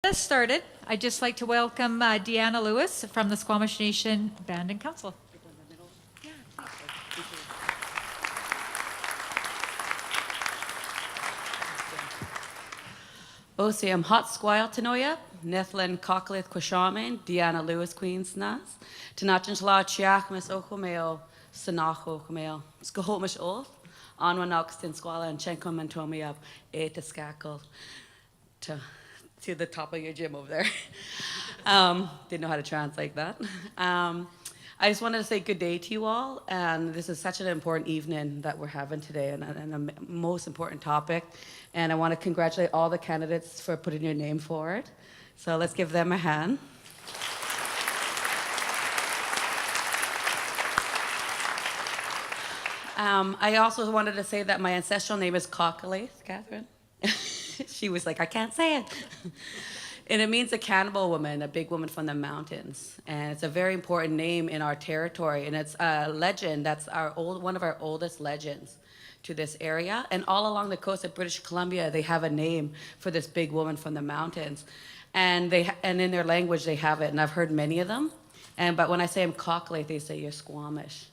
this started, I'd just like to welcome Deanna Lewis from the Squamish Nation Band and Council. Osiam hot squile tanoia, Nethlin cocklith quashamen, Deanna Lewis Queen's nas, Tanachin Shla Chiachmas Ochomeo, Sanacho Chomeo, Skohomish Oath, Anwanox in Squala and Chenkom and Tomi up, to Skackle to the top of your gym over there. Didn't know how to translate that. I just wanted to say good day to you all, and this is such an important evening that we're having today, and a most important topic. And I want to congratulate all the candidates for putting your name forward. So let's give them a hand. I also wanted to say that my ancestral name is Cockalaith, Catherine. She was like, I can't say it. And it means a cannibal woman, a big woman from the mountains. And it's a very important name in our territory. And it's a legend that's one of our oldest legends to this area. And all along the coast of British Columbia, they have a name for this big woman from the mountains. And in their language, they have it. And I've heard many of them. But when I say I'm Cockalaith, they say, you're Squamish.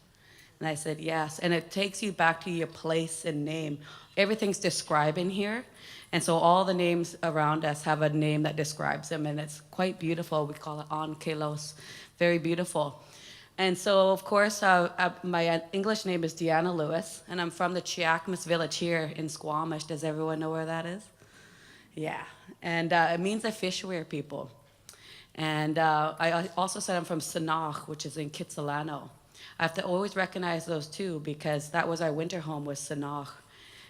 And I said, yes. And it takes you back to your place and name. Everything's describing here. And so all the names around us have a name that describes them, and it's quite beautiful. We call it On Kelos, very beautiful. And so, of course, my English name is Deanna Lewis, and I'm from the Chiachmas village here in Squamish. Does everyone know where that is? Yeah, and it means a fishware people. And I also said I'm from Sanach, which is in Kitsilano. I have to always recognize those two because that was our winter home, was Sanach,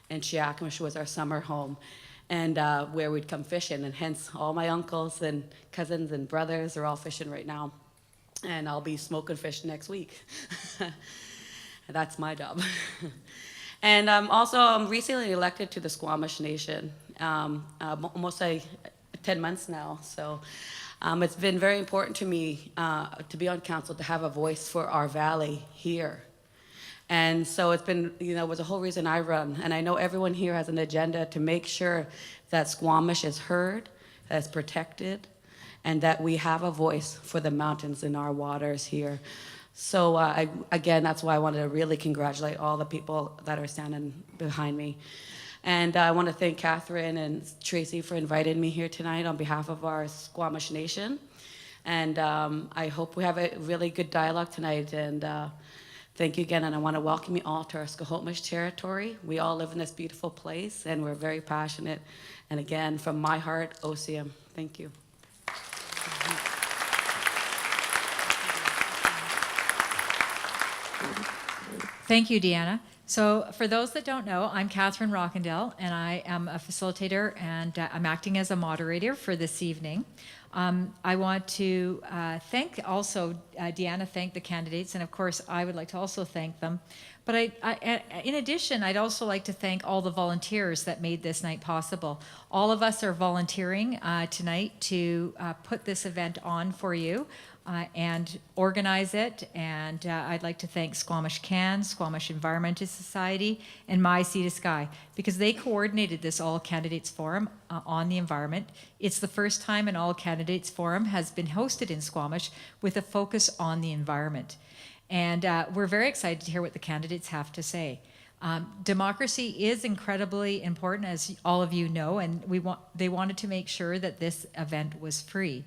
and Chiachmas was our summer home. And where we'd come fishing, and hence all my uncles and cousins and brothers are all fishing right now. And I'll be smoking fish next week. That's my job. And I'm recently elected to the Squamish Nation, almost 10 months now. So it's been very important to me to be on council, to have a voice for our valley here. And so it's been, was the whole reason I run. And I know everyone here has an agenda to make sure that Squamish is heard, that it's protected, and that we have a voice for the mountains in our waters here. So again, that's why I wanted to really congratulate all the people that are standing behind me. And I want to thank Catherine and Tracy for inviting me here tonight on behalf of our Squamish Nation. And I hope we have a really good dialogue tonight. And thank you again, and I want to welcome you all to our Squamish territory. We all live in this beautiful place, and we're very passionate. And again, from my heart, Osiam. Thank you. Thank you, Deanna. So for those that don't know, I'm Catherine Rockendale, and I am a facilitator, and I'm acting as a moderator for this evening. I want to thank also, Deanna thanked the candidates, and of course I would like to also thank them. But in addition, I'd also like to thank all the volunteers that made this night possible. All of us are volunteering tonight to put this event on for you and organize it. And I'd like to thank Squamish CAN, Squamish Environmental Society, and My Sea to Sky, because they coordinated this All Candidates Forum on the environment. It's the first time an All Candidates Forum has been hosted in Squamish with a focus on the environment. And we're very excited to hear what the candidates have to say. Democracy is incredibly important, as all of you know, and they wanted to make sure that this event was free.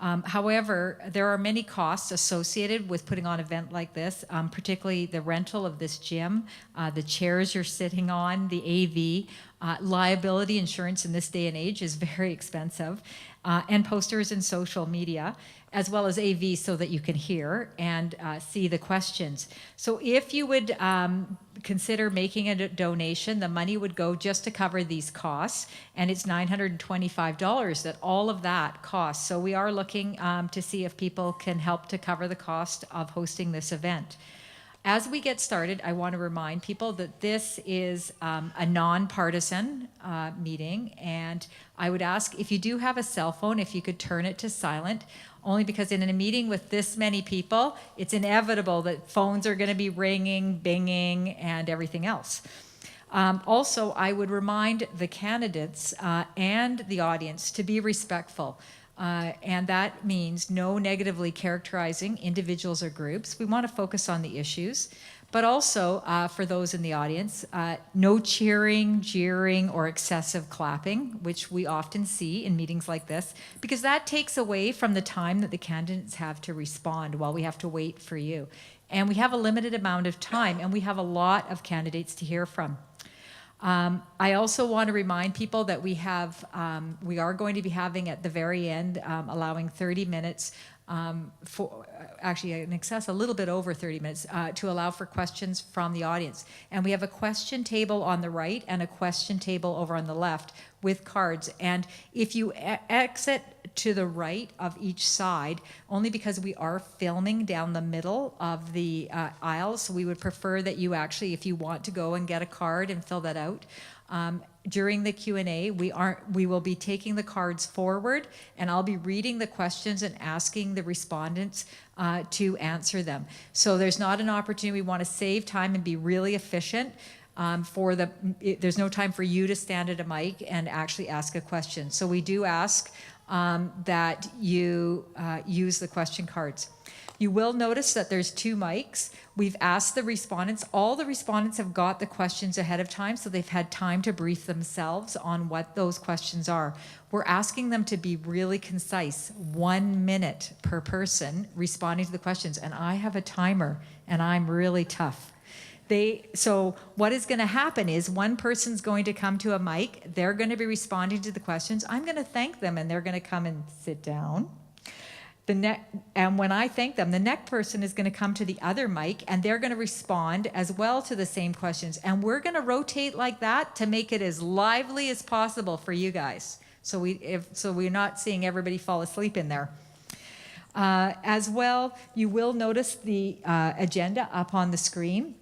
However, there are many costs associated with putting on an event like this, particularly the rental of this gym, the chairs you're sitting on, the AV, liability insurance in this day and age is very expensive, and posters and social media, as well as AV so that you can hear and see the questions. So if you would consider making a donation, the money would go just to cover these costs, and it's $925 that all of that costs. So we are looking to see if people can help to cover the cost of hosting this event. As we get started, I want to remind people that this is a nonpartisan meeting, and I would ask if you do have a cell phone, if you could turn it to silent, only because in a meeting with this many people, it's inevitable that phones are going to be ringing, binging, and everything else. Also, I would remind the candidates and the audience to be respectful. And that means no negatively characterizing individuals or groups. We want to focus on the issues. But also, for those in the audience, no cheering, jeering, or excessive clapping, which we often see in meetings like this, because that takes away from the time that the candidates have to respond while we have to wait for you. And we have a limited amount of time, and we have a lot of candidates to hear from. I also want to remind people that we are going to be having at the very end, allowing 30 minutes for actually in excess, a little bit over 30 minutes, to allow for questions from the audience. And we have a question table on the right and a question table over on the left with cards. And if you exit to the right of each side, only because we are filming down the middle of the aisle, so we would prefer that you actually, if you want to go and get a card and fill that out, during the Q&A, we will be taking the cards forward, and I'll be reading the questions and asking the respondents to answer them. So there's not an opportunity. We want to save time and be really efficient. There's no time for you to stand at a mic and actually ask a question. So we do ask that you use the question cards. You will notice that there's 2 mics. We've asked the respondents, all the respondents have got the questions ahead of time, so they've had time to brief themselves on what those questions are. We're asking them to be really concise, 1 minute per person responding to the questions, and I have a timer, and I'm really tough. So what is going to happen is one person's going to come to a mic, they're going to be responding to the questions, I'm going to thank them, and they're going to come and sit down. And when I thank them, the next person is going to come to the other mic and they're going to respond as well to the same questions. And we're going to rotate like that to make it as lively as possible for you guys. So we're not seeing everybody fall asleep in there. As well, you will notice the agenda up on the screen.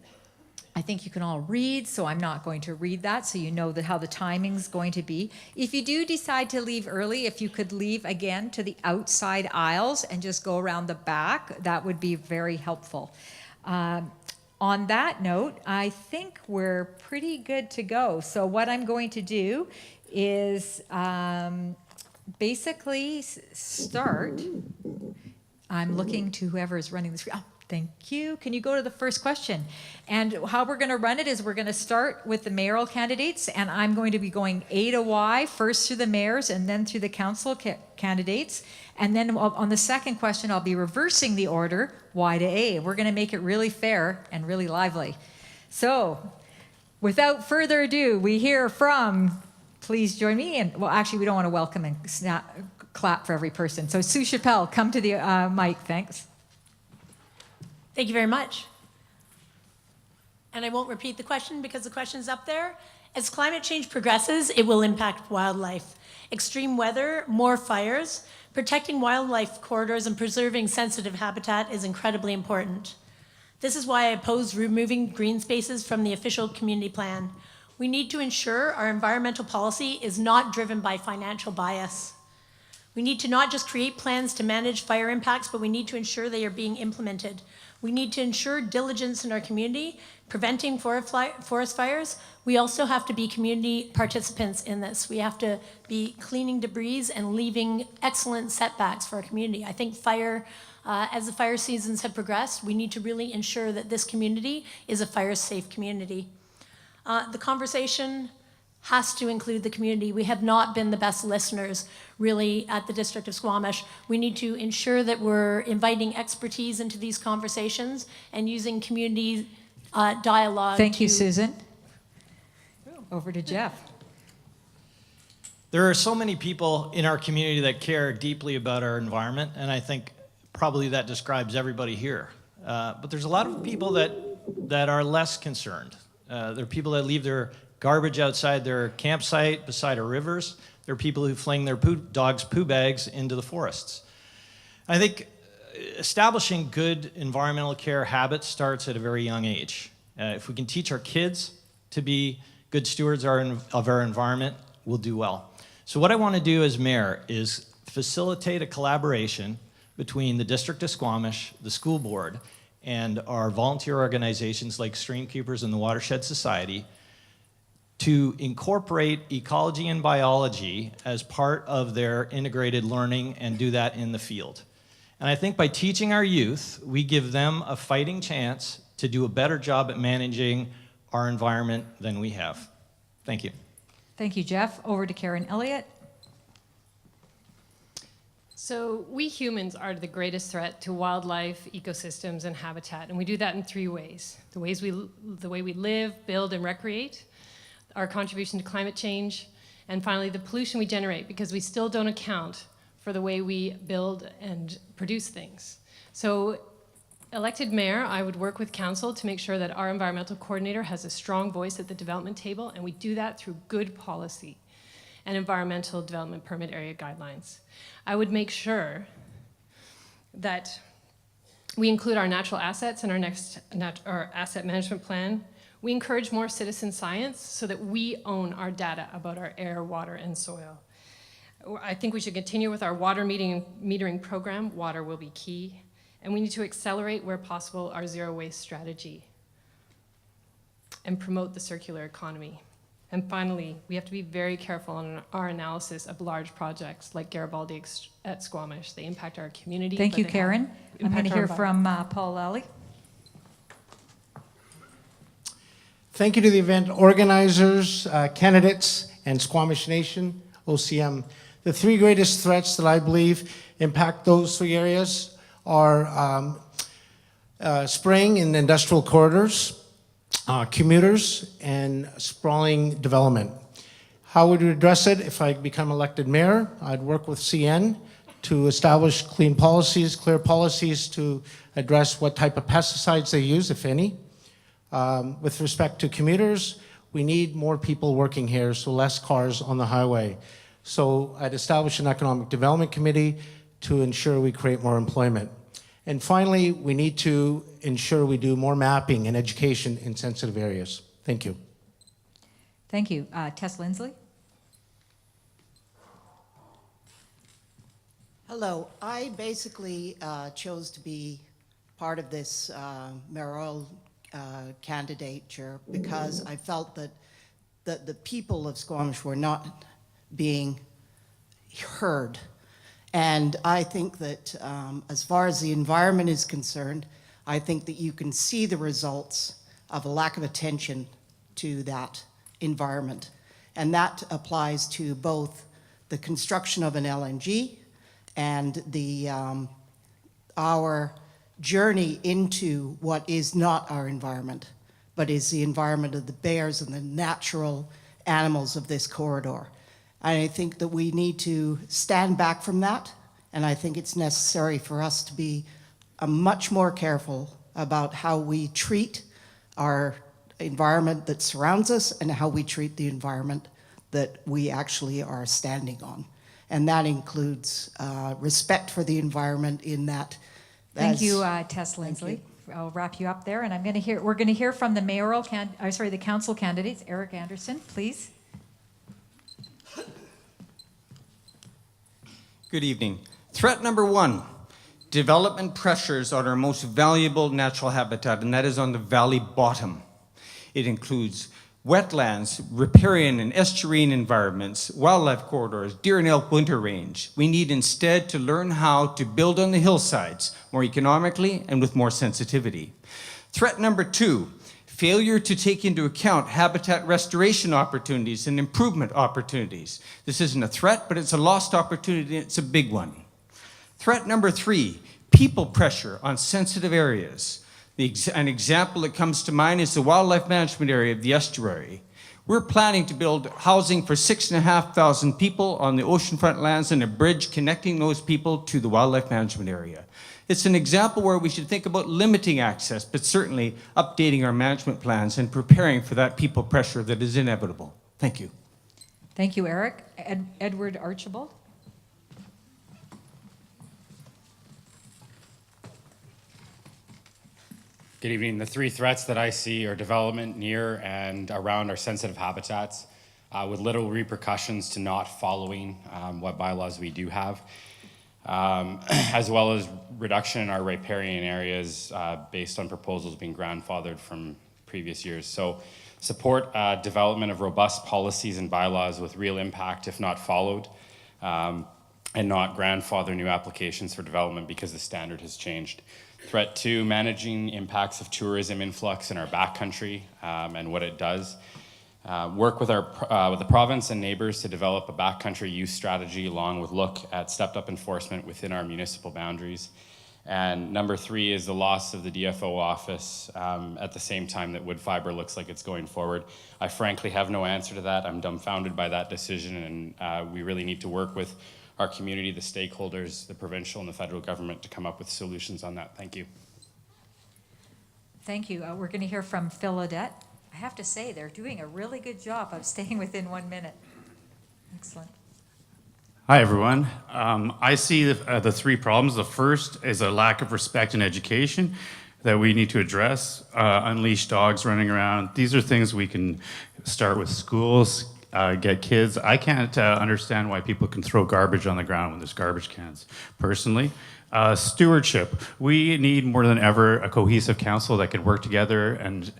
I think you can all read, so I'm not going to read that, so you know how the timing's going to be. If you do decide to leave early, if you could leave again to the outside aisles and just go around the back, that would be very helpful. On that note, I think we're pretty good to go. So what I'm going to do is basically start. I'm looking to whoever is running the screen. Oh, thank you. Can you go to the first question? And how we're going to run it is we're going to start with the mayoral candidates, and I'm going to be going A to Y, first through the mayors and then through the council candidates. And then on the second question, I'll be reversing the order, Y to A. We're going to make it really fair and really lively. So without further ado, we hear from, please join me. And well, actually, we don't want to welcome and clap for every person. So Sue Chappelle, come to the mic. Thanks. Thank you very much. And I won't repeat the question because the question's up there. As climate change progresses, it will impact wildlife. Extreme weather, more fires, protecting wildlife corridors and preserving sensitive habitat is incredibly important. This is why I oppose removing green spaces from the official community plan. We need to ensure our environmental policy is not driven by financial bias. We need to not just create plans to manage fire impacts, but we need to ensure they are being implemented. We need to ensure diligence in our community, preventing forest fires. We also have to be community participants in this. We have to be cleaning debris and leaving excellent setbacks for our community. I think as the fire seasons have progressed, we need to really ensure that this community is a fire-safe community. The conversation has to include the community. We have not been the best listeners, really, at the District of Squamish. We need to ensure that we're inviting expertise into these conversations and using community dialogue. Thank you, Susan. Over to Jeff. There are so many people in our community that care deeply about our environment, and I think probably that describes everybody here. But there's a lot of people that are less concerned. There are people that leave their garbage outside their campsite beside our rivers. There are people who fling their dogs' poo bags into the forests. I think establishing good environmental care habits starts at a very young age. If we can teach our kids to be good stewards of our environment, we'll do well. So what I want to do as mayor is facilitate a collaboration between the District of Squamish, the school board, and our volunteer organizations like Streamkeepers and the Watershed Society to incorporate ecology and biology as part of their integrated learning and do that in the field. And I think by teaching our youth, we give them a fighting chance to do a better job at managing our environment than we have. Thank you. Thank you, Jeff. Over to Karen Elliott. So we humans are the greatest threat to wildlife, ecosystems, and habitat, and we do that in 3 ways. The way we live, build, and recreate, our contribution to climate change, and finally the pollution we generate, because we still don't account for the way we build and produce things. So, elected mayor, I would work with council to make sure that our environmental coordinator has a strong voice at the development table, and we do that through good policy and environmental development permit area guidelines. I would make sure that we include our natural assets in our next our asset management plan. We encourage more citizen science so that we own our data about our air, water, and soil. I think we should continue with our water metering program. Water will be key. And we need to accelerate, where possible, our zero waste strategy and promote the circular economy. And finally, we have to be very careful on our analysis of large projects like Garibaldi at Squamish. They impact our community. Thank you, Karen. I'm going to hear from Paul Lally. Thank you to the event organizers, candidates, and Squamish Nation, OCM. The 3 greatest threats that I believe impact those 3 areas are spraying in industrial corridors, commuters, and sprawling development. How would we address it? If I become elected mayor, I'd work with CN to establish clear policies to address what type of pesticides they use, if any. With respect to commuters, we need more people working here, so less cars on the highway. So I'd establish an economic development committee to ensure we create more employment. And finally, we need to ensure we do more mapping and education in sensitive areas. Thank you. Thank you. Tess Lindsley. Hello. I basically chose to be part of this mayoral candidature because I felt that the people of Squamish were not being heard. And I think that as far as the environment is concerned, I think that you can see the results of a lack of attention to that environment. And that applies to both the construction of an LNG and our journey into what is not our environment, but is the environment of the bears and the natural animals of this corridor. I think that we need to stand back from that, and I think it's necessary for us to be much more careful about how we treat our environment that surrounds us and how we treat the environment that we actually are standing on. And that includes respect for the environment in that. Thank you, Tess Lindsley. I'll wrap you up there, and we're going to hear from the the council candidates. Eric Anderson, please. Good evening. Threat number 1, development pressures on our most valuable natural habitat, and that is on the valley bottom. It includes wetlands, riparian and estuarine environments, wildlife corridors, deer and elk winter range. We need instead to learn how to build on the hillsides more economically and with more sensitivity. Threat number 2, failure to take into account habitat restoration opportunities and improvement opportunities. This isn't a threat, but it's a lost opportunity, and it's a big one. Threat number 3, people pressure on sensitive areas. An example that comes to mind is the wildlife management area of the estuary. We're planning to build housing for 6,500 people on the oceanfront lands and a bridge connecting those people to the wildlife management area. It's an example where we should think about limiting access, but certainly updating our management plans and preparing for that people pressure that is inevitable. Thank you. Thank you, Eric. Edward Archibald. Good evening. The 3 threats that I see are development near and around our sensitive habitats with little repercussions to not following what bylaws we do have, as well as reduction in our riparian areas based on proposals being grandfathered from previous years. So support development of robust policies and bylaws with real impact if not followed, and not grandfather new applications for development because the standard has changed. Threat 2, managing impacts of tourism influx in our backcountry and what it does. Work with the province and neighbors to develop a backcountry use strategy along with look at stepped up enforcement within our municipal boundaries. And number 3 is the loss of the DFO office at the same time that wood fiber looks like it's going forward. I frankly have no answer to that. I'm dumbfounded by that decision, and we really need to work with our community, the stakeholders, the provincial and the federal government to come up with solutions on that. Thank you. Thank you. We're going to hear from Phil Audette. I have to say, they're doing a really good job of staying within 1 minute. Excellent. Hi, everyone. I see the 3 problems. The first is a lack of respect and education that we need to address. Unleashed dogs running around. These are things we can start with schools, get kids. I can't understand why people can throw garbage on the ground when there's garbage cans, personally. Stewardship. We need more than ever a cohesive council that can work together and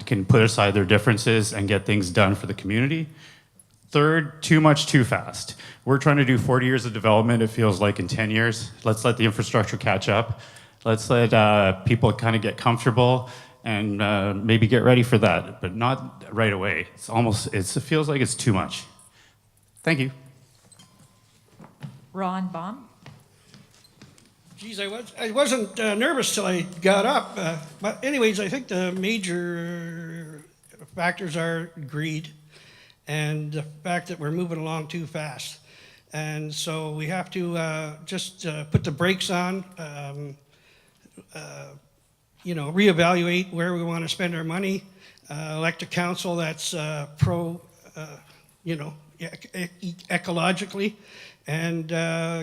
can put aside their differences and get things done for the community. Third, too much too fast. We're trying to do 40 years of development, it feels like, in 10 years. Let's let the infrastructure catch up. Let's let people kind of get comfortable and maybe get ready for that, but not right away. It feels like it's too much. Thank you. Ron Baum. Geez, I wasn't nervous till I got up. But anyways, I think the major factors are greed and the fact that we're moving along too fast. And so we have to just put the brakes on, reevaluate where we want to spend our money, elect a council that's ecologically, and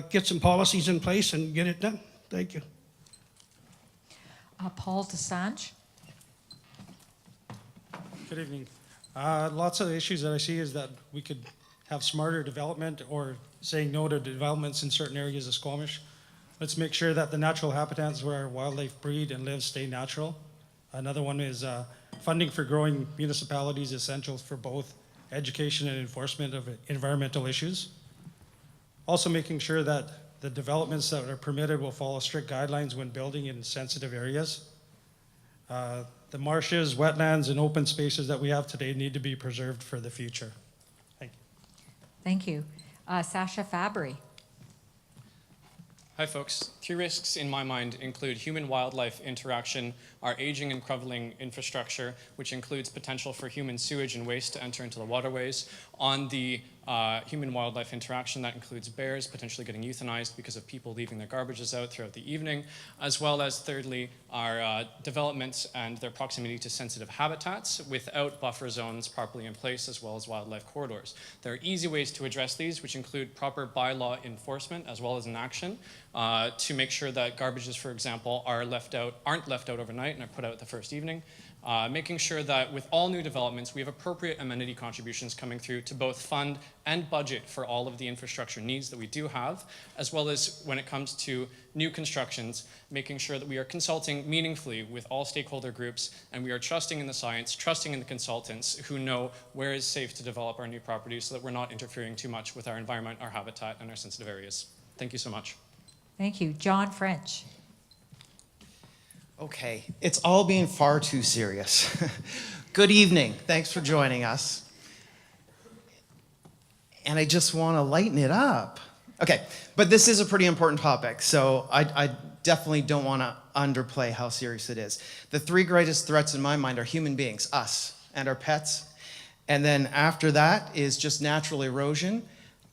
get some policies in place and get it done. Thank you. Paul Desange. Good evening. Lots of the issues that I see is that we could have smarter development or saying no to developments in certain areas of Squamish. Let's make sure that the natural habitats where our wildlife breed and live stay natural. Another one is funding for growing municipalities essential for both education and enforcement of environmental issues. Also making sure that the developments that are permitted will follow strict guidelines when building in sensitive areas. The marshes, wetlands, and open spaces that we have today need to be preserved for the future. Thank you. Thank you. Sasha Fabry. Hi folks. 3 risks in my mind include human-wildlife interaction, our aging and crumbling infrastructure, which includes potential for human sewage and waste to enter into the waterways. On the human-wildlife interaction, that includes bears potentially getting euthanized because of people leaving their garbages out throughout the evening, as well as thirdly, our developments and their proximity to sensitive habitats without buffer zones properly in place, as well as wildlife corridors. There are easy ways to address these, which include proper bylaw enforcement as well as an action to make sure that garbages, for example, aren't left out overnight and are put out the first evening. Making sure that with all new developments, we have appropriate amenity contributions coming through to both fund and budget for all of the infrastructure needs that we do have, as well as when it comes to new constructions, making sure that we are consulting meaningfully with all stakeholder groups, and we are trusting in the science, trusting in the consultants who know where is safe to develop our new properties so that we're not interfering too much with our environment, our habitat, and our sensitive areas. Thank you so much. Thank you. John French. Okay, it's all being far too serious. Good evening. Thanks for joining us. And I just want to lighten it up. Okay, but this is a pretty important topic, so I definitely don't want to underplay how serious it is. The 3 greatest threats in my mind are human beings, us, and our pets. And then after that is just natural erosion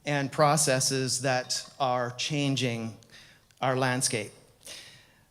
and processes that are changing our landscape.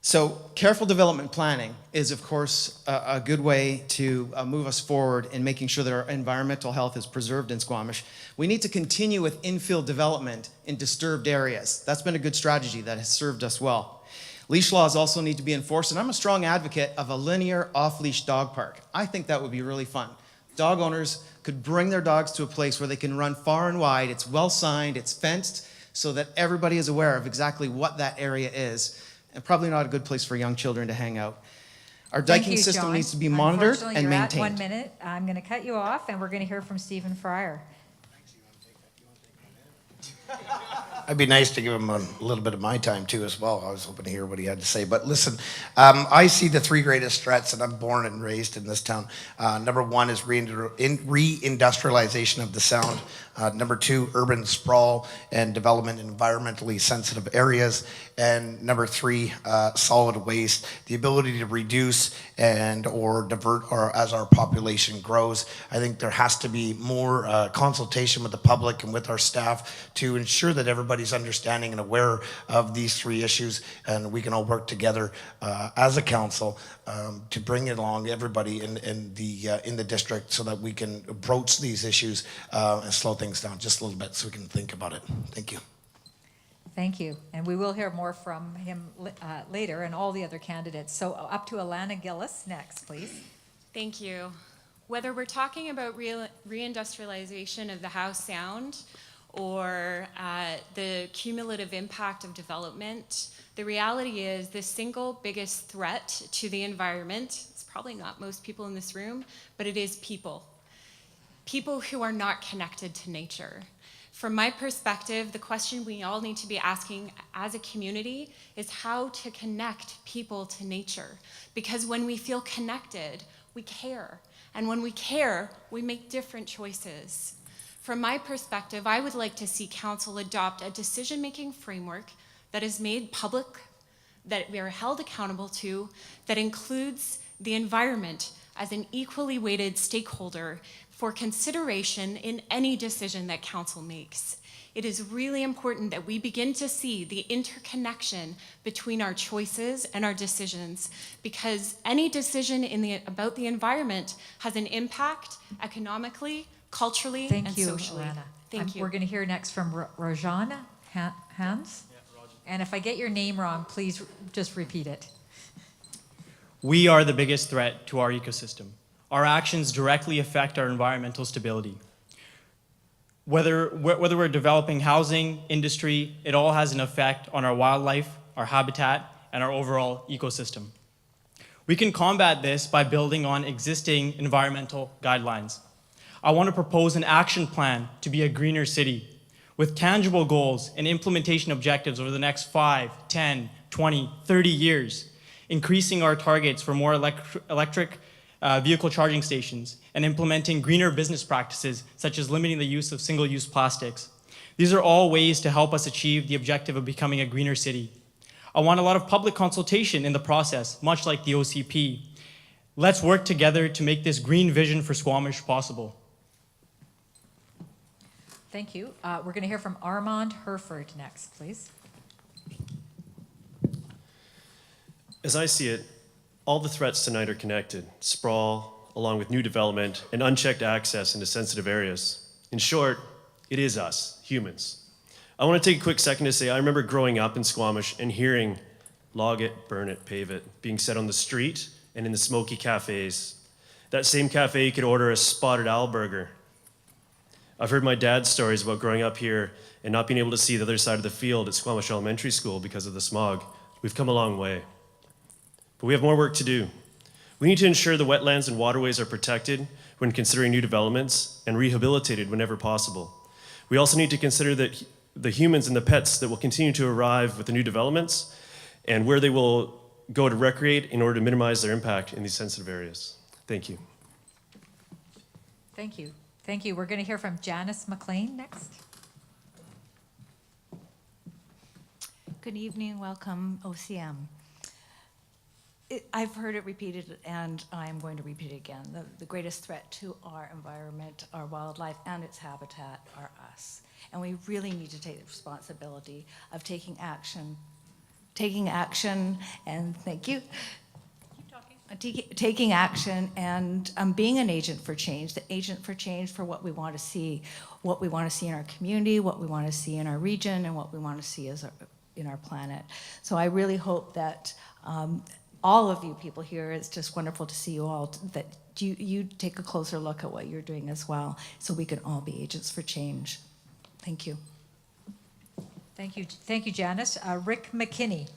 So careful development planning is, of course, a good way to move us forward in making sure that our environmental health is preserved in Squamish. We need to continue with infill development in disturbed areas. That's been a good strategy that has served us well. Leash laws also need to be enforced, and I'm a strong advocate of a linear off-leash dog park. I think that would be really fun. Dog owners could bring their dogs to a place where they can run far and wide. It's well signed, it's fenced, so that everybody is aware of exactly what that area is. And probably not a good place for young children to hang out. Our Thank diking you, system John. needs to be monitored Unfortunately, and you're maintained. at 1 minute. I'm going to cut you off, and we're going to hear from Stephen Fryer. It'd be nice to give him a little bit of my time too as well. I was hoping to hear what he had to say. But listen, I see the three greatest threats, and I'm born and raised in this town. Number one is reindustrialization of the sound. Number two, urban sprawl and development in environmentally sensitive areas. And number three, solid waste. The ability to reduce and or divert as our population grows. I think there has to be more consultation with the public and with our staff to ensure that everybody's understanding and aware of these three issues, and we can all work together as a council to bring along everybody in the district so that we can approach these issues and slow things down just a little bit so we can think about it. Thank you. Thank you. And we will hear more from him later and all the other candidates. So up to Alana Gillis next, please. Thank you. Whether we're talking about reindustrialization of the Howe Sound or the cumulative impact of development, the reality is the single biggest threat to the environment, it's probably not most people in this room, but it is people. People who are not connected to nature. From my perspective, the question we all need to be asking as a community is how to connect people to nature. Because when we feel connected, we care. And when we care, we make different choices. From my perspective, I would like to see council adopt a decision-making framework that is made public, that we are held accountable to, that includes the environment as an equally weighted stakeholder for consideration in any decision that council makes. It is really important that we begin to see the interconnection between our choices and our decisions, because any decision about the environment has an impact economically, culturally, and socially. Alana. Thank you. We're going to hear next from Rojana Hans. And if I get your name wrong, please just repeat it. We are the biggest threat to our ecosystem. Our actions directly affect our environmental stability. Whether we're developing housing, industry, it all has an effect on our wildlife, our habitat, and our overall ecosystem. We can combat this by building on existing environmental guidelines. I want to propose an action plan to be a greener city with tangible goals and implementation objectives over the next 5, 10, 20, 30 years, increasing our targets for more electric vehicle charging stations and implementing greener business practices such as limiting the use of single-use plastics. These are all ways to help us achieve the objective of becoming a greener city. I want a lot of public consultation in the process, much like the OCP. Let's work together to make this green vision for Squamish possible. Thank you. We're going to hear from Armand Herford next, please. As I see it, all the threats tonight are connected: sprawl, along with new development, and unchecked access into sensitive areas. In short, it is us, humans. I want to take a quick second to say I remember growing up in Squamish and hearing log it, burn it, pave it being said on the street and in the smoky cafes. That same cafe, you could order a spotted owl burger. I've heard my dad's stories about growing up here and not being able to see the other side of the field at Squamish Elementary School because of the smog. We've come a long way. But we have more work to do. We need to ensure the wetlands and waterways are protected when considering new developments and rehabilitated whenever possible. We also need to consider that the humans and the pets that will continue to arrive with the new developments and where they will go to recreate in order to minimize their impact in these sensitive areas. Thank you. Thank you. Thank you. We're going to hear from Janice McLean next. Good evening, welcome OCM. I've heard it repeated and I'm going to repeat it again. The greatest threat to our environment, our wildlife, and its habitat are us. And we really need to take the responsibility of taking action, and thank you. Taking action and being an agent for change, the agent for change for what we want to see in our community, what we want to see in our region, and what we want to see in our planet. So I really hope that all of you people here, it's just wonderful to see you all, that you take a closer look at what you're doing as well, so we can all be agents for change. Thank you. Thank you, Janice. Rick McKinney.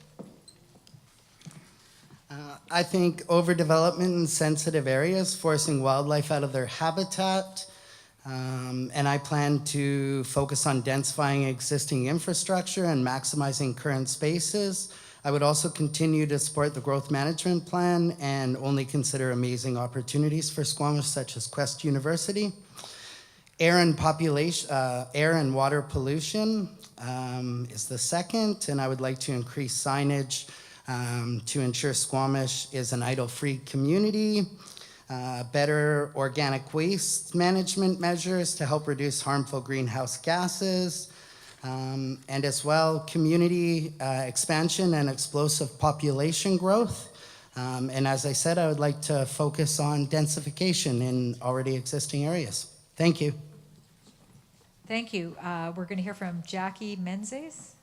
I think overdevelopment in sensitive areas, forcing wildlife out of their habitat, and I plan to focus on densifying existing infrastructure and maximizing current spaces. I would also continue to support the growth management plan and only consider amazing opportunities for Squamish, such as Quest University. Air and water pollution is the second, and I would like to increase signage to ensure Squamish is an idle-free community. Better organic waste management measures to help reduce harmful greenhouse gases. And as well, community expansion and explosive population growth. And as I said, I would like to focus on densification in already existing areas. Thank you. Thank you. We're going to hear from Jackie Menzies.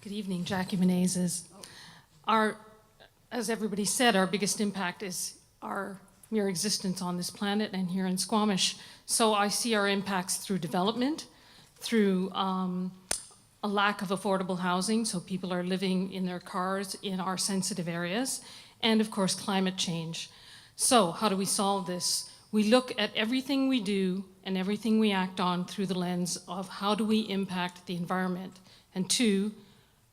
Good evening, Jackie Menezes. As everybody said, our biggest impact is our mere existence on this planet and here in Squamish. So I see our impacts through development, through a lack of affordable housing, so people are living in their cars in our sensitive areas, and of course climate change. So how do we solve this? We look at everything we do and everything we act on through the lens of how do we impact the environment, and two,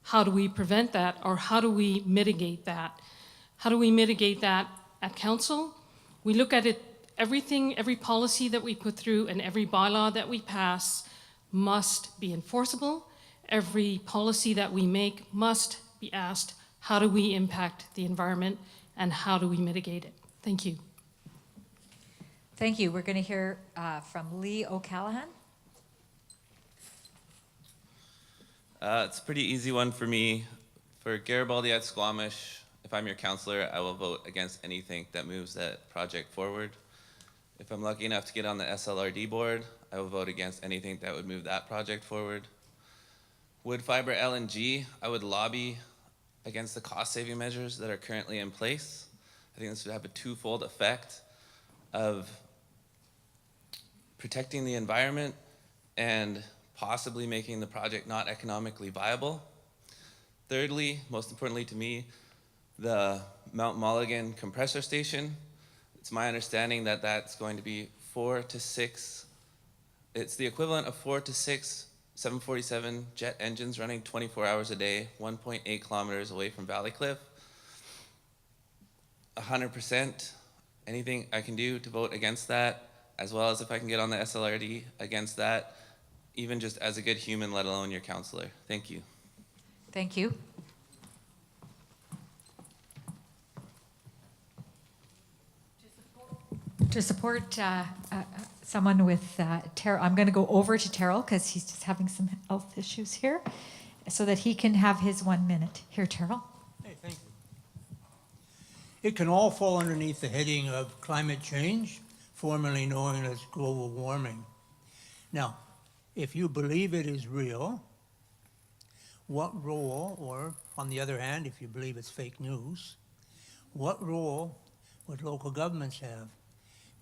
how do we prevent that, or how do we mitigate that? How do we mitigate that at council? We look at it, every policy that we put through and every bylaw that we pass must be enforceable. Every policy that we make must be asked, how do we impact the environment and how do we mitigate it? Thank you. Thank you. We're going to hear from Lee O'Callaghan. It's a pretty easy one for me. For Garibaldi at Squamish, if I'm your counselor, I will vote against anything that moves that project forward. If I'm lucky enough to get on the SLRD board, I will vote against anything that would move that project forward. Wood fiber LNG, I would lobby against the cost-saving measures that are currently in place. I think this would have a twofold effect of protecting the environment and possibly making the project not economically viable. Thirdly, most importantly to me, the Mount Mulligan compressor station. It's my understanding that that's going to be 4 to 6, it's the equivalent of 4 to 6 747 jet engines running 24 hours a day, 1.8 kilometers away from Valley Cliff. 100%, anything I can do to vote against that, as well as if I can get on the SLRD against that, even just as a good human, let alone your counselor. Thank you. Thank you. To support someone with Terrell, I'm going to go over to Terrell because he's just having some health issues here, so that he can have his 1 minute. Here, Terrell. Hey, thank you. It can all fall underneath the heading of climate change, formerly known as global warming. Now, if you believe it is real, what role, or on the other hand, if you believe it's fake news, what role would local governments have?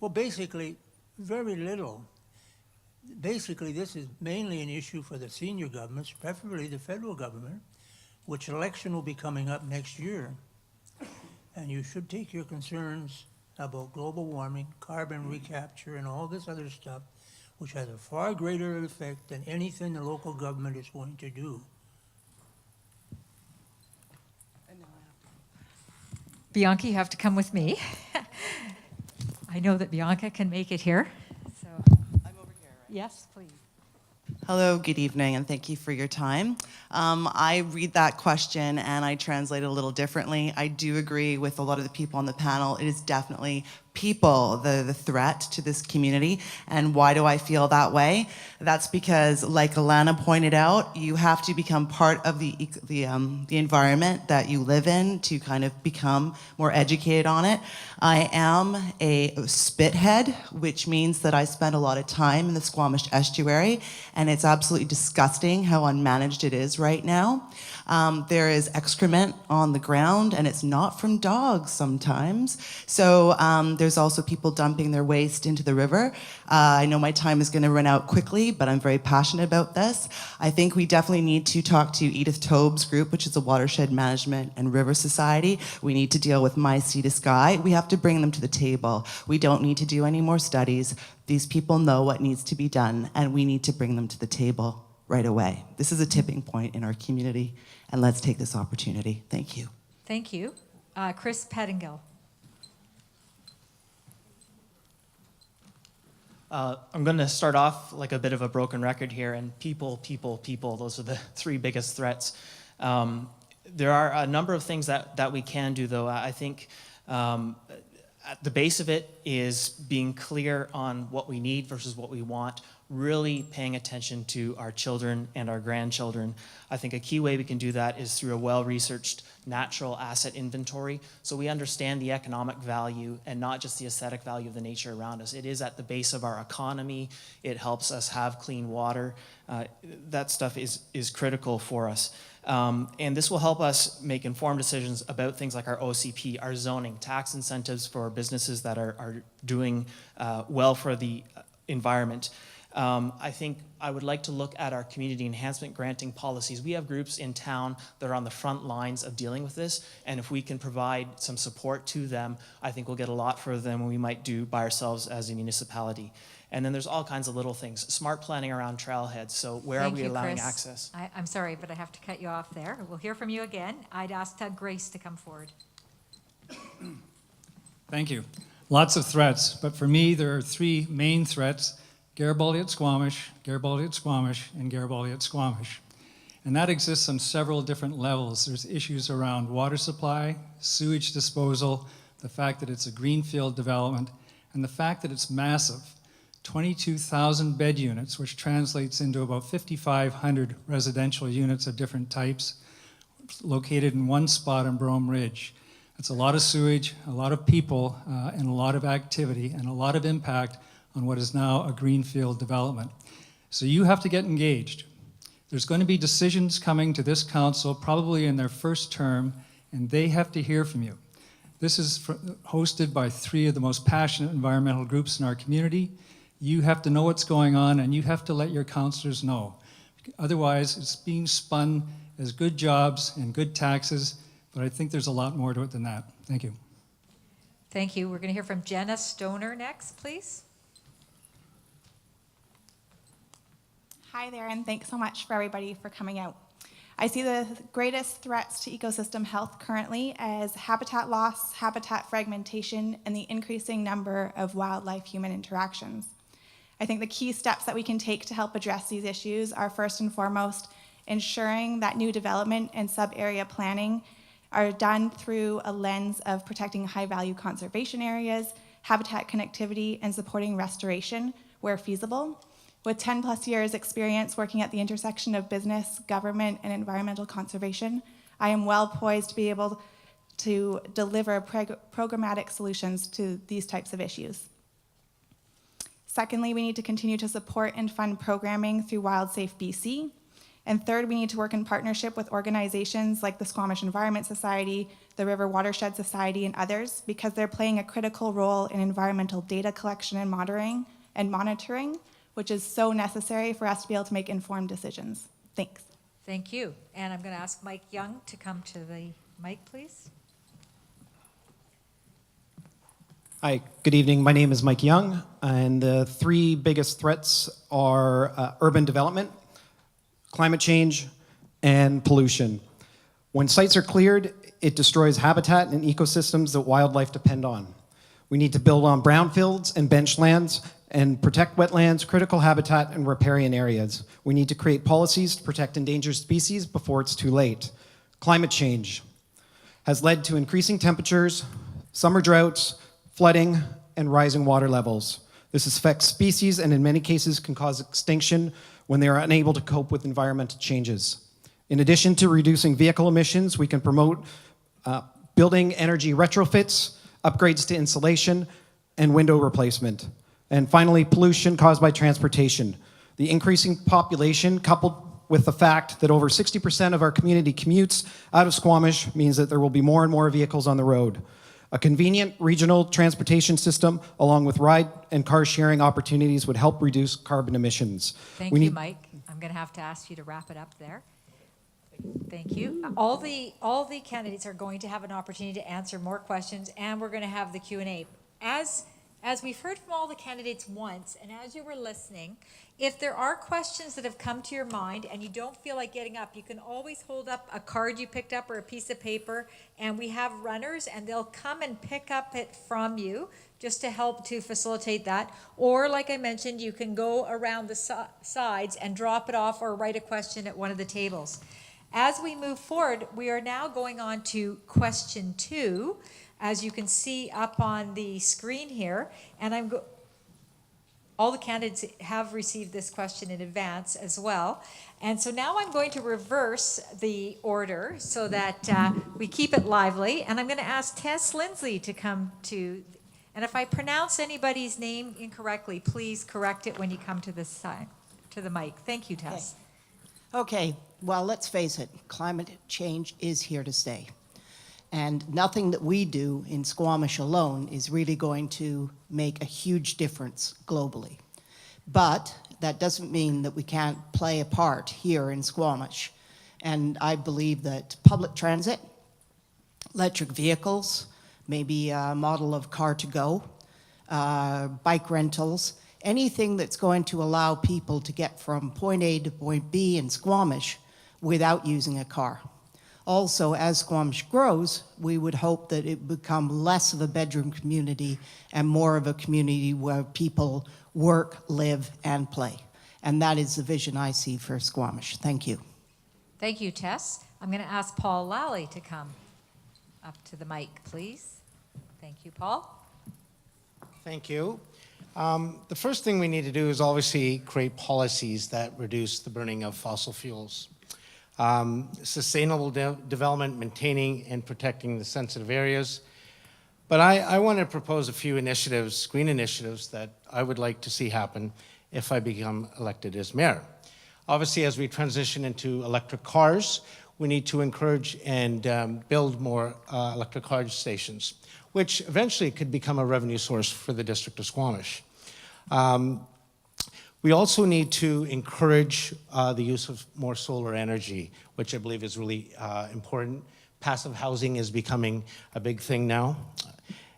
Well, basically, very little. Basically, this is mainly an issue for the senior governments, preferably the federal government, which election will be coming up next year. And you should take your concerns about global warming, carbon recapture, and all this other stuff, which has a far greater effect than anything the local government is going to do. Bianca, you have to come with me. I know that Bianca can make it here. So I'm over here, right? Yes, please. Hello, good evening, and thank you for your time. I read that question and I translate it a little differently. I do agree with a lot of the people on the panel. It is definitely people, the threat to this community. And why do I feel that way? That's because, like Alana pointed out, you have to become part of the environment that you live in to kind of become more educated on it. I am a spithead, which means that I spend a lot of time in the Squamish estuary, and it's absolutely disgusting how unmanaged it is right now. There is excrement on the ground, and it's not from dogs sometimes. So there's also people dumping their waste into the river. I know my time is going to run out quickly, but I'm very passionate about this. I think we definitely need to talk to Edith Tobe's group, which is a Watershed Management and River Society. We need to deal with My Sea to Sky. We have to bring them to the table. We don't need to do any more studies. These people know what needs to be done, and we need to bring them to the table right away. This is a tipping point in our community, and let's take this opportunity. Thank you. Thank you. Chris Pettingill. I'm going to start off like a bit of a broken record here, and people, those are the three biggest threats. There are a number of things that we can do, though. I think at the base of it is being clear on what we need versus what we want, really paying attention to our children and our grandchildren. I think a key way we can do that is through a well-researched natural asset inventory, so we understand the economic value and not just the aesthetic value of the nature around us. It is at the base of our economy. It helps us have clean water. That stuff is critical for us. And this will help us make informed decisions about things like our OCP, our zoning, tax incentives for businesses that are doing well for the environment. I think I would like to look at our community enhancement granting policies. We have groups in town that are on the front lines of dealing with this, and if we can provide some support to them, I think we'll get a lot further than we might do by ourselves as a municipality. And then there's all kinds of little things. Smart planning around trailheads. So where are we allowing access? I'm sorry, but I have to cut you off there. We'll hear from you again. I'd ask Grace to come forward. Thank you. Lots of threats, but for me, there are three main threats: Garibaldi at Squamish, Garibaldi at Squamish, and Garibaldi at Squamish. And that exists on several different levels. There's issues around water supply, sewage disposal, the fact that it's a greenfield development, and the fact that it's massive. 22,000 bed units, which translates into about 5,500 residential units of different types, located in one spot on Brome Ridge. It's a lot of sewage, a lot of people, and a lot of activity, and a lot of impact on what is now a greenfield development. So you have to get engaged. There's going to be decisions coming to this council, probably in their first term, and they have to hear from you. This is hosted by three of the most passionate environmental groups in our community. You have to know what's going on, and you have to let your councillors know. Otherwise, it's being spun as good jobs and good taxes, but I think there's a lot more to it than that. Thank you. Thank you. We're going to hear from Jenna Stoner next, please. Hi there, and thanks so much for everybody for coming out. I see the greatest threats to ecosystem health currently as habitat loss, habitat fragmentation, and the increasing number of wildlife-human interactions. I think the key steps that we can take to help address these issues are first and foremost ensuring that new development and sub-area planning are done through a lens of protecting high-value conservation areas, habitat connectivity, and supporting restoration where feasible. With 10 plus years experience working at the intersection of business, government, and environmental conservation, I am well poised to be able to deliver programmatic solutions to these types of issues. Secondly, we need to continue to support and fund programming through WildSafe BC. And third, we need to work in partnership with organizations like the Squamish Environment Society, the River Watershed Society, and others, because they're playing a critical role in environmental data collection and monitoring, which is so necessary for us to be able to make informed decisions. Thanks. Thank you. And I'm going to ask Mike Young to come to the mic, please. Hi, good evening. My name is Mike Young, and the three biggest threats are urban development, climate change, and pollution. When sites are cleared, it destroys habitat and ecosystems that wildlife depend on. We need to build on brownfields and benchlands and protect wetlands, critical habitat, and riparian areas. We need to create policies to protect endangered species before it's too late. Climate change has led to increasing temperatures, summer droughts, flooding, and rising water levels. This affects species and in many cases can cause extinction when they are unable to cope with environmental changes. In addition to reducing vehicle emissions, we can promote building energy retrofits, upgrades to insulation, and window replacement. And finally, pollution caused by transportation. The increasing population, coupled with the fact that over 60% of our community commutes out of Squamish, means that there will be more and more vehicles on the road. A convenient regional transportation system, along with ride and car sharing opportunities, would help reduce carbon emissions. Thank We you, need- Mike. I'm going to have to ask you to wrap it up there. Thank you. All the candidates are going to have an opportunity to answer more questions, and we're going to have the Q&A. As we've heard from all the candidates once, and as you were listening, if there are questions that have come to your mind and you don't feel like getting up, you can always hold up a card you picked up or a piece of paper, and we have runners, and they'll come and pick up it from you just to help to facilitate that. Or, like I mentioned, you can go around the sides and drop it off or write a question at one of the tables. As we move forward, we are now going on to question 2, as you can see up on the screen here. And all the candidates have received this question in advance as well. And so now I'm going to reverse the order so that we keep it lively. And I'm going to ask Tess Lindsay to come to, and if I pronounce anybody's name incorrectly, please correct it when you come to this side, to the mic. Thank you, Tess. Okay, well, let's face it, climate change is here to stay. And nothing that we do in Squamish alone is really going to make a huge difference globally. But that doesn't mean that we can't play a part here in Squamish. And I believe that public transit, electric vehicles, maybe a model of car-to-go, bike rentals, anything that's going to allow people to get from point A to point B in Squamish without using a car. Also, as Squamish grows, we would hope that it become less of a bedroom community and more of a community where people work, live, and play. And that is the vision I see for Squamish. Thank you. Thank you, Tess. I'm going to ask Paul Lally to come up to the mic, please. Thank you, Paul. Thank you. The first thing we need to do is obviously create policies that reduce the burning of fossil fuels. Sustainable development, maintaining and protecting the sensitive areas. But I want to propose a few initiatives, green initiatives, that I would like to see happen if I become elected as mayor. Obviously, as we transition into electric cars, we need to encourage and build more electric car stations, which eventually could become a revenue source for the District of Squamish. We also need to encourage the use of more solar energy, which I believe is really important. Passive housing is becoming a big thing now.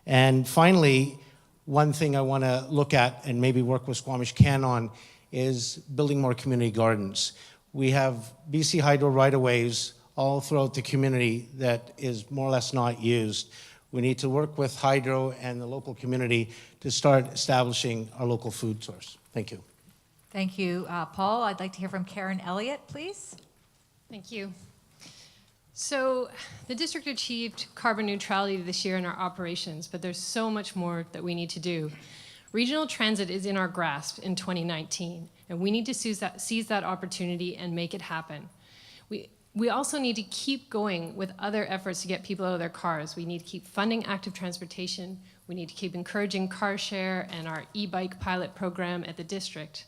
And finally, one thing I want to look at and maybe work with Squamish Can on is building more community gardens. We have BC Hydro right-of-ways all throughout the community that is more or less not used. We need to work with Hydro and the local community to start establishing our local food source. Thank you. Thank you, Paul. I'd like to hear from Karen Elliott, please. Thank you. So the district achieved carbon neutrality this year in our operations, but there's so much more that we need to do. Regional transit is in our grasp in 2019, and we need to seize that opportunity and make it happen. We also need to keep going with other efforts to get people out of their cars. We need to keep funding active transportation. We need to keep encouraging car share and our e-bike pilot program at the district.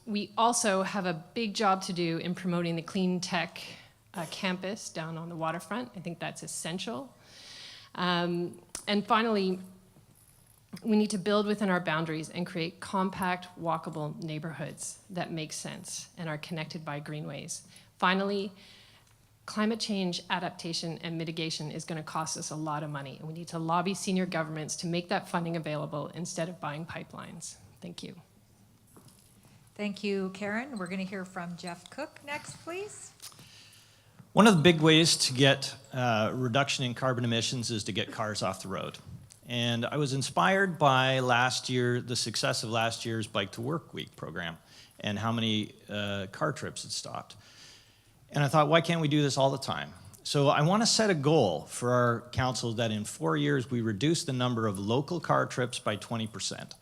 We also have a big job to do in promoting the clean tech campus down on the waterfront. I think that's essential. And finally, we need to build within our boundaries and create compact, walkable neighborhoods that make sense and are connected by greenways. Finally, climate change adaptation and mitigation is going to cost us a lot of money, and we need to lobby senior governments to make that funding available instead of buying pipelines. Thank you. Thank you, Karen. We're going to hear from Jeff Cook next, please. One of the big ways to get reduction in carbon emissions is to get cars off the road. And I was inspired by the success of last year's Bike to Work Week program and how many car trips it stopped. And I thought, why can't we do this all the time? So I want to set a goal for our council that in 4 years we reduce the number of local car trips by 20%.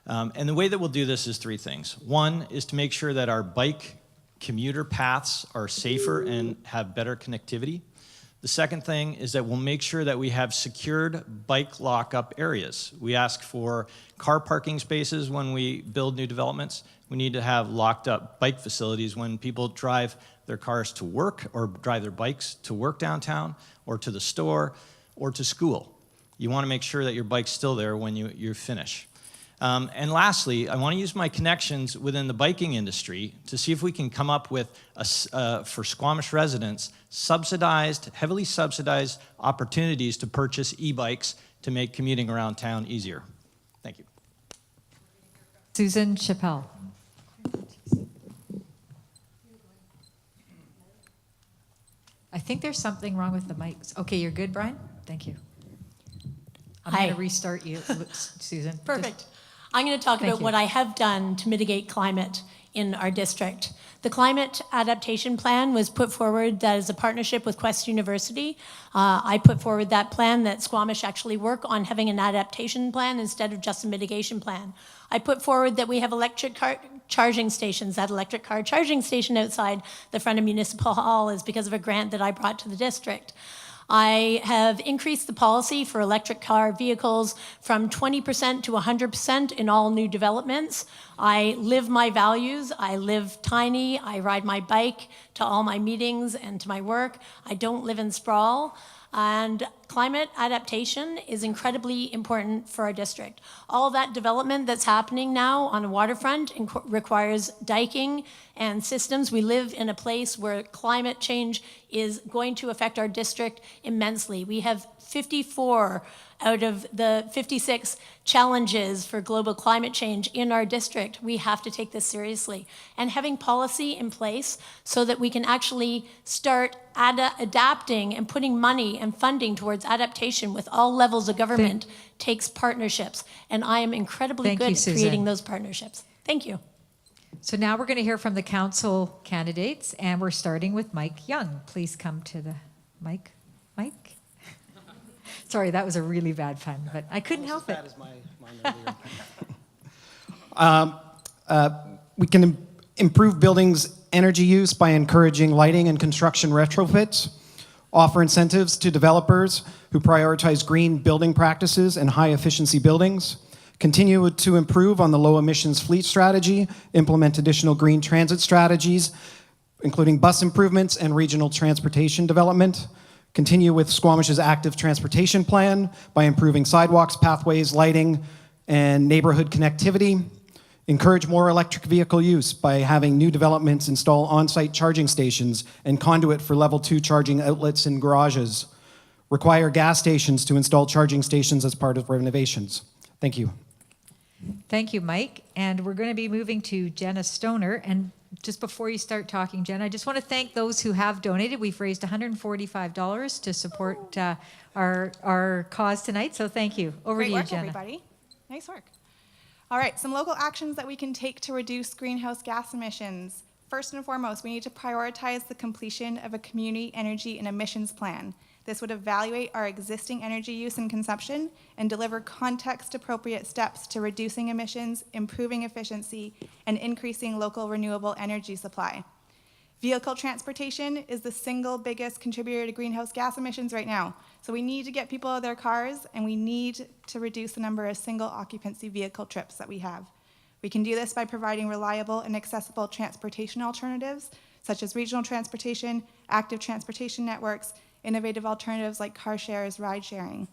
And the way that we'll do this is 3 things. One is to make sure that our bike commuter paths are safer and have better connectivity. The second thing is that we'll make sure that we have secured bike lockup areas. We ask for car parking spaces when we build new developments. We need to have locked up bike facilities when people drive their cars to work or drive their bikes to work downtown or to the store or to school. You want to make sure that your bike's still there when you finish. And lastly, I want to use my connections within the biking industry to see if we can come up with, for Squamish residents, heavily subsidized opportunities to purchase e-bikes to make commuting around town easier. Thank you. Susan Chappelle. I think there's something wrong with the mics. Okay, you're good, Brian? Thank you. I'm going to restart you, Susan. Perfect. I'm going to talk about what I have done to mitigate climate in our district. The climate adaptation plan was put forward that is a partnership with Quest University. I put forward that plan that Squamish actually work on having an adaptation plan instead of just a mitigation plan. I put forward that we have electric car charging stations. That electric car charging station outside the front of Municipal Hall is because of a grant that I brought to the district. I have increased the policy for electric car vehicles from 20% to 100% in all new developments. I live my values. I live tiny. I ride my bike to all my meetings and to my work. I don't live in sprawl. And climate adaptation is incredibly important for our district. All that development that's happening now on the waterfront requires diking and systems. We live in a place where climate change is going to affect our district immensely. We have 54 out of the 56 challenges for global climate change in our district. We have to take this seriously. And having policy in place so that we can actually start adapting and putting money and funding towards adaptation with all levels of government takes partnerships. And I am incredibly good at creating those partnerships. Thank you. So now we're going to hear from the council candidates, and we're starting with Mike Young. Please come to the mic. Mike? Sorry, that was a really bad pun, but I couldn't help it. We can improve buildings' energy use by encouraging lighting and construction retrofits, offer incentives to developers who prioritize green building practices and high-efficiency buildings, continue to improve on the low-emissions fleet strategy, implement additional green transit strategies, including bus improvements and regional transportation development, continue with Squamish's active transportation plan by improving sidewalks, pathways, lighting, and neighborhood connectivity, encourage more electric vehicle use by having new developments install on-site charging stations and conduit for level 2 charging outlets in garages, require gas stations to install charging stations as part of renovations. Thank you. Thank you, Mike. And we're going to be moving to Jenna Stoner. And just before you start talking, Jenna, I just want to thank those who have donated. We've raised $145 to support our cause tonight. So thank you. Over to you, Jenna. Everybody. Nice work. All right, some local actions that we can take to reduce greenhouse gas emissions. First and foremost, we need to prioritize the completion of a community energy and emissions plan. This would evaluate our existing energy use and consumption and deliver context-appropriate steps to reducing emissions, improving efficiency, and increasing local renewable energy supply. Vehicle transportation is the single biggest contributor to greenhouse gas emissions right now. So we need to get people out of their cars, and we need to reduce the number of single occupancy vehicle trips that we have. We can do this by providing reliable and accessible transportation alternatives, such as regional transportation, active transportation networks, innovative alternatives like car shares, ride sharing.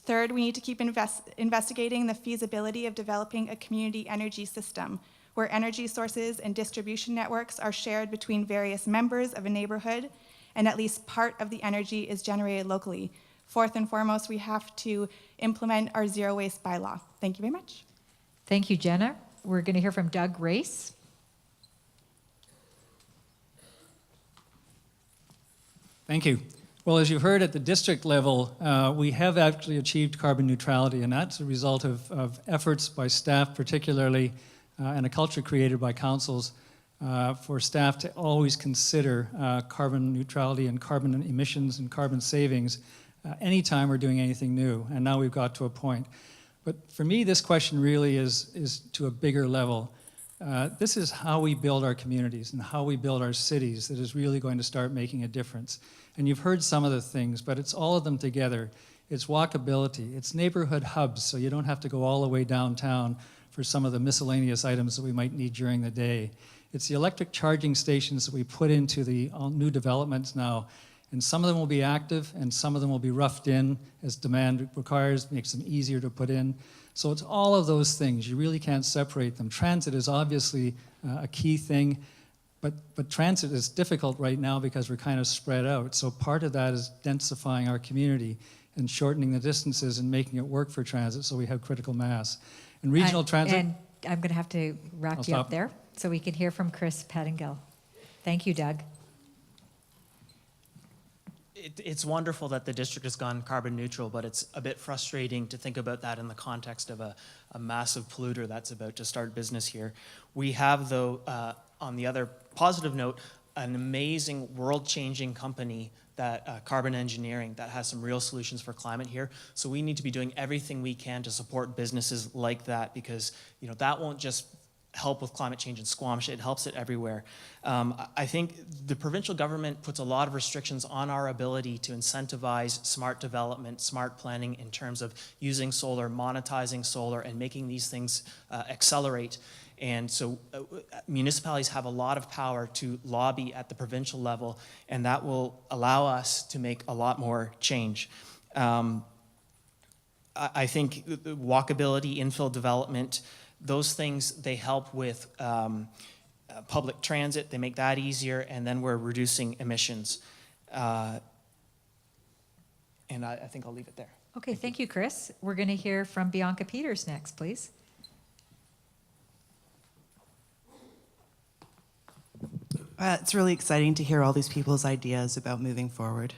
Third, we need to keep investigating the feasibility of developing a community energy system where energy sources and distribution networks are shared between various members of a neighborhood, and at least part of the energy is generated locally. Fourth and foremost, we have to implement our zero waste bylaw. Thank you very much. Thank you, Jenna. We're going to hear from Doug Race. Thank you. Well, as you heard at the district level, we have actually achieved carbon neutrality, and that's a result of efforts by staff particularly, and a culture created by councils for staff to always consider carbon neutrality and carbon emissions and carbon savings anytime we're doing anything new, and now we've got to a point. But for me, this question really is to a bigger level. This is how we build our communities and how we build our cities that is really going to start making a difference. And you've heard some of the things, but it's all of them together. It's walkability, it's neighborhood hubs, so you don't have to go all the way downtown for some of the miscellaneous items that we might need during the day. It's the electric charging stations that we put into the new developments now. And some of them will be active, and some of them will be roughed in as demand requires, makes them easier to put in. So it's all of those things. You really can't separate them. Transit is obviously a key thing, but transit is difficult right now because we're kind of spread out. So part of that is densifying our community and shortening the distances and making it work for transit so we have critical mass. And regional transit... And I'm going to have to wrap you up there so we can hear from Chris Pettingill. Thank you, Doug. It's wonderful that the district has gone carbon neutral, but it's a bit frustrating to think about that in the context of a massive polluter that's about to start business here. We have, though, on the other positive note, an amazing world-changing company that Carbon Engineering that has some real solutions for climate here. So we need to be doing everything we can to support businesses like that, because that won't just help with climate change in Squamish, it helps it everywhere. I think the provincial government puts a lot of restrictions on our ability to incentivize smart development, smart planning in terms of using solar, monetizing solar, and making these things accelerate. And so municipalities have a lot of power to lobby at the provincial level, and that will allow us to make a lot more change. I think walkability, infill development, those things, they help with public transit, they make that easier, and then we're reducing emissions. And I think I'll leave it there. Okay, thank you, Chris. We're going to hear from Bianca Peters next, please. It's really exciting to hear all these people's ideas about moving forward.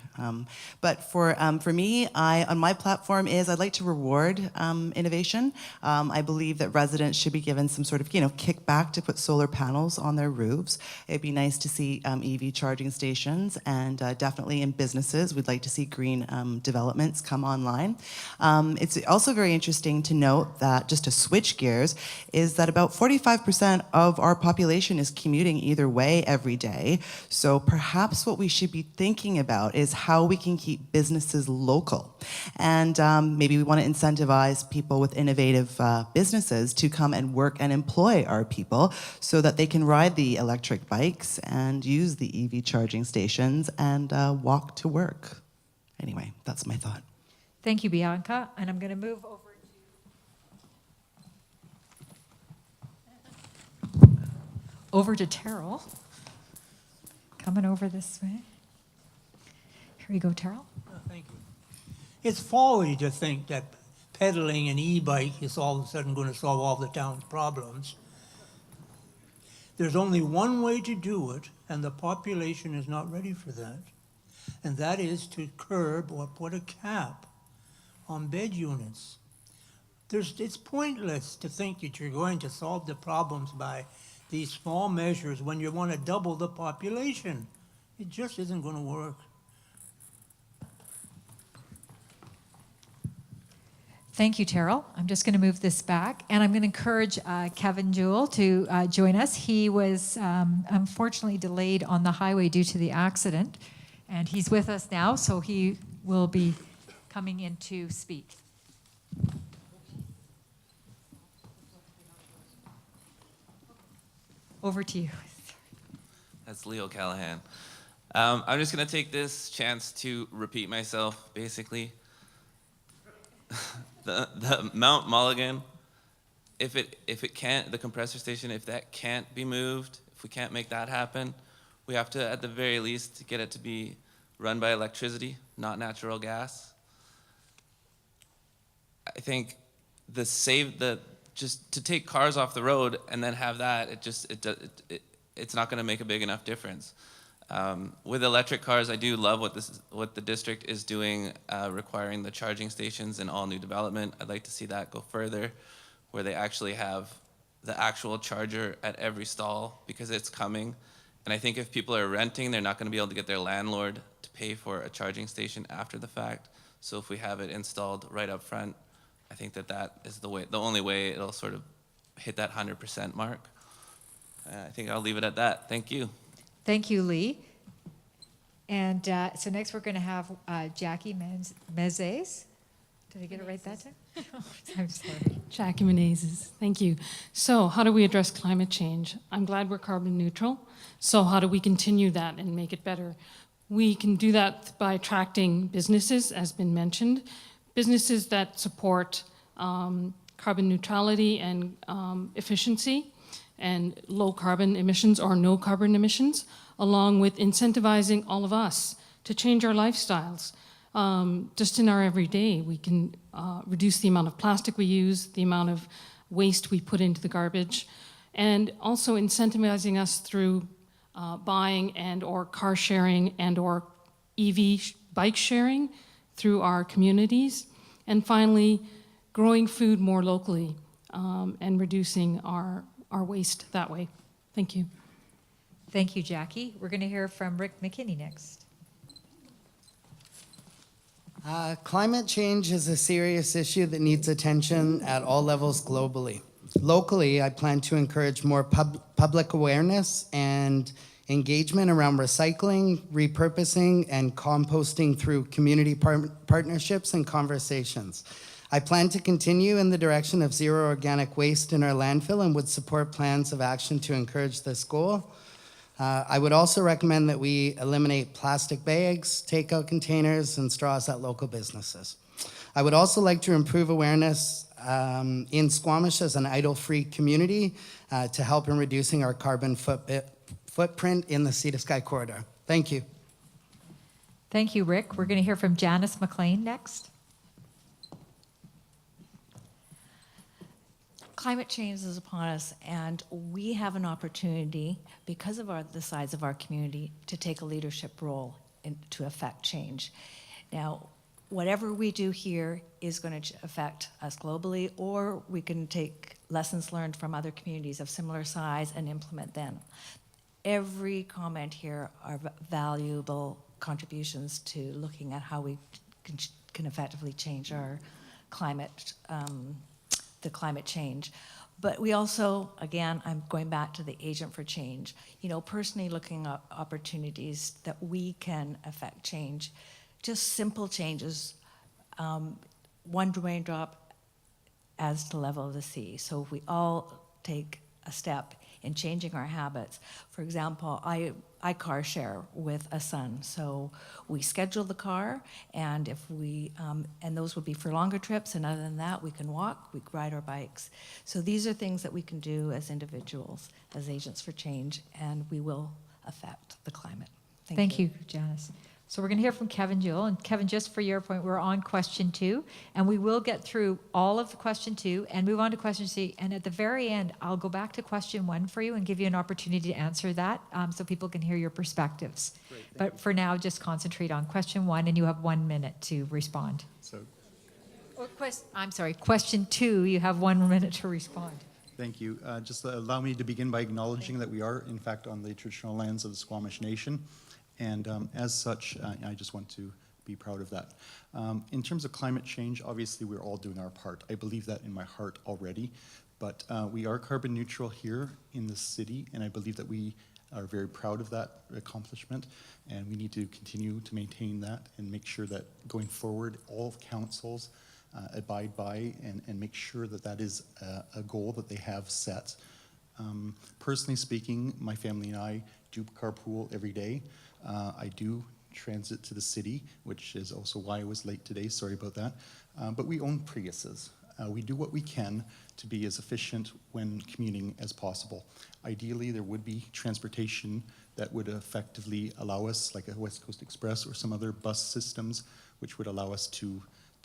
But for me, on my platform I'd like to reward innovation. I believe that residents should be given some sort of kickback to put solar panels on their roofs. It'd be nice to see EV charging stations, and definitely in businesses, we'd like to see green developments come online. It's also very interesting to note that, just to switch gears, is that about 45% of our population is commuting either way every day. So perhaps what we should be thinking about is how we can keep businesses local. And maybe we want to incentivize people with innovative businesses to come and work and employ our people so that they can ride the electric bikes and use the EV charging stations and walk to work. Anyway, that's my thought. Thank you, Bianca. And I'm going to move over to Terrell. Coming over this way. Here you go, Terrell. Thank you. It's folly to think that pedaling an e-bike is all of a sudden going to solve all the town's problems. There's only one way to do it, and the population is not ready for that. And that is to curb or put a cap on bed units. It's pointless to think that you're going to solve the problems by these small measures when you want to double the population. It just isn't going to work. Thank you, Terrell. I'm just going to move this back, and I'm going to encourage Kevin Jewell to join us. He was unfortunately delayed on the highway due to the accident, and he's with us now, so he will be coming in to speak. Over to you. That's Leo Callahan. I'm just going to take this chance to repeat myself, basically. The Mount Mulligan, if it can't, the compressor station, if that can't be moved, if we can't make that happen, we have to, at the very least, get it to be run by electricity, not natural gas. I think just to take cars off the road and then have that, it's not going to make a big enough difference. With electric cars, I do love what the district is doing, requiring the charging stations in all new development. I'd like to see that go further, where they actually have the actual charger at every stall, because it's coming. And I think if people are renting, they're not going to be able to get their landlord to pay for a charging station after the fact. So if we have it installed right up front, I think that is the only way it'll sort of hit that 100% mark. I think I'll leave it at that. Thank you. Thank you, Lee. And so next we're going to have Jackie Mezes. Did I get it right that time? I'm sorry. Jackie Menezes, thank you. So how do we address climate change? I'm glad we're carbon neutral. So how do we continue that and make it better? We can do that by attracting businesses, as been mentioned, businesses that support carbon neutrality and efficiency and low carbon emissions or no carbon emissions, along with incentivizing all of us to change our lifestyles. Just in our everyday, we can reduce the amount of plastic we use, the amount of waste we put into the garbage, and also incentivizing us through buying and or car sharing and or bike sharing through our communities. And finally, growing food more locally and reducing our waste that way. Thank you. Thank you, Jackie. We're going to hear from Rick McKinney next. Climate change is a serious issue that needs attention at all levels globally. Locally, I plan to encourage more public awareness and engagement around recycling, repurposing, and composting through community partnerships and conversations. I plan to continue in the direction of zero organic waste in our landfill and would support plans of action to encourage this goal. I would also recommend that we eliminate plastic bags, takeout containers, and straws at local businesses. I would also like to improve awareness in Squamish as an idle-free community to help in reducing our carbon footprint in the Sea to Sky corridor. Thank you. Thank you, Rick. We're going to hear from Janice McLean next. Climate change is upon us, and we have an opportunity, because of the size of our community, to take a leadership role to affect change. Now, whatever we do here is going to affect us globally, or we can take lessons learned from other communities of similar size and implement them. Every comment here are valuable contributions to looking at how we can effectively change our climate, the climate change. But we also, again, I'm going back to the agent for change, personally looking at opportunities that we can affect change. Just simple changes, one raindrop adds to the level of the sea. So if we all take a step in changing our habits. For example, I car share with a son, so we schedule the car, and if we and those would be for longer trips, and other than that, we can walk, we ride our bikes. So these are things that we can do as individuals, as agents for change, and we will affect the climate. Thank you, Janice. So we're going to hear from Kevin Jewell. And Kevin, just for your point, we're on question 2, and we will get through all of question 2 and move on to question 3. And at the very end, I'll go back to question 1 for you and give you an opportunity to answer that so people can hear your perspectives. Great, but for now, just concentrate on question 1, and you have 1 minute to respond. I'm sorry, question 2, you have 1 minute to respond. Thank you. Just allow me to begin by acknowledging that we are, in fact, on the traditional lands of the Squamish Nation. And as such, I just want to be proud of that. In terms of climate change, obviously we're all doing our part. I believe that in my heart already, but we are carbon neutral here in the city, and I believe that we are very proud of that accomplishment, and we need to continue to maintain that and make sure that going forward, all councils abide by and make sure that that is a goal that they have set. Personally speaking, my family and I do carpool every day. I do transit to the city, which is also why I was late today. Sorry about that. But we own Priuses. We do what we can to be as efficient when commuting as possible. Ideally, there would be transportation that would effectively allow us, like a West Coast Express or some other bus systems, which would allow us to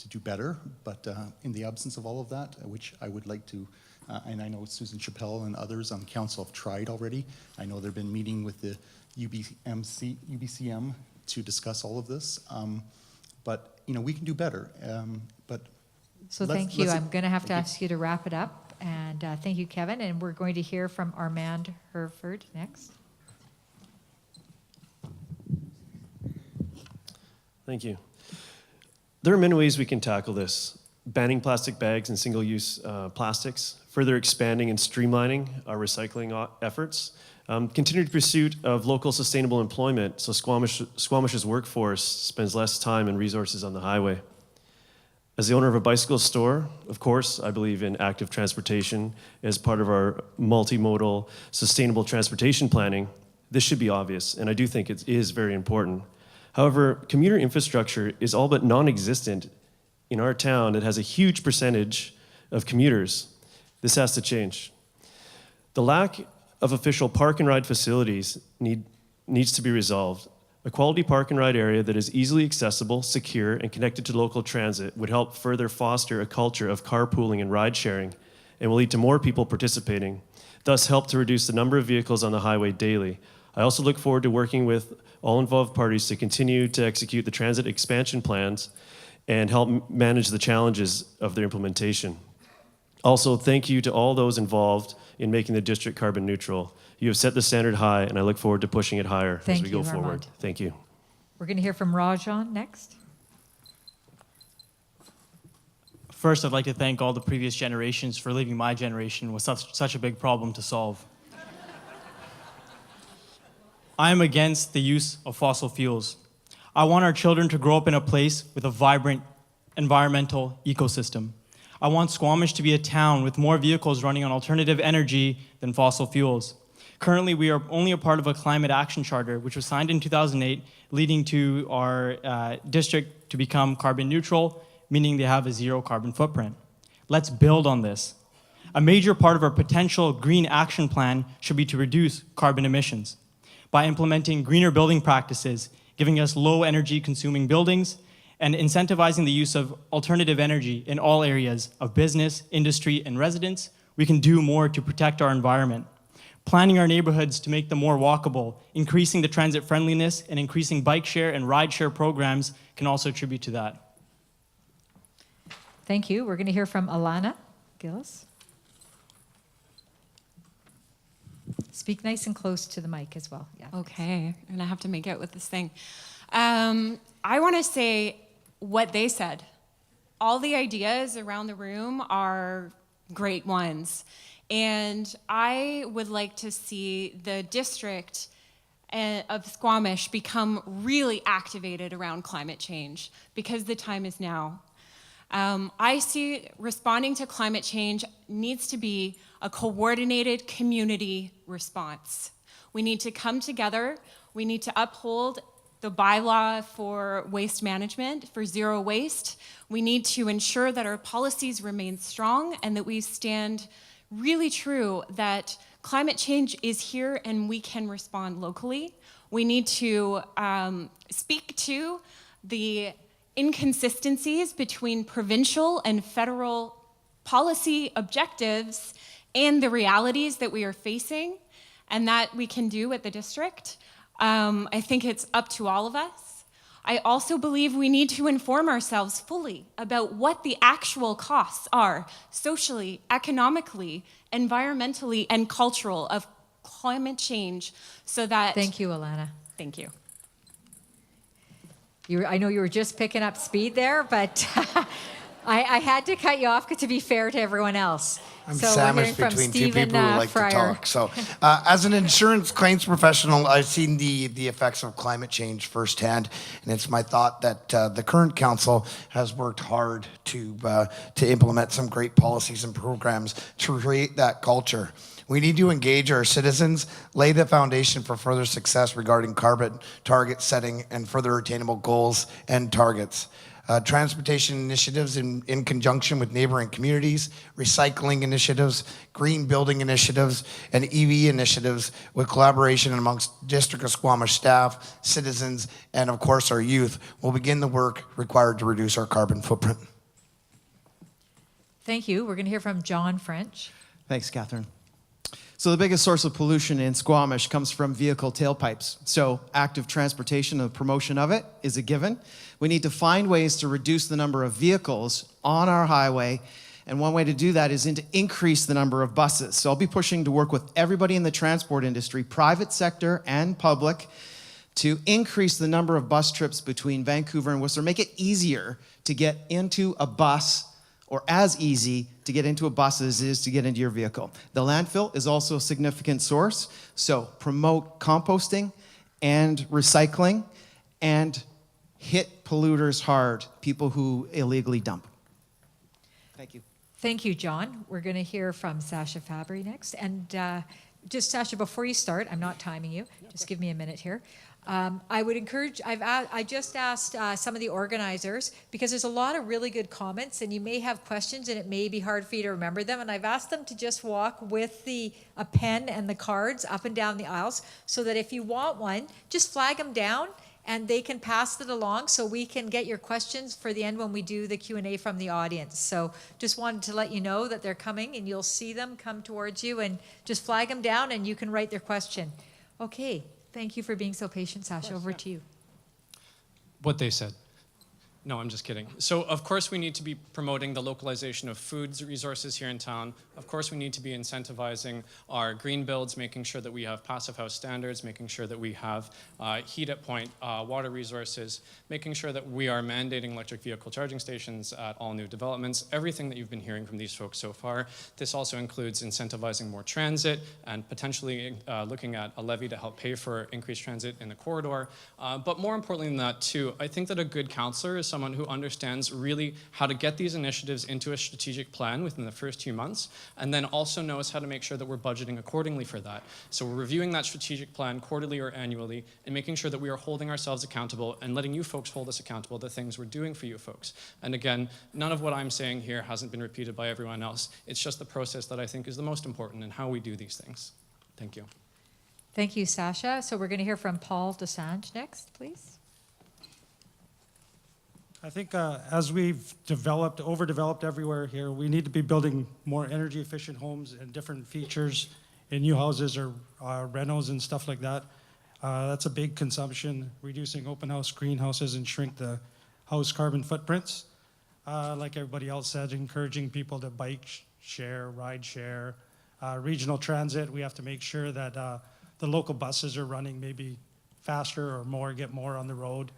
do better. But in the absence of all of that, which I would like to, and I know Susan Chappelle and others on council have tried already. I know they've been meeting with the UBCM to discuss all of this, but we can do better. So thank you. I'm going to have to ask you to wrap it up, and thank you, Kevin. And we're going to hear from Armand Herford next. Thank you. There are many ways we can tackle this. Banning plastic bags and single-use plastics, further expanding and streamlining our recycling efforts, continued pursuit of local sustainable employment so Squamish's workforce spends less time and resources on the highway. As the owner of a bicycle store, of course, I believe in active transportation as part of our multimodal sustainable transportation planning. This should be obvious, and I do think it is very important. However, commuter infrastructure is all but non-existent in our town that has a huge percentage of commuters. This has to change. The lack of official park and ride facilities needs to be resolved. A quality park and ride area that is easily accessible, secure, and connected to local transit would help further foster a culture of carpooling and ride sharing, and will lead to more people participating, thus help to reduce the number of vehicles on the highway daily. I also look forward to working with all involved parties to continue to execute the transit expansion plans and help manage the challenges of their implementation. Also, thank you to all those involved in making the district carbon neutral. You have set the standard high, and I look forward to pushing it higher as we go forward. Armand. Thank you. We're going to hear from Rajan next. First, I'd like to thank all the previous generations for leaving my generation with such a big problem to solve. I am against the use of fossil fuels. I want our children to grow up in a place with a vibrant environmental ecosystem. I want Squamish to be a town with more vehicles running on alternative energy than fossil fuels. Currently, we are only a part of a climate action charter, which was signed in 2008, leading to our district to become carbon neutral, meaning they have a zero carbon footprint. Let's build on this. A major part of our potential green action plan should be to reduce carbon emissions by implementing greener building practices, giving us low energy consuming buildings, and incentivizing the use of alternative energy in all areas of business, industry, and residents. We can do more to protect our environment. Planning our neighborhoods to make them more walkable, increasing the transit friendliness, and increasing bike share and ride share programs can also attribute to that. Thank you. We're going to hear from Alana Gillis. Speak nice and close to the mic as well. Yeah. Okay, and I have to make out with this thing. I want to say what they said. All the ideas around the room are great ones. And I would like to see the district of Squamish become really activated around climate change, because the time is now. I see responding to climate change needs to be a coordinated community response. We need to come together. We need to uphold the bylaw for waste management, for zero waste. We need to ensure that our policies remain strong and that we stand really true that climate change is here and we can respond locally. We need to speak to the inconsistencies between provincial and federal policy objectives and the realities that we are facing and that we can do at the district. I think it's up to all of us. I also believe we need to inform ourselves fully about what the actual costs are, socially, economically, environmentally, and cultural of climate change so that... Thank you, Alana. Thank you. I know you were just picking up speed there, but I had to cut you off to be fair to everyone else. I'm so sandwiched between two people who like to talk. So, as an insurance claims professional, I've seen the effects of climate change firsthand, and it's my thought that the current council has worked hard to implement some great policies and programs to create that culture. We need to engage our citizens, lay the foundation for further success regarding carbon target setting and further attainable goals and targets. Transportation initiatives in conjunction with neighboring communities, recycling initiatives, green building initiatives, and EV initiatives with collaboration amongst District of Squamish staff, citizens, and of course our youth will begin the work required to reduce our carbon footprint. Thank you. We're going to hear from John French. Thanks, Catherine. So the biggest source of pollution in Squamish comes from vehicle tailpipes. So active transportation and promotion of it is a given. We need to find ways to reduce the number of vehicles on our highway. And one way to do that is to increase the number of buses. So I'll be pushing to work with everybody in the transport industry, private sector and public, to increase the number of bus trips between Vancouver and Whistler, make it easier to get into a bus, or as easy to get into a bus as it is to get into your vehicle. The landfill is also a significant source, so promote composting and recycling and hit polluters hard, people who illegally dump. Thank you. Thank you, John. We're going to hear from Sasha Fabry next. And just, Sasha, before you start, I'm not timing you. Just give me a minute here. I would encourage, I just asked some of the organizers, because there's a lot of really good comments, and you may have questions, and it may be hard for you to remember them, and I've asked them to just walk with a pen and the cards up and down the aisles, so that if you want one, just flag them down, and they can pass it along, so we can get your questions for the end when we do the Q&A from the audience. So just wanted to let you know that they're coming, and you'll see them come towards you, and just flag them down, and you can write their question. Okay. Thank you for being so patient, Sasha. Over to you. What they said. No, I'm just kidding. So, of course, we need to be promoting the localization of foods resources here in town. Of course, we need to be incentivizing our green builds, making sure that we have passive house standards, making sure that we have heat at point water resources, making sure that we are mandating electric vehicle charging stations at all new developments, everything that you've been hearing from these folks so far. This also includes incentivizing more transit and potentially looking at a levy to help pay for increased transit in the corridor. But more importantly than that, too, I think that a good councillor is someone who understands really how to get these initiatives into a strategic plan within the first few months, and then also knows how to make sure that we're budgeting accordingly for that. So we're reviewing that strategic plan quarterly or annually and making sure that we are holding ourselves accountable and letting you folks hold us accountable to the things we're doing for you folks. And again, none of what I'm saying here hasn't been repeated by everyone else. It's just the process that I think is the most important in how we do these things. Thank you. Thank you, Sasha. So we're going to hear from Paul Desange next, please. I think as we've overdeveloped everywhere here, we need to be building more energy efficient homes and different features in new houses or renos and stuff like that. That's a big consumption, reducing open house greenhouses and shrink the house carbon footprints. Like everybody else said, encouraging people to bike share, ride share. Regional transit, we have to make sure that the local buses are running maybe faster or more, get more on the road.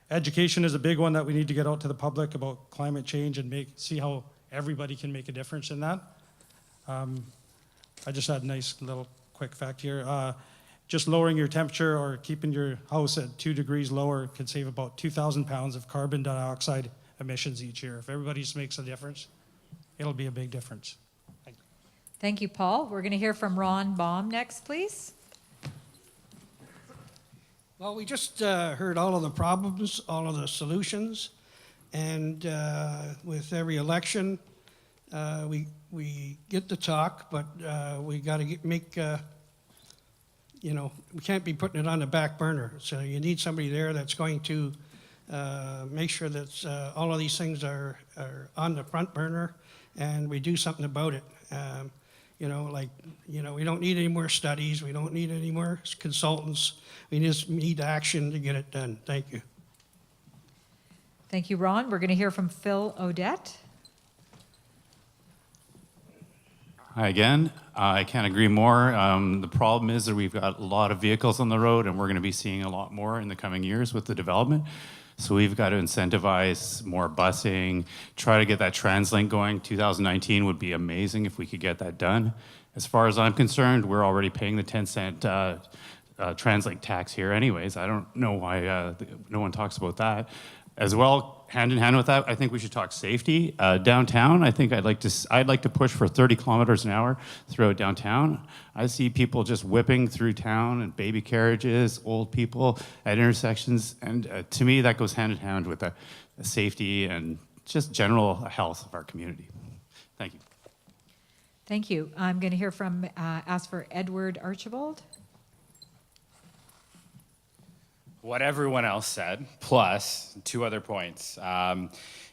Education is a big one that we need to get out to the public about climate change and see how everybody can make a difference in that. I just had a nice little quick fact here. Just lowering your temperature or keeping your house at 2 degrees lower can save about 2,000 pounds of carbon dioxide emissions each year. If everybody just makes a difference, it'll be a big difference. Thank you, Paul. We're going to hear from Ron Baum next, please. Well, we just heard all of the problems, all of the solutions, and with every election, we get to talk, but we got to make, we can't be putting it on the back burner. So you need somebody there that's going to make sure that all of these things are on the front burner, and we do something about it. We don't need any more studies. We don't need any more consultants. We just need action to get it done. Thank you. Thank you, Ron. We're going to hear from Phil Odette. Hi again. I can't agree more. The problem is that we've got a lot of vehicles on the road, and we're going to be seeing a lot more in the coming years with the development. So we've got to incentivize more busing, try to get that TransLink going. 2019 would be amazing if we could get that done. As far as I'm concerned, we're already paying the 10-cent TransLink tax here anyways. I don't know why no one talks about that. As well, hand in hand with that, I think we should talk safety. Downtown, I think I'd like to push for 30 kilometers an hour throughout downtown. I see people just whipping through town and baby carriages, old people at intersections, and to me that goes hand in hand with the safety and just general health of our community. Thank you. Thank you. I'm going to hear from, ask for Edward Archibald. What everyone else said, plus 2 other points.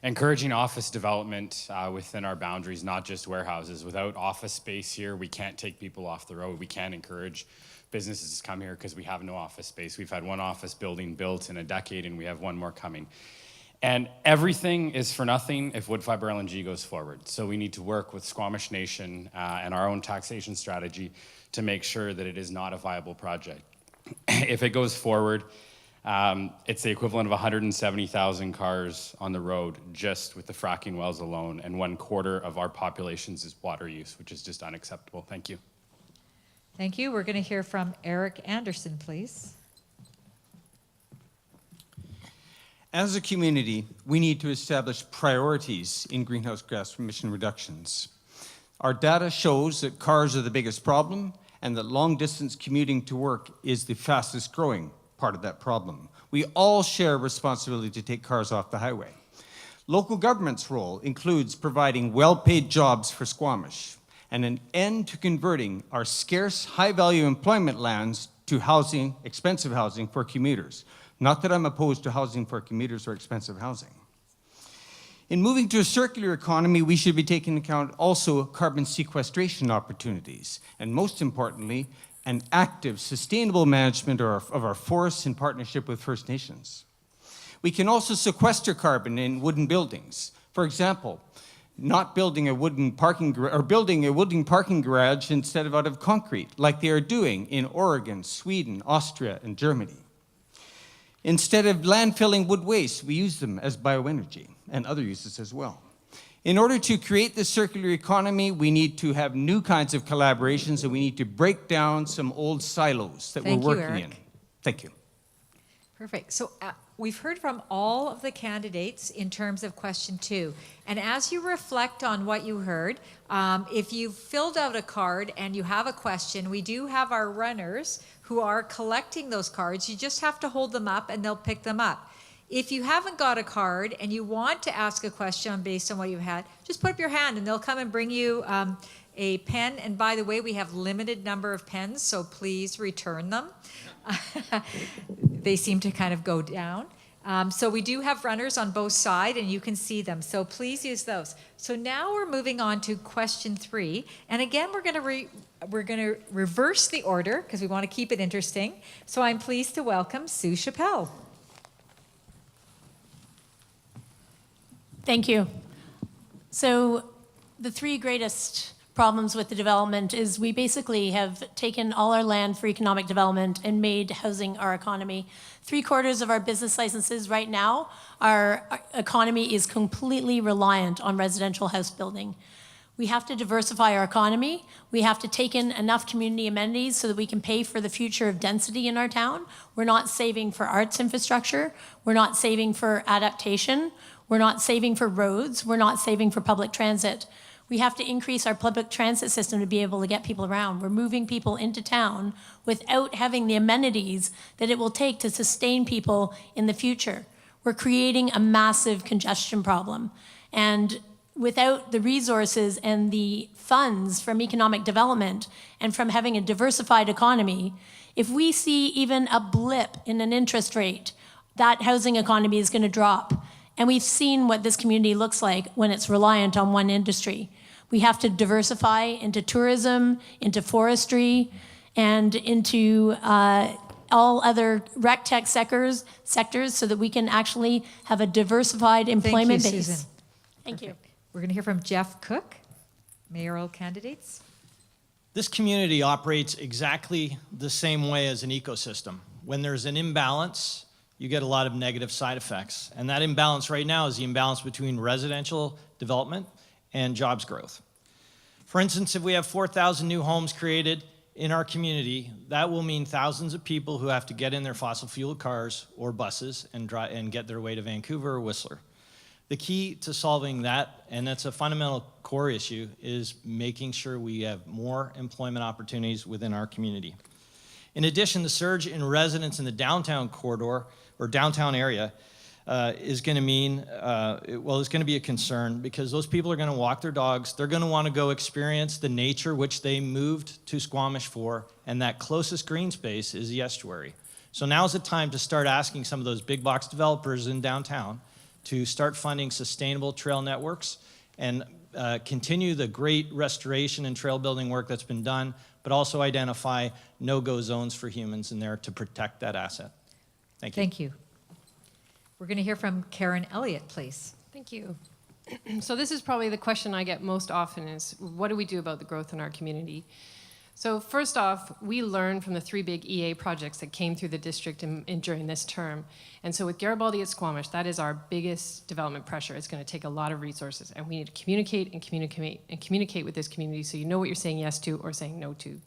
Encouraging office development within our boundaries, not just warehouses. Without office space here, we can't take people off the road. We can't encourage businesses to come here because we have no office space. We've had 1 office building built in a decade, and we have 1 more coming. And everything is for nothing if wood fiber LNG goes forward. So we need to work with Squamish Nation and our own taxation strategy to make sure that it is not a viable project. If it goes forward, it's the equivalent of 170,000 cars on the road just with the fracking wells alone, and 1/4 of our population's is water use, which is just unacceptable. Thank you. Thank you. We're going to hear from Eric Anderson, please. As a community, we need to establish priorities in greenhouse gas emission reductions. Our data shows that cars are the biggest problem, and that long-distance commuting to work is the fastest growing part of that problem. We all share responsibility to take cars off the highway. Local government's role includes providing well-paid jobs for Squamish and an end to converting our scarce, high-value employment lands to housing, expensive housing for commuters. Not that I'm opposed to housing for commuters or expensive housing. In moving to a circular economy, we should be taking into account also carbon sequestration opportunities, and most importantly, an active, sustainable management of our forests in partnership with First Nations. We can also sequester carbon in wooden buildings. For example, not building a wooden parking garage instead of out of concrete, like they are doing in Oregon, Sweden, Austria, and Germany. Instead of landfilling wood waste, we use them as bioenergy and other uses as well. In order to create this circular economy, we need to have new kinds of collaborations, and we need to break down some old silos that we're working in. Thank you. Perfect. So we've heard from all of the candidates in terms of question 2. And as you reflect on what you heard, if you've filled out a card and you have a question, we do have our runners who are collecting those cards. You just have to hold them up and they'll pick them up. If you haven't got a card and you want to ask a question based on what you've had, just put up your hand and they'll come and bring you a pen. And by the way, we have limited number of pens, so please return them. They seem to kind of go down. So we do have runners on both sides and you can see them. So please use those. So now we're moving on to question 3. And again, we're going to reverse the order because we want to keep it interesting. So I'm pleased to welcome Sue Chappelle. Thank you. So the 3 greatest problems with the development is we basically have taken all our land for economic development and made housing our economy. 3/4 of our business licenses right now, our economy is completely reliant on residential house building. We have to diversify our economy. We have to take in enough community amenities so that we can pay for the future of density in our town. We're not saving for arts infrastructure. We're not saving for adaptation. We're not saving for roads. We're not saving for public transit. We have to increase our public transit system to be able to get people around. We're moving people into town without having the amenities that it will take to sustain people in the future. We're creating a massive congestion problem. And without the resources and the funds from economic development and from having a diversified economy, if we see even a blip in an interest rate, that housing economy is going to drop. And we've seen what this community looks like when it's reliant on one industry. We have to diversify into tourism, into forestry, and into all other rec tech sectors so that we can actually have a diversified employment base. Thank you, Susan. Thank you. We're going to hear from Jeff Cook, mayoral candidates. This community operates exactly the same way as an ecosystem. When there's an imbalance, you get a lot of negative side effects. And that imbalance right now is the imbalance between residential development and jobs growth. For instance, if we have 4,000 new homes created in our community, that will mean thousands of people who have to get in their fossil fuel cars or buses and get their way to Vancouver or Whistler. The key to solving that, and that's a fundamental core issue, is making sure we have more employment opportunities within our community. In addition, the surge in residents in the downtown corridor or downtown area is going to mean, it's going to be a concern because those people are going to walk their dogs. They're going to want to go experience the nature which they moved to Squamish for, and that closest green space is the estuary. So now's the time to start asking some of those big box developers in downtown to start funding sustainable trail networks and continue the great restoration and trail building work that's been done, but also identify no-go zones for humans in there to protect that asset. Thank you. Thank you. We're going to hear from Karen Elliott, please. Thank you. So this is probably the question I get most often is, what do we do about the growth in our community? So first off, we learned from the 3 big EA projects that came through the district during this term. And so with Garibaldi at Squamish, that is our biggest development pressure. It's going to take a lot of resources, and we need to communicate and communicate and communicate with this community so you know what you're saying yes to or saying no to.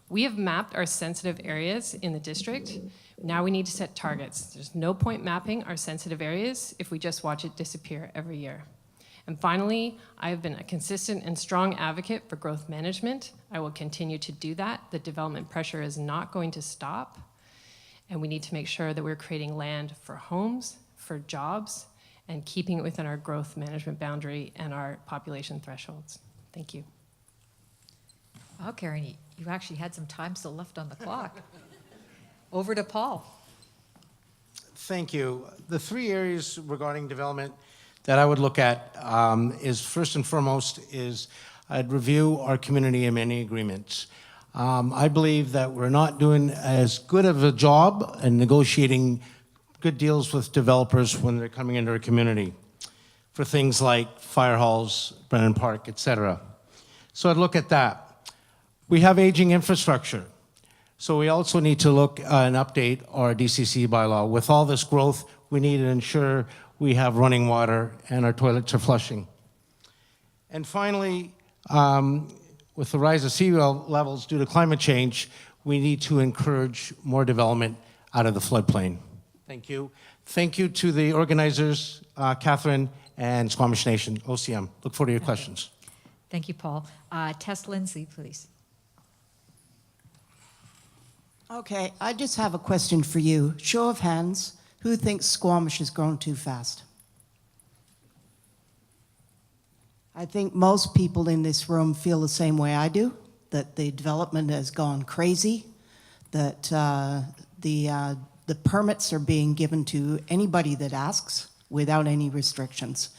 We have mapped our sensitive areas in the district. Now we need to set targets. There's no point mapping our sensitive areas if we just watch it disappear every year. And finally, I have been a consistent and strong advocate for growth management. I will continue to do that. The development pressure is not going to stop. And we need to make sure that we're creating land for homes, for jobs, and keeping it within our growth management boundary and our population thresholds. Thank you. Wow, Karen, you actually had some time still left on the clock. Over to Paul. Thank you. The three areas regarding development that I would look at is first and foremost is I'd review our community amenity agreements. I believe that we're not doing as good of a job in negotiating good deals with developers when they're coming into our community for things like fire halls, Brennan Park, etc. So I'd look at that. We have aging infrastructure. So we also need to look and update our DCC bylaw. With all this growth, we need to ensure we have running water and our toilets are flushing. And finally, with the rise of sea levels due to climate change, we need to encourage more development out of the floodplain. Thank you. Thank you to the organizers, Catherine and Squamish Nation, OCM. Look forward to your questions. Thank you, Paul. Tess Lindsay, please. Okay, I just have a question for you. Show of hands, who thinks Squamish has grown too fast? I think most people in this room feel the same way I do, that the development has gone crazy, that the permits are being given to anybody that asks without any restrictions.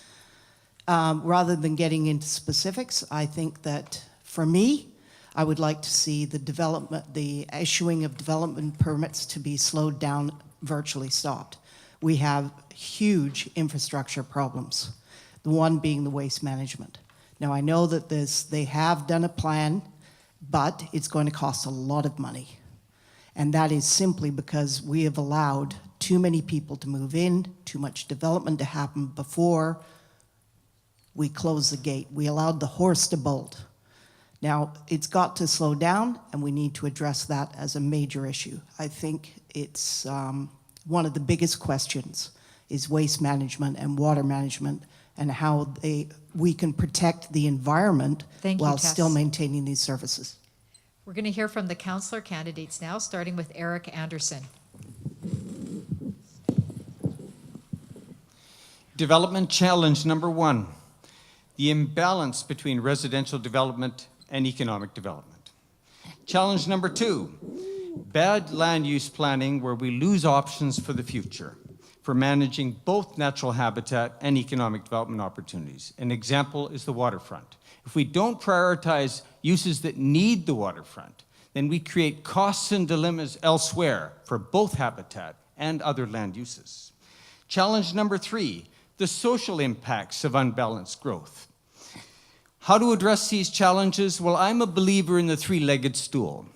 Rather than getting into specifics, I think that for me, I would like to see the issuing of development permits to be slowed down, virtually stopped. We have huge infrastructure problems, the one being the waste management. Now, I know that they have done a plan, but it's going to cost a lot of money. And that is simply because we have allowed too many people to move in, too much development to happen before we close the gate. We allowed the horse to bolt. Now, it's got to slow down, and we need to address that as a major issue. I think it's one of the biggest questions is waste management and water management and how we can protect the environment while still maintaining these services. We're going to hear from the councillor candidates now, starting with Eric Anderson. Development challenge number 1, the imbalance between residential development and economic development. Challenge number 2, bad land use planning where we lose options for the future for managing both natural habitat and economic development opportunities. An example is the waterfront. If we don't prioritize uses that need the waterfront, then we create costs and dilemmas elsewhere for both habitat and other land uses. Challenge number 3, the social impacts of unbalanced growth. How to address these challenges? Well, I'm a believer in the three-legged stool,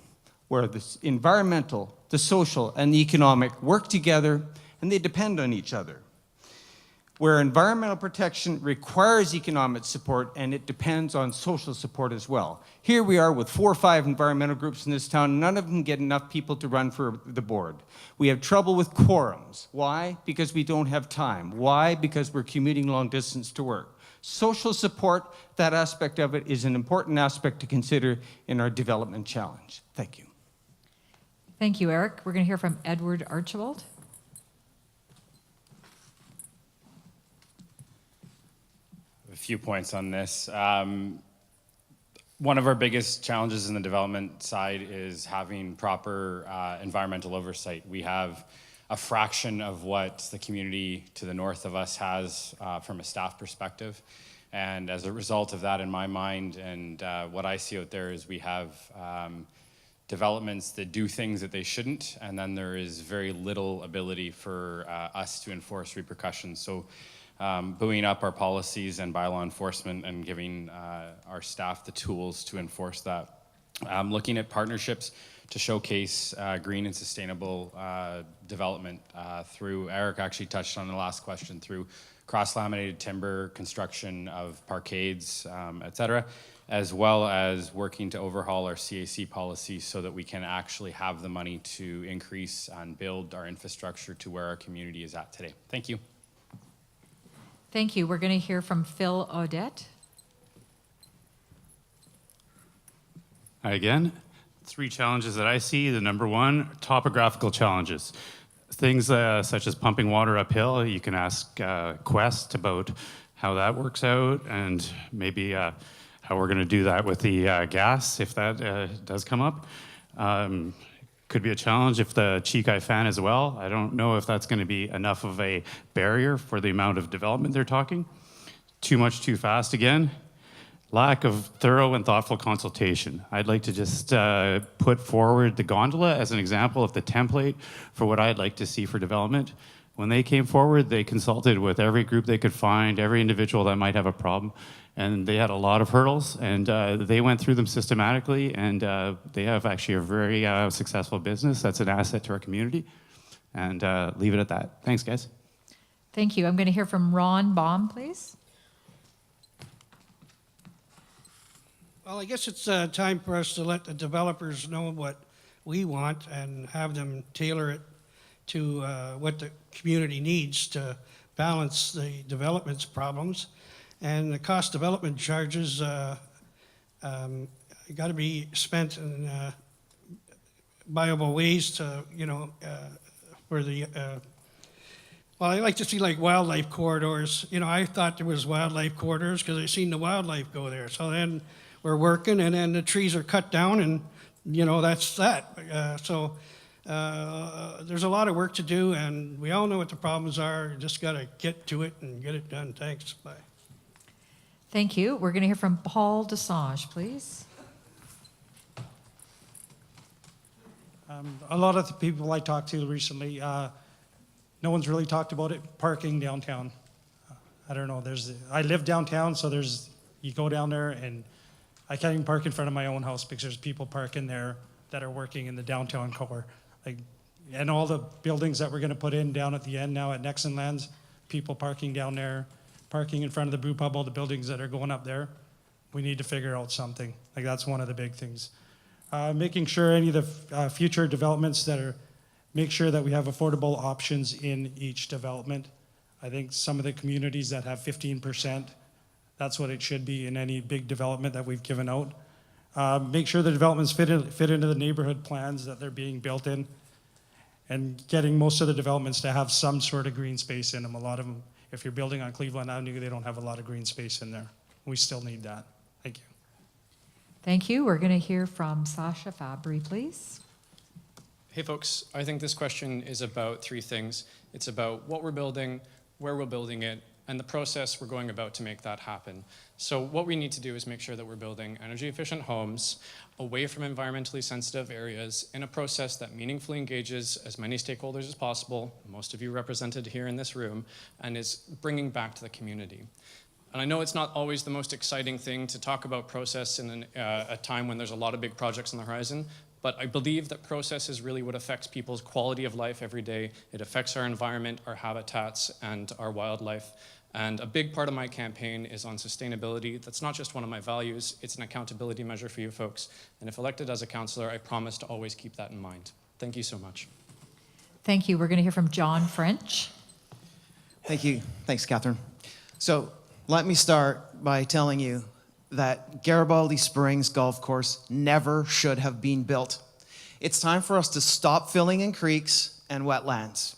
where the environmental, the social, and the economic work together, and they depend on each other. Where environmental protection requires economic support, and it depends on social support as well. Here we are with 4 or 5 environmental groups in this town. None of them get enough people to run for the board. We have trouble with quorums. Why? Because we don't have time. Why? Because we're commuting long distance to work. Social support, that aspect of it, is an important aspect to consider in our development challenge. Thank you. Thank you, Eric. We're going to hear from Edward Archibald. A few points on this. One of our biggest challenges in the development side is having proper environmental oversight. We have a fraction of what the community to the north of us has from a staff perspective. And as a result of that, in my mind, and what I see out there is we have developments that do things that they shouldn't, and then there is very little ability for us to enforce repercussions. So buoying up our policies and bylaw enforcement and giving our staff the tools to enforce that. Looking at partnerships to showcase green and sustainable development through, Eric actually touched on the last question, through cross-laminated timber, construction of parkades, et cetera, as well as working to overhaul our CAC policies so that we can actually have the money to increase and build our infrastructure to where our community is at today. Thank you. Thank you. We're going to hear from Phil Odette. Hi again. 3 challenges that I see. The number one, topographical challenges. Things such as pumping water uphill. You can ask Quest about how that works out, and maybe how we're going to do that with the gas if that does come up. Could be a challenge if the Chikai fan as well. I don't know if that's going to be enough of a barrier for the amount of development they're talking. Too much, too fast again. Lack of thorough and thoughtful consultation. I'd like to just put forward the gondola as an example of the template for what I'd like to see for development. When they came forward, they consulted with every group they could find, every individual that might have a problem, and they had a lot of hurdles, and they went through them systematically, and they have actually a very successful business that's an asset to our community, and leave it at that. Thanks, guys. Thank you. I'm going to hear from Ron Baum, please. Well, I guess it's time for us to let the developers know what we want and have them tailor it to what the community needs to balance the development's problems. And the cost development charges got to be spent in viable ways to, for the, well, I like to see like wildlife corridors. I thought there was wildlife corridors because I seen the wildlife go there. So then we're working, and then the trees are cut down, and that's that. There's a lot of work to do, and we all know what the problems are. Just got to get to it and get it done. Thanks. Bye. Thank you. We're going to hear from Paul Desange, please. A lot of the people I talked to recently, no one's really talked about it, parking downtown. I don't know, I live downtown, so you go down there and I can't even park in front of my own house because there's people parking there that are working in the downtown core. And all the buildings that we're going to put in down at the end now at Nexon Lands, people parking down there, parking in front of the brew pub, all the buildings that are going up there. We need to figure out something. That's one of the big things. Making sure any of the future developments make sure that we have affordable options in each development. I think some of the communities that have 15%, that's what it should be in any big development that we've given out. Make sure the developments fit into the neighborhood plans that they're being built in, and getting most of the developments to have some sort of green space in them. A lot of them, if you're building on Cleveland Avenue, they don't have a lot of green space in there. We still need that. Thank you. Thank you. We're going to hear from Sasha Fabry, please. Hey folks, I think this question is about 3 things. It's about what we're building, where we're building it, and the process we're going about to make that happen. So what we need to do is make sure that we're building energy efficient homes away from environmentally sensitive areas in a process that meaningfully engages as many stakeholders as possible, most of you represented here in this room, and is bringing back to the community. And I know it's not always the most exciting thing to talk about process in a time when there's a lot of big projects on the horizon, but I believe that process is really what affects people's quality of life every day. It affects our environment, our habitats, and our wildlife. And a big part of my campaign is on sustainability. That's not just one of my values, it's an accountability measure for you folks. And if elected as a councillor, I promise to always keep that in mind. Thank you so much. Thank you. We're going to hear from John French. Thank you. Thanks, Catherine. So let me start by telling you that Garibaldi Springs Golf Course never should have been built. It's time for us to stop filling in creeks and wetlands.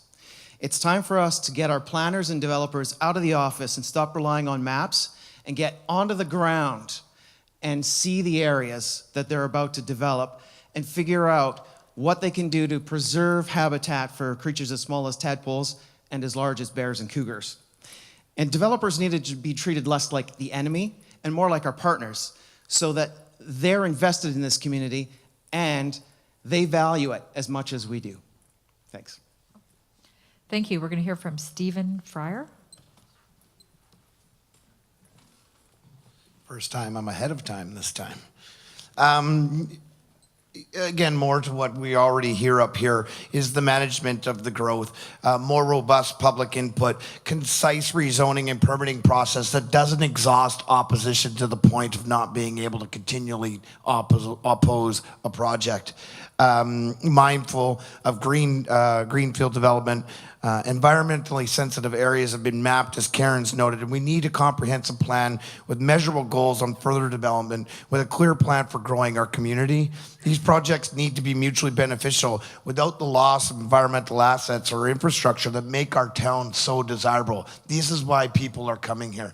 It's time for us to get our planners and developers out of the office and stop relying on maps and get onto the ground and see the areas that they're about to develop and figure out what they can do to preserve habitat for creatures as small as tadpoles and as large as bears and cougars. And developers need to be treated less like the enemy and more like our partners so that they're invested in this community and they value it as much as we do. Thanks. Thank you. We're going to hear from Stephen Fryer. First time, I'm ahead of time this time. again, more to what we already hear up here, is the management of the growth, more robust public input, concise rezoning and permitting process that doesn't exhaust opposition to the point of not being able to continually oppose a project. Mindful of greenfield development. Environmentally sensitive areas have been mapped, as Karen's noted, and we need a comprehensive plan with measurable goals on further development, with a clear plan for growing our community. These projects need to be mutually beneficial without the loss of environmental assets or infrastructure that make our town so desirable. This is why people are coming here.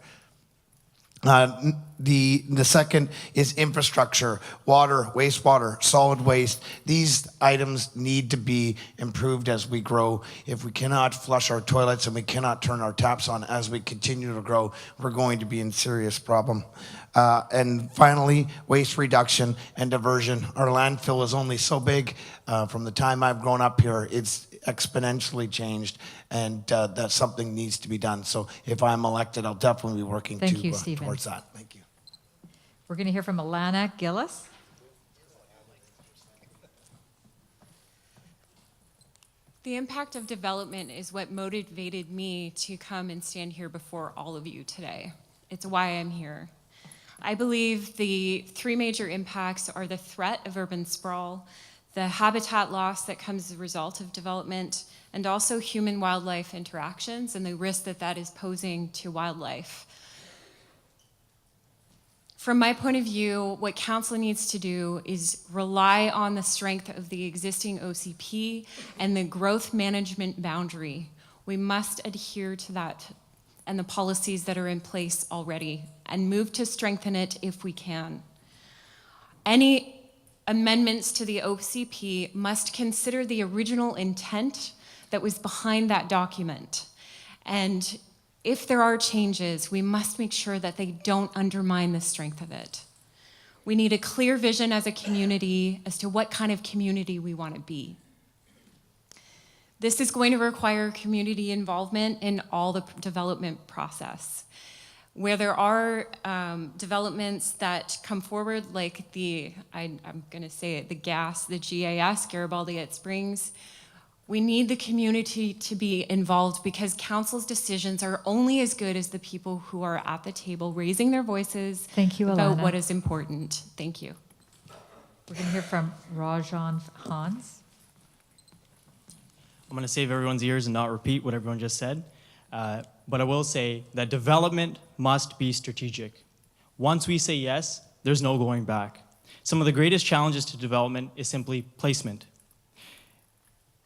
The second is infrastructure, water, wastewater, solid waste. These items need to be improved as we grow. If we cannot flush our toilets and we cannot turn our taps on as we continue to grow, we're going to be in serious problem. And finally, waste reduction and diversion. Our landfill is only so big. From the time I've grown up here, it's exponentially changed, and that something needs to be done. So if I'm elected, I'll definitely be working towards that. Thank you. We're going to hear from Alana Gillis. The impact of development is what motivated me to come and stand here before all of you today. It's why I'm here. I believe the three major impacts are the threat of urban sprawl, the habitat loss that comes as a result of development, and also human-wildlife interactions and the risk that that is posing to wildlife. From my point of view, what council needs to do is rely on the strength of the existing OCP and the growth management boundary. We must adhere to that and the policies that are in place already and move to strengthen it if we can. Any amendments to the OCP must consider the original intent that was behind that document. And if there are changes, we must make sure that they don't undermine the strength of it. We need a clear vision as a community as to what kind of community we want to be. This is going to require community involvement in all the development process. Where there are developments that come forward, like I'm going to say it, the GIS, Garibaldi at Springs, we need the community to be involved because council's decisions are only as good as the people who are at the table raising their voices about what is important. Thank you. We're going to hear from Rajan Hans. I'm going to save everyone's ears and not repeat what everyone just said. But I will say that development must be strategic. Once we say yes, there's no going back. Some of the greatest challenges to development is simply placement.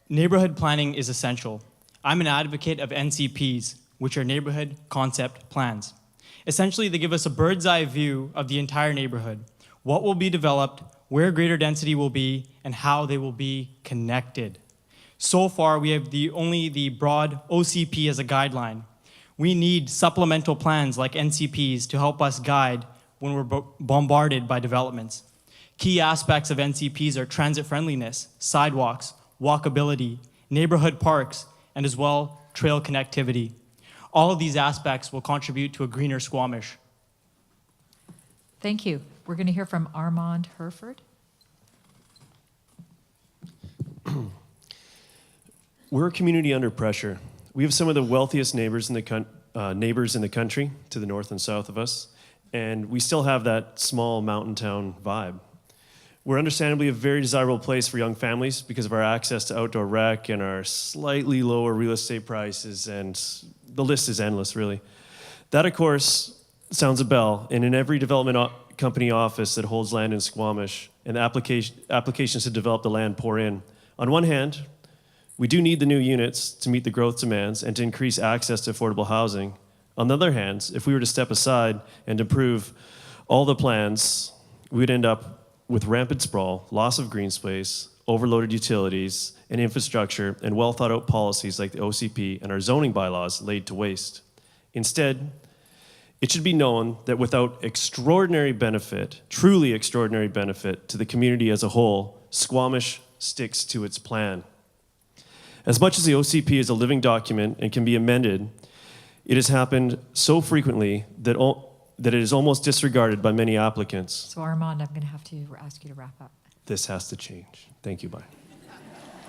Neighborhood planning is essential. I'm an advocate of NCPs, which are neighborhood concept plans. Essentially, they give us a bird's eye view of the entire neighborhood, what will be developed, where greater density will be, and how they will be connected. So far, we have only the broad OCP as a guideline. We need supplemental plans like NCPs to help us guide when we're bombarded by developments. Key aspects of NCPs are transit friendliness, sidewalks, walkability, neighborhood parks, and as well, trail connectivity. All of these aspects will contribute to a greener Squamish. Thank you. We're going to hear from Armand Herford. We're a community under pressure. We have some of the wealthiest neighbors in the country to the north and south of us, and we still have that small mountain town vibe. We're understandably a very desirable place for young families because of our access to outdoor rec and our slightly lower real estate prices, and the list is endless, really. That, of course, sounds a bell, and in every development company office that holds land in Squamish, and applications to develop the land pour in. On one hand, we do need the new units to meet the growth demands and to increase access to affordable housing. On the other hand, if we were to step aside and improve all the plans, we would end up with rampant sprawl, loss of green space, overloaded utilities and infrastructure, and well thought out policies like the OCP and our zoning bylaws laid to waste. Instead, it should be known that without extraordinary benefit, truly extraordinary benefit to the community as a whole, Squamish sticks to its plan. As much as the OCP is a living document and can be amended, it has happened so frequently that it is almost disregarded by many applicants. So Armand, I'm going to have to ask you to wrap up. this has to change. Thank you, bye.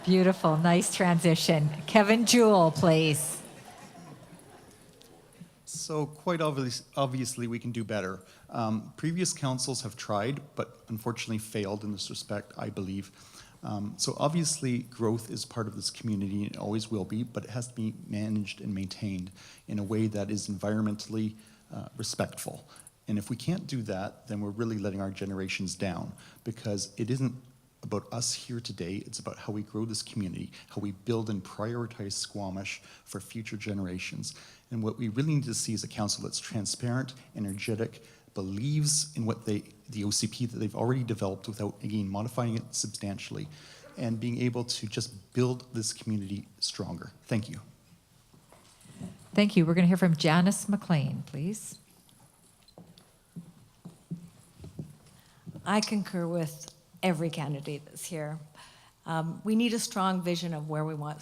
Beautiful, nice transition. Kevin Jewell, please. So quite obviously, we can do better. Previous councils have tried, but unfortunately failed in this respect, I believe. So obviously, growth is part of this community, and it always will be, but it has to be managed and maintained in a way that is environmentally respectful. And if we can't do that, then we're really letting our generations down, because it isn't about us here today, it's about how we grow this community, how we build and prioritize Squamish for future generations. And what we really need to see is a council that's transparent, energetic, believes in what the OCP that they've already developed without, again, modifying it substantially, and being able to just build this community stronger. Thank you. Thank you. We're going to hear from Janice McLean, please. I concur with every candidate that's here. We need a strong vision of where we want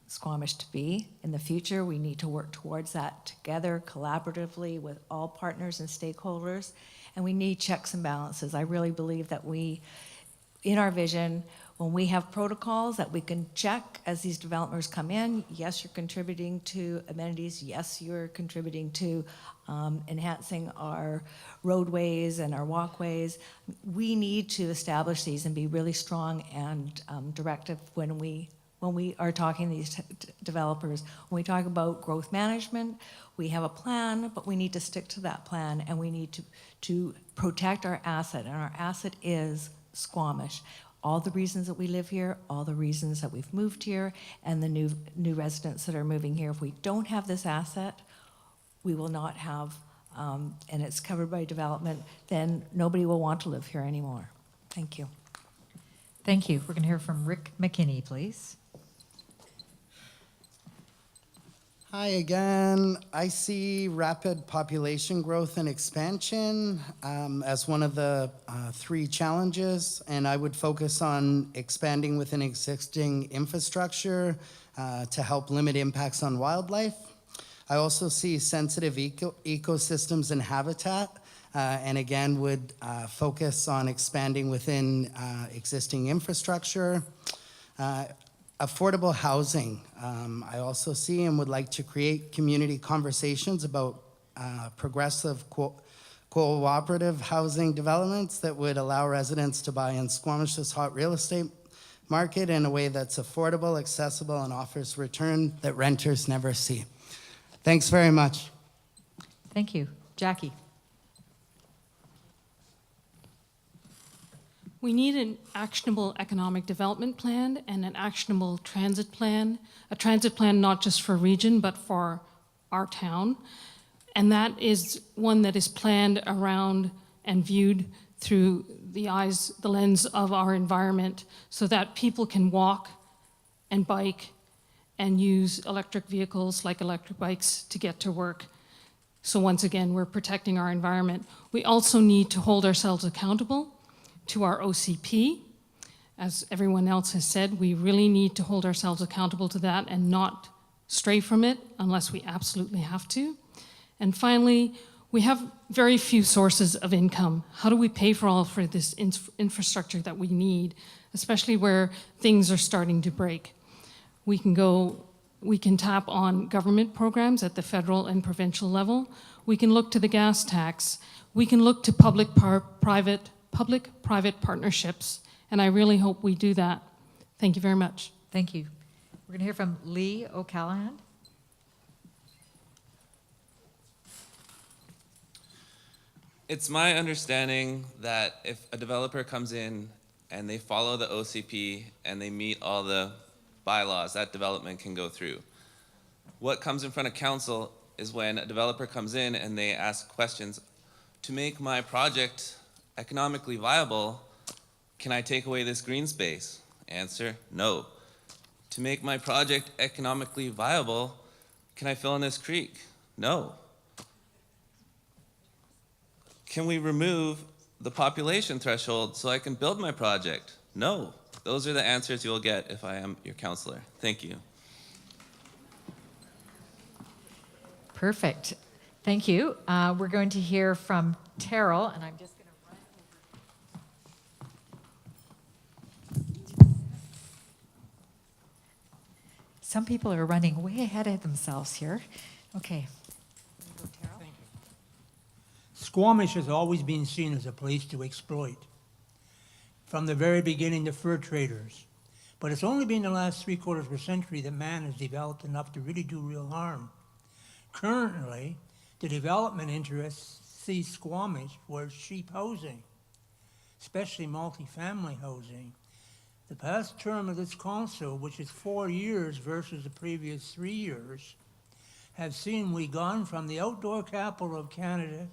Squamish to be in the future. We need to work towards that together, collaboratively with all partners and stakeholders, and we need checks and balances. I really believe that we, in our vision, when we have protocols that we can check as these developers come in, yes, you're contributing to amenities, yes, you're contributing to enhancing our roadways and our walkways. We need to establish these and be really strong and directive when we are talking to these developers. When we talk about growth management, we have a plan, but we need to stick to that plan, and we need to protect our asset, and our asset is Squamish. All the reasons that we live here, all the reasons that we've moved here, and the new residents that are moving here. If we don't have this asset, we will not have, and it's covered by development, then nobody will want to live here anymore. Thank you. Thank you. We're going to hear from Rick McKinney, please. Hi again. I see rapid population growth and expansion as one of the three challenges, and I would focus on expanding within existing infrastructure to help limit impacts on wildlife. I also see sensitive ecosystems and habitat, and again would focus on expanding within existing infrastructure. Affordable housing. I also see and would like to create community conversations about progressive cooperative housing developments that would allow residents to buy in Squamish's hot real estate market in a way that's affordable, accessible, and offers return that renters never see. Thanks very much. Thank you. Jackie. We need an actionable economic development plan and an actionable transit plan, a transit plan not just for region, but for our town. And that is one that is planned around and viewed through the lens of our environment, so that people can walk and bike and use electric vehicles like electric bikes to get to work. So once again, we're protecting our environment. We also need to hold ourselves accountable to our OCP. As everyone else has said, we really need to hold ourselves accountable to that and not stray from it unless we absolutely have to. And finally, we have very few sources of income. How do we pay for all for this infrastructure that we need, especially where things are starting to break? We can tap on government programs at the federal and provincial level. We can look to the gas tax. We can look to public-private partnerships, and I really hope we do that. Thank you very much. Thank you. We're going to hear from Lee O'Callahan. It's my understanding that if a developer comes in and they follow the OCP and they meet all the bylaws, that development can go through. What comes in front of council is when a developer comes in and they ask questions, to make my project economically viable, can I take away this green space? Answer, no. To make my project economically viable, can I fill in this creek? No. Can we remove the population threshold so I can build my project? No. Those are the answers you'll get if I am your counselor. Thank you. Perfect. Thank you. We're going to hear from Terrell, and I'm just going to run over. some people are running way ahead of themselves here. Okay. Squamish has always been seen as a place to exploit. From the very beginning, the fur traders. But it's only been the last 3/4 of a century that man has developed enough to really do real harm. Currently, the development interests see Squamish for cheap housing, especially multifamily housing. The past term of this council, which is 4 years versus the previous 3 years, have seen we gone from the outdoor capital of Canada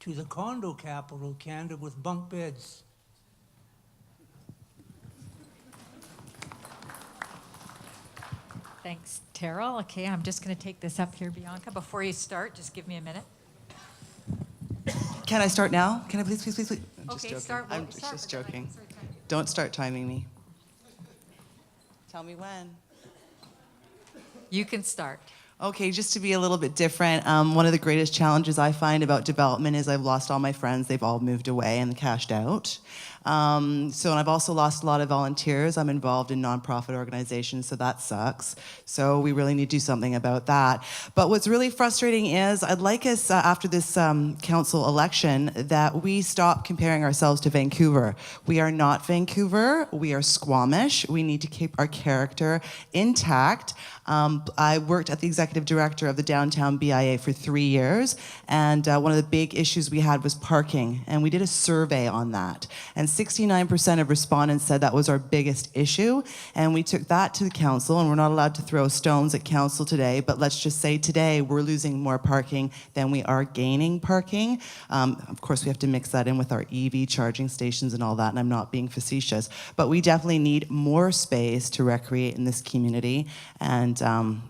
to the condo capital of Canada with bunk beds. Thanks, Terrell. Okay, I'm just going to take this up here, Bianca. Before you start, just give me a minute. Can I start now? Can I please, please, please, please? I'm just Okay, joking. start. I'm just joking. Don't start timing me. Tell me when. You can start. Okay, just to be a little bit different, one of the greatest challenges I find about development is I've lost all my friends. They've all moved away and cashed out. And I've also lost a lot of volunteers. I'm involved in nonprofit organizations, so that sucks. So we really need to do something about that. But what's really frustrating is I'd like us, after this council election, that we stop comparing ourselves to Vancouver. We are not Vancouver. We are Squamish. We need to keep our character intact. I worked at the executive director of the downtown BIA for 3 years, and one of the big issues we had was parking, and we did a survey on that. And 69% of respondents said that was our biggest issue, and we took that to the council, and we're not allowed to throw stones at council today, but let's just say today we're losing more parking than we are gaining parking. Of course, we have to mix that in with our EV charging stations and all that, and I'm not being facetious, but we definitely need more space to recreate in this community, and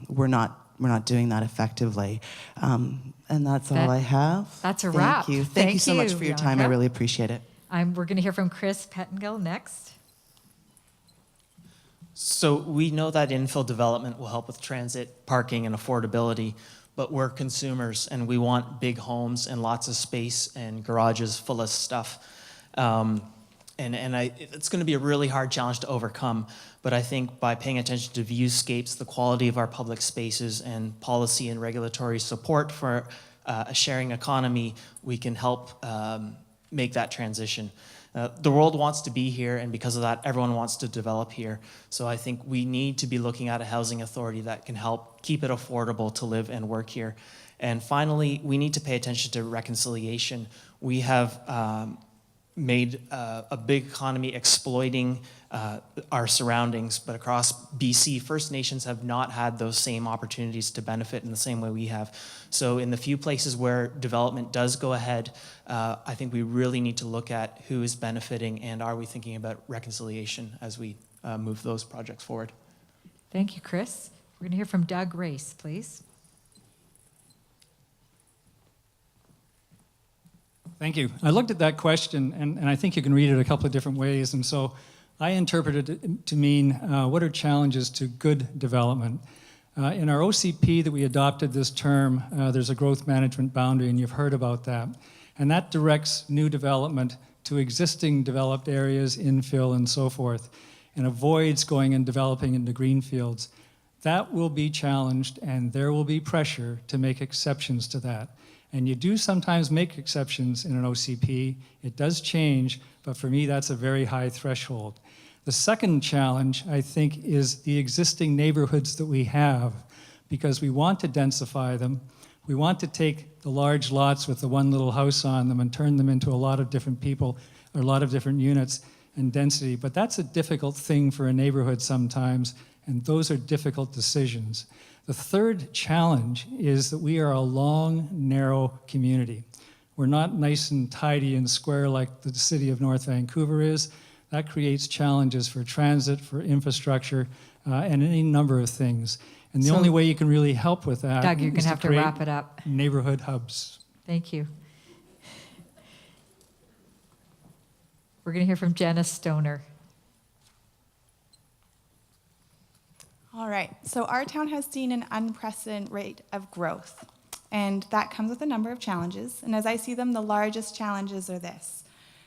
we're not doing that effectively. And that's all I have. That's a wrap. Thank you. Thank you so much for your time. I Bianca. really appreciate it. We're going to hear from Chris Pettengill next. So we know that infill development will help with transit, parking, and affordability, but we're consumers and we want big homes and lots of space and garages full of stuff. It's going to be a really hard challenge to overcome, but I think by paying attention to viewscapes, the quality of our public spaces, and policy and regulatory support for a sharing economy, we can help make that transition. The world wants to be here, and because of that, everyone wants to develop here. So I think we need to be looking at a housing authority that can help keep it affordable to live and work here. And finally, we need to pay attention to reconciliation. We have made a big economy exploiting our surroundings, but across BC, First Nations have not had those same opportunities to benefit in the same way we have. So in the few places where development does go ahead, I think we really need to look at who is benefiting and are we thinking about reconciliation as we move those projects forward. Thank you, Chris. We're going to hear from Doug Race, please. Thank you. I looked at that question, and I think you can read it a couple of different ways. And so I interpreted it to mean, what are challenges to good development? In our OCP that we adopted this term, there's a growth management boundary, and you've heard about that. And that directs new development to existing developed areas, infill, and so forth, and avoids going and developing into greenfields. That will be challenged, and there will be pressure to make exceptions to that. And you do sometimes make exceptions in an OCP. It does change, but for me, that's a very high threshold. The second challenge, I think, is the existing neighborhoods that we have, because we want to densify them. We want to take the large lots with the one little house on them and turn them into a lot of different people, or a lot of different units and density. But that's a difficult thing for a neighborhood sometimes, and those are difficult decisions. The third challenge is that we are a long, narrow community. We're not nice and tidy and square like the city of North Vancouver is. That creates challenges for transit, for infrastructure, and any number of things. And the only way you can really help with that Doug, you're going is to have to create wrap it up. Neighborhood hubs. Thank you. We're going to hear from Janice Stoner. All right, so our town has seen an unprecedented rate of growth, and that comes with a number of challenges. And as I see them, the largest challenges are this.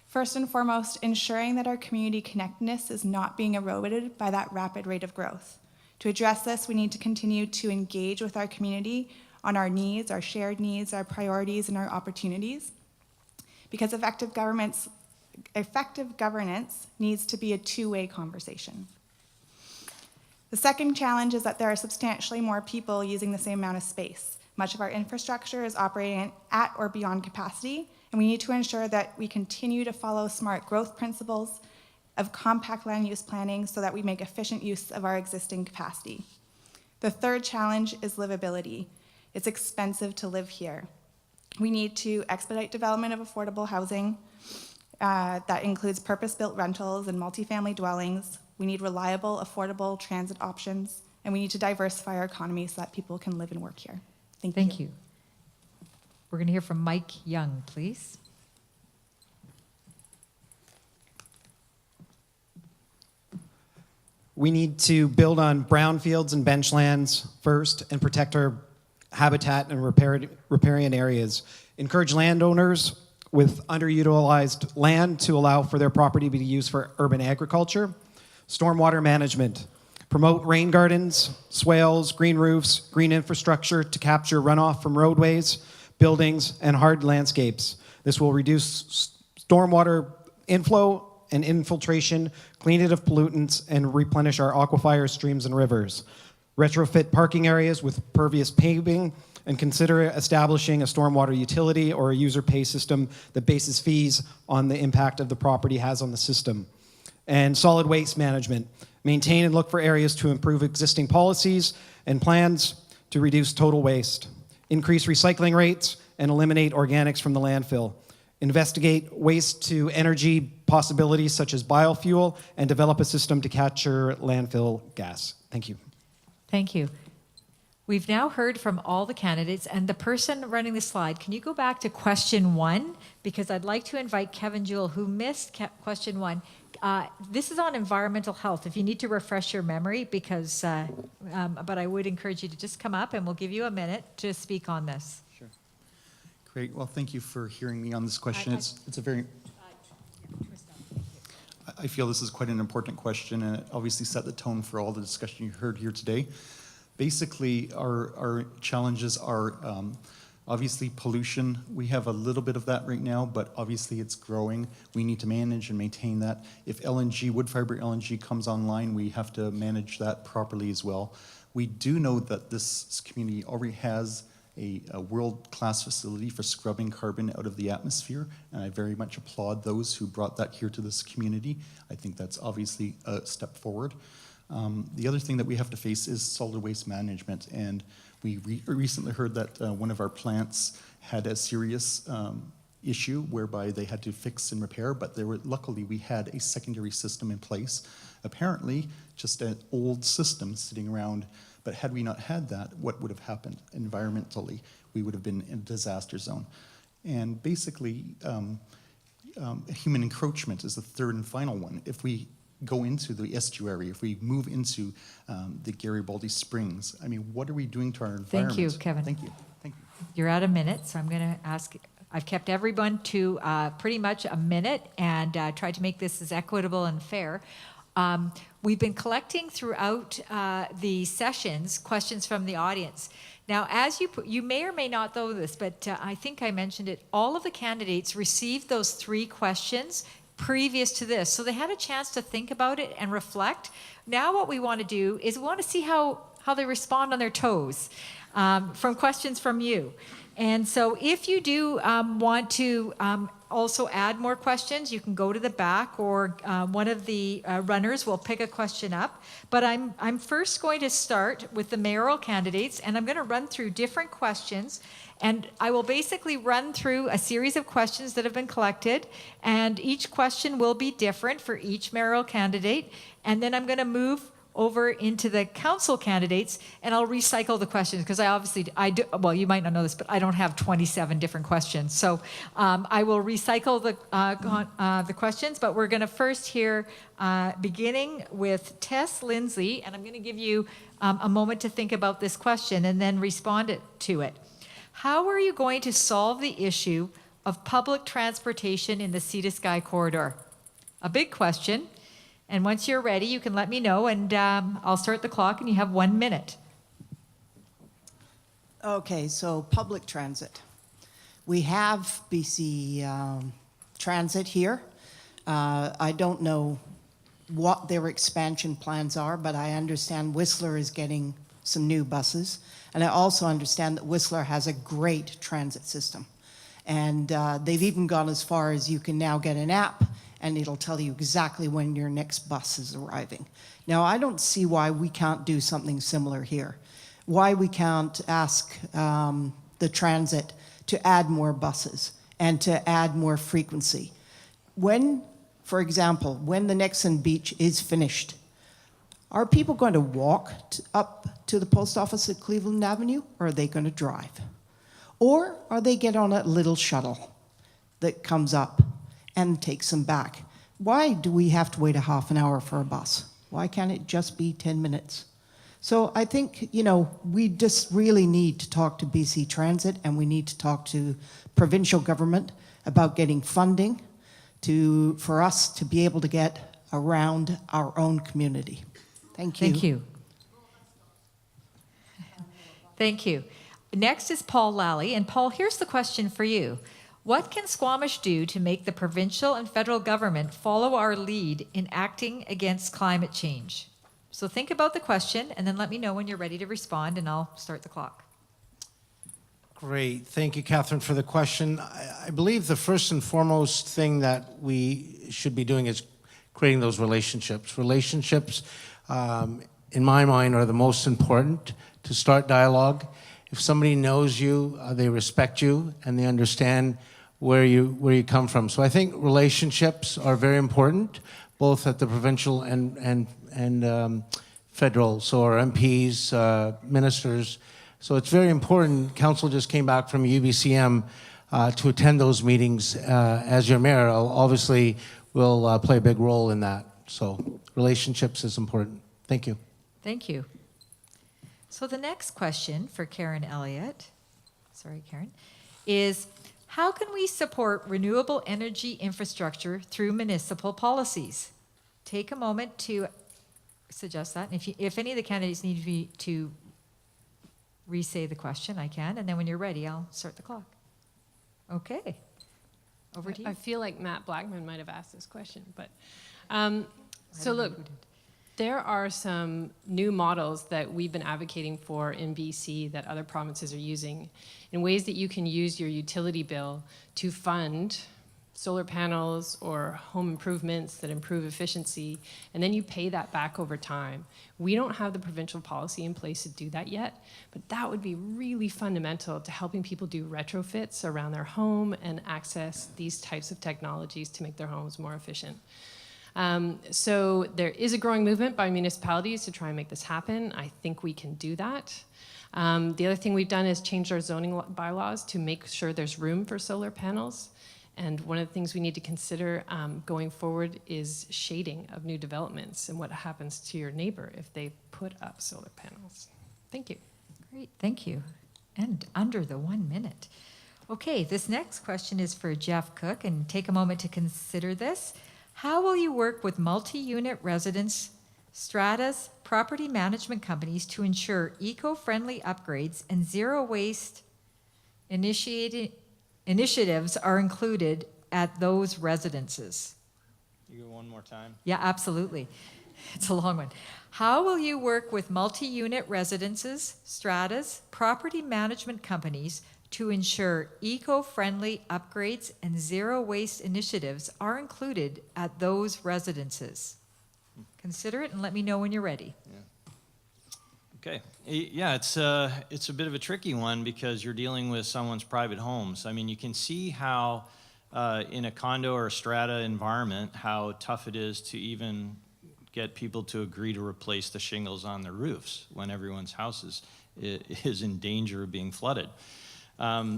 First and foremost, ensuring that our community connectedness is not being eroded by that rapid rate of growth. To address this, we need to continue to engage with our community on our needs, our shared needs, our priorities, and our opportunities. Because effective governance needs to be a two-way conversation. The second challenge is that there are substantially more people using the same amount of space. Much of our infrastructure is operating at or beyond capacity, and we need to ensure that we continue to follow smart growth principles of compact land use planning so that we make efficient use of our existing capacity. The third challenge is livability. It's expensive to live here. We need to expedite development of affordable housing that includes purpose-built rentals and multifamily dwellings. We need reliable, affordable transit options, and we need to diversify our economy so that people can live and work here. Thank you. We're going to hear from Mike Young, please. We need to build on brownfields and benchlands first and protect our habitat and riparian areas. Encourage landowners with underutilized land to allow for their property to be used for urban agriculture. Stormwater management. Promote rain gardens, swales, green roofs, green infrastructure to capture runoff from roadways, buildings, and hard landscapes. This will reduce stormwater inflow and infiltration, clean it of pollutants, and replenish our aquifers, streams, and rivers. Retrofit parking areas with pervious paving, and consider establishing a stormwater utility or a user pay system that bases fees on the impact of the property has on the system. And solid waste management. Maintain and look for areas to improve existing policies and plans to reduce total waste. Increase recycling rates and eliminate organics from the landfill. Investigate waste to energy possibilities such as biofuel and develop a system to capture landfill gas. Thank you. Thank you. We've now heard from all the candidates, and the person running the slide, can you go back to question 1? Because I'd like to invite Kevin Jewell, who missed question 1. This is on environmental health. If you need to refresh your memory, because, but I would encourage you to just come up and we'll give you a minute to speak on this. Sure. Great. Well, thank you for hearing me on this question. It's a very, I feel this is quite an important question, and it obviously set the tone for all the discussion you heard here today. Basically, our challenges are obviously pollution. We have a little bit of that right now, but obviously it's growing. We need to manage and maintain that. If LNG, wood fiber LNG comes online, we have to manage that properly as well. We do know that this community already has a world-class facility for scrubbing carbon out of the atmosphere, and I very much applaud those who brought that here to this community. I think that's obviously a step forward. The other thing that we have to face is solid waste management, and we recently heard that one of our plants had a serious issue whereby they had to fix and repair, but luckily we had a secondary system in place. Apparently, just an old system sitting around, but had we not had that, what would have happened environmentally? We would have been in a disaster zone. And basically, human encroachment is the third and final one. If we go into the estuary, if we move into the Garibaldi Springs, I mean, what are we doing to our environment? Thank you, Kevin. Thank you. Thank you. You're at a minute, so I'm going to ask, I've kept everyone to pretty much a minute and tried to make this as equitable and fair. We've been collecting throughout the sessions questions from the audience. Now, as you may or may not know this, but I think I mentioned it, all of the candidates received those 3 questions previous to this. So they had a chance to think about it and reflect. Now what we want to do is we want to see how they respond on their toes from questions from you. And so if you do want to also add more questions, you can go to the back, or one of the runners will pick a question up. But I'm first going to start with the mayoral candidates, and I'm going to run through different questions. And I will basically run through a series of questions that have been collected, and each question will be different for each mayoral candidate. And then I'm going to move over into the council candidates, and I'll recycle the questions because I do, well, you might not know this, but I don't have 27 different questions. So I will recycle the questions, but we're going to first hear, beginning with Tess Lindsay, and I'm going to give you a moment to think about this question and then respond to it. How are you going to solve the issue of public transportation in the Sea to Sky corridor? A big question. And once you're ready, you can let me know, and I'll start the clock, and you have 1 minute. Okay, so public transit. We have BC Transit here. I don't know what their expansion plans are, but I understand Whistler is getting some new buses. And I also understand that Whistler has a great transit system. And they've even gone as far as you can now get an app and it'll tell you exactly when your next bus is arriving. Now, I don't see why we can't do something similar here. Why we can't ask the transit to add more buses and to add more frequency. When, for example, when the Nixon Beach is finished, are people going to walk up to the post office at Cleveland Avenue, or are they going to drive? Or are they get on a little shuttle that comes up and takes them back? Why do we have to wait a half an hour for a bus? Why can't it just be 10 minutes? So I think, you know, we just really need to talk to BC Transit, and we need to talk to provincial government about getting funding for us to be able to get around our own community. Thank you. Thank you. Thank you. Next is Paul Lally. And Paul, here's the question for you. What can Squamish do to make the provincial and federal government follow our lead in acting against climate change? So think about the question and then let me know when you're ready to respond, and I'll start the clock. Great. Thank you, Catherine, for the question. I believe the first and foremost thing that we should be doing is creating those relationships. Relationships, in my mind, are the most important to start dialogue. If somebody knows you, they respect you, and they understand where you come from. So I think relationships are very important, both at the provincial and federal. So our MPs, ministers. So it's very important. Council just came back from UBCM to attend those meetings. As your mayor, obviously will play a big role in that. So relationships is important. Thank you. Thank you. So the next question for Karen Elliott, sorry, Karen, is how can we support renewable energy infrastructure through municipal policies? Take a moment to suggest that. And if any of the candidates need to re-say the question, I can. And then when you're ready, I'll start the clock. Okay. Over to you. I feel like Matt Blackman might have asked this question, but so look, there are some new models that we've been advocating for in BC that other provinces are using in ways that you can use your utility bill to fund solar panels or home improvements that improve efficiency, and then you pay that back over time. We don't have the provincial policy in place to do that yet, but that would be really fundamental to helping people do retrofits around their home and access these types of technologies to make their homes more efficient. So there is a growing movement by municipalities to try and make this happen. I think we can do that. The other thing we've done is change our zoning bylaws to make sure there's room for solar panels. And one of the things we need to consider going forward is shading of new developments and what happens to your neighbor if they put up solar panels. Thank you. Great, thank you. And under the 1 minute. Okay, this next question is for Jeff Cook, and take a moment to consider this. How will you work with multi-unit residents, stratas, property management companies to ensure eco-friendly upgrades and zero waste initiatives are included at those residences? You go one more time. Yeah, absolutely. It's a long one. How will you work with multi-unit residences, stratas, property management companies to ensure eco-friendly upgrades and zero waste initiatives are included at those residences? Consider it and let me know when you're ready. Okay. Yeah, it's a bit of a tricky one because you're dealing with someone's private homes. I mean, you can see how in a condo or a strata environment, how tough it is to even get people to agree to replace the shingles on their roofs when everyone's house is in danger of being flooded.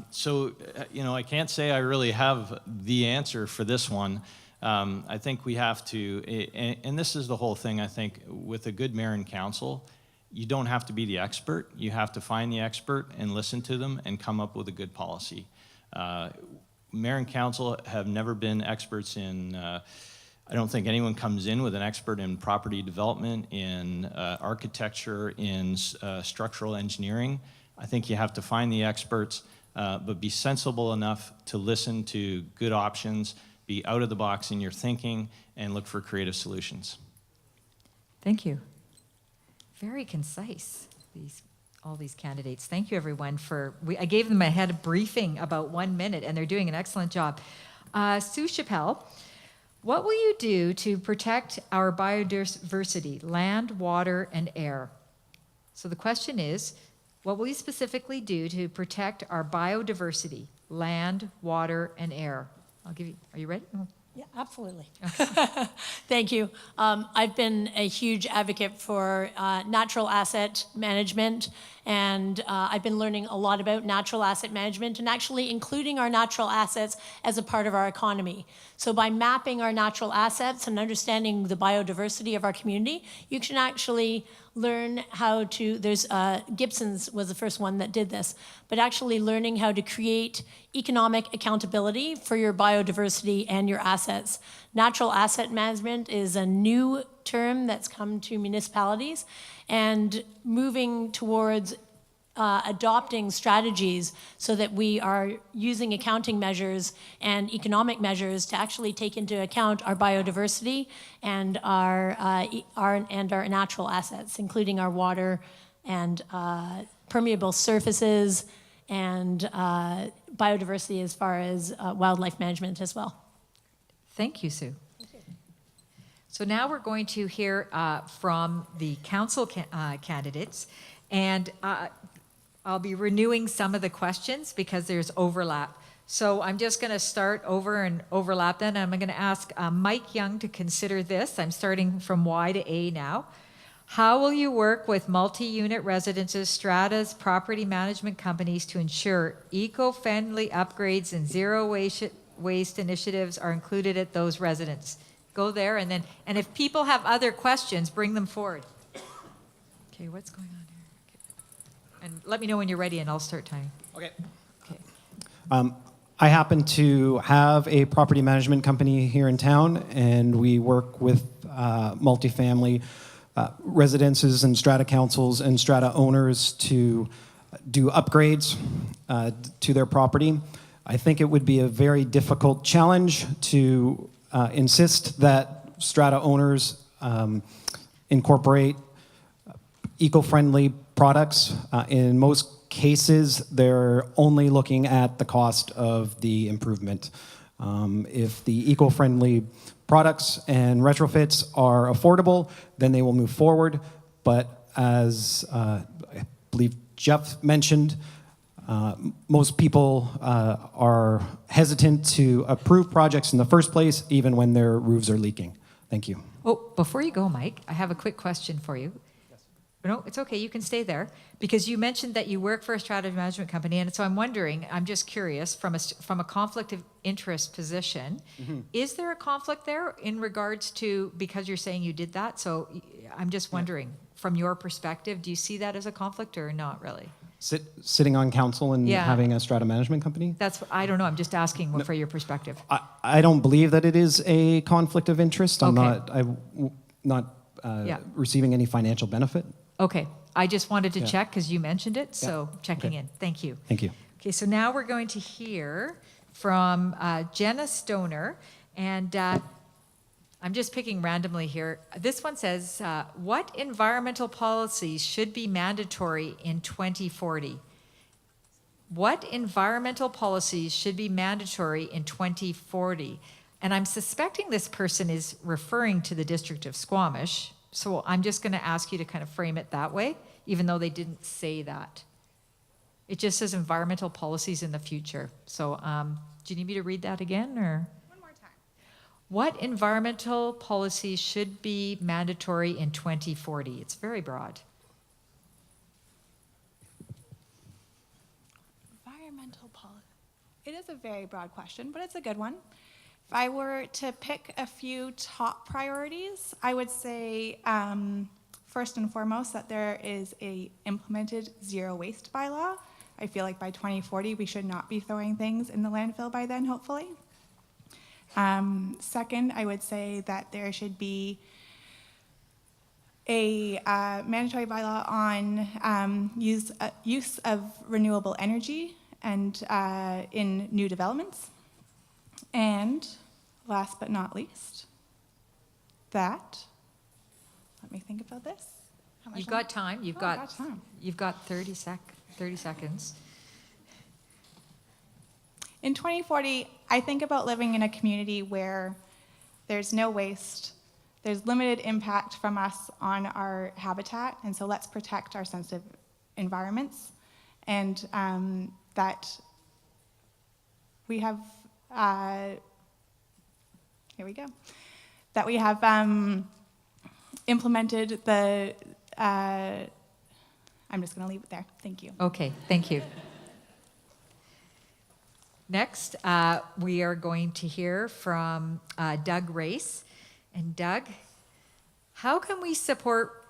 So, you know, I can't say I really have the answer for this one. I think we have to, and this is the whole thing, I think, with a good mayor and council, you don't have to be the expert. You have to find the expert and listen to them and come up with a good policy. Mayor and council have never been experts in I don't think anyone comes in with an expert in property development, in architecture, in structural engineering. I think you have to find the experts, but be sensible enough to listen to good options, be out of the box in your thinking, and look for creative solutions. Thank you. Very concise, all these candidates. Thank you, everyone, I gave them a head briefing about 1 minute, and they're doing an excellent job. Sue Chappelle, what will you do to protect our biodiversity, land, water, and air? So the question is, what will you specifically do to protect our biodiversity, land, water, and air? I'll give you, are you ready? Yeah, absolutely. Thank you. I've been a huge advocate for natural asset management, and I've been learning a lot about natural asset management and actually including our natural assets as a part of our economy. So by mapping our natural assets and understanding the biodiversity of our community, you can actually learn how to, Gibson's was the first one that did this, but actually learning how to create economic accountability for your biodiversity and your assets. Natural asset management is a new term that's come to municipalities, and moving towards adopting strategies so that we are using accounting measures and economic measures to actually take into account our biodiversity and our natural assets, including our water and permeable surfaces and biodiversity as far as wildlife management as well. Thank you, Sue. So now we're going to hear from the council candidates, and I'll be renewing some of the questions because there's overlap. So I'm just going to start over and overlap then. I'm going to ask Mike Young to consider this. I'm starting from Y to A now. How will you work with multi-unit residences, stratas, property management companies to ensure eco-friendly upgrades and zero waste initiatives are included at those residents? Go there, and if people have other questions, bring them forward. Okay, what's going on here? Okay. And let me know when you're ready, and I'll start timing. Okay. Okay. I happen to have a property management company here in town, and we work with multifamily residences and strata councils and strata owners to do upgrades to their property. I think it would be a very difficult challenge to insist that strata owners incorporate eco-friendly products. In most cases, they're only looking at the cost of the improvement. If the eco-friendly products and retrofits are affordable, then they will move forward. But as I believe Jeff mentioned, most people are hesitant to approve projects in the first place, even when their roofs are leaking. Thank you. Oh, before you go, Mike, I have a quick question for you. No, it's okay, you can stay there, because you mentioned that you work for a strata management company, and so I'm wondering, I'm just curious, from a conflict of interest position, is there a conflict there in regards to, because you're saying you did that, so I'm just wondering, from your perspective, do you see that as a conflict or not really? Sitting on council and having a strata management company? I don't know, I'm just asking for your perspective. I don't believe that it is a conflict of interest. I'm not receiving any financial benefit. Okay, I just wanted to check because you mentioned it, so checking in. Thank you. Thank you. Okay, so now we're going to hear from Jenna Stoner, and I'm just picking randomly here. This one says, what environmental policies should be mandatory in 2040? What environmental policies should be mandatory in 2040? And I'm suspecting this person is referring to the District of Squamish, so I'm just going to ask you to kind of frame it that way, even though they didn't say that. It just says environmental policies in the future. So do you need me to read that again, or? One more time. What environmental policies should be mandatory in 2040? It's very broad. Environmental policy. It is a very broad question, but it's a good one. If I were to pick a few top priorities, I would say first and foremost that there is a implemented zero waste bylaw. I feel like by 2040 we should not be throwing things in the landfill by then, hopefully. Second, I would say that there should be a mandatory bylaw on use of renewable energy and in new developments. And last but not least, let me think about this. How much You've got time. I've got time. You've got 30 seconds. In 2040, I think about living in a community where there's no waste, there's limited impact from us on our habitat, and so let's protect our sensitive environments, and that we have, here we go, that we have implemented the, I'm just going to leave it there. Thank you. Okay, thank you. Next, we are going to hear from Doug Race. And Doug, how can we support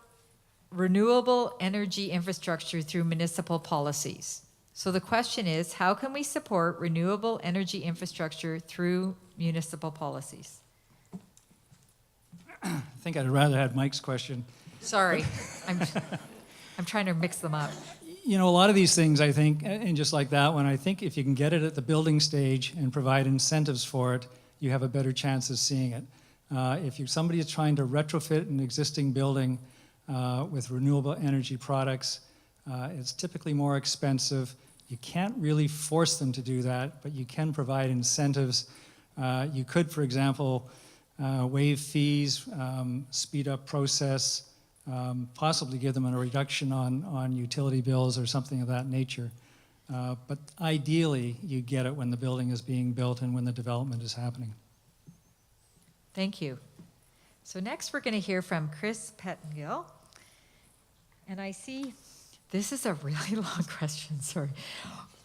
renewable energy infrastructure through municipal policies? So the question is, how can we support renewable energy infrastructure through municipal policies? I think I'd rather have Mike's question. Sorry, I'm trying to mix them up. You know, a lot of these things, I think, and just like that one, I think if you can get it at the building stage and provide incentives for it, you have a better chance of seeing it. If somebody is trying to retrofit an existing building with renewable energy products, it's typically more expensive. You can't really force them to do that, but you can provide incentives. You could, for example, waive fees, speed up process, possibly give them a reduction on utility bills or something of that nature. But ideally, you get it when the building is being built and when the development is happening. Thank you. So next we're going to hear from Chris Pettengill. And I see, this is a really long question, sorry.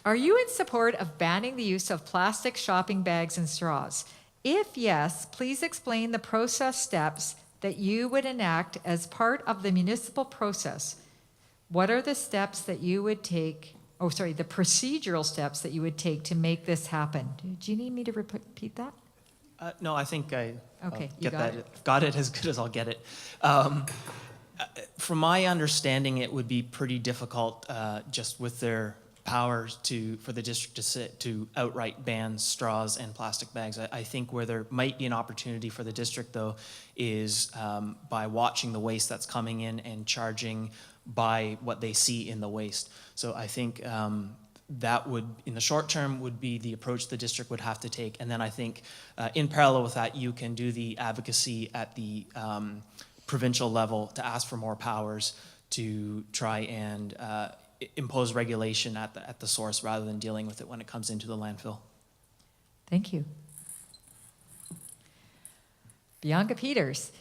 Are you in support of banning the use of plastic shopping bags and straws? If yes, please explain the process steps that you would enact as part of the municipal process. What are the steps that you would take, the procedural steps that you would take to make this happen? Do you need me to repeat that? No, I think Okay, I'll you get got that. it. Got it as good as I'll get it. From my understanding, it would be pretty difficult just with their powers for the district to outright ban straws and plastic bags. I think where there might be an opportunity for the district, though, is by watching the waste that's coming in and charging by what they see in the waste. So I think that would, in the short term, would be the approach the district would have to take. And then I think in parallel with that, you can do the advocacy at the provincial level to ask for more powers to try and impose regulation at the source rather than dealing with it when it comes into the landfill. Thank you. Bianca Peters,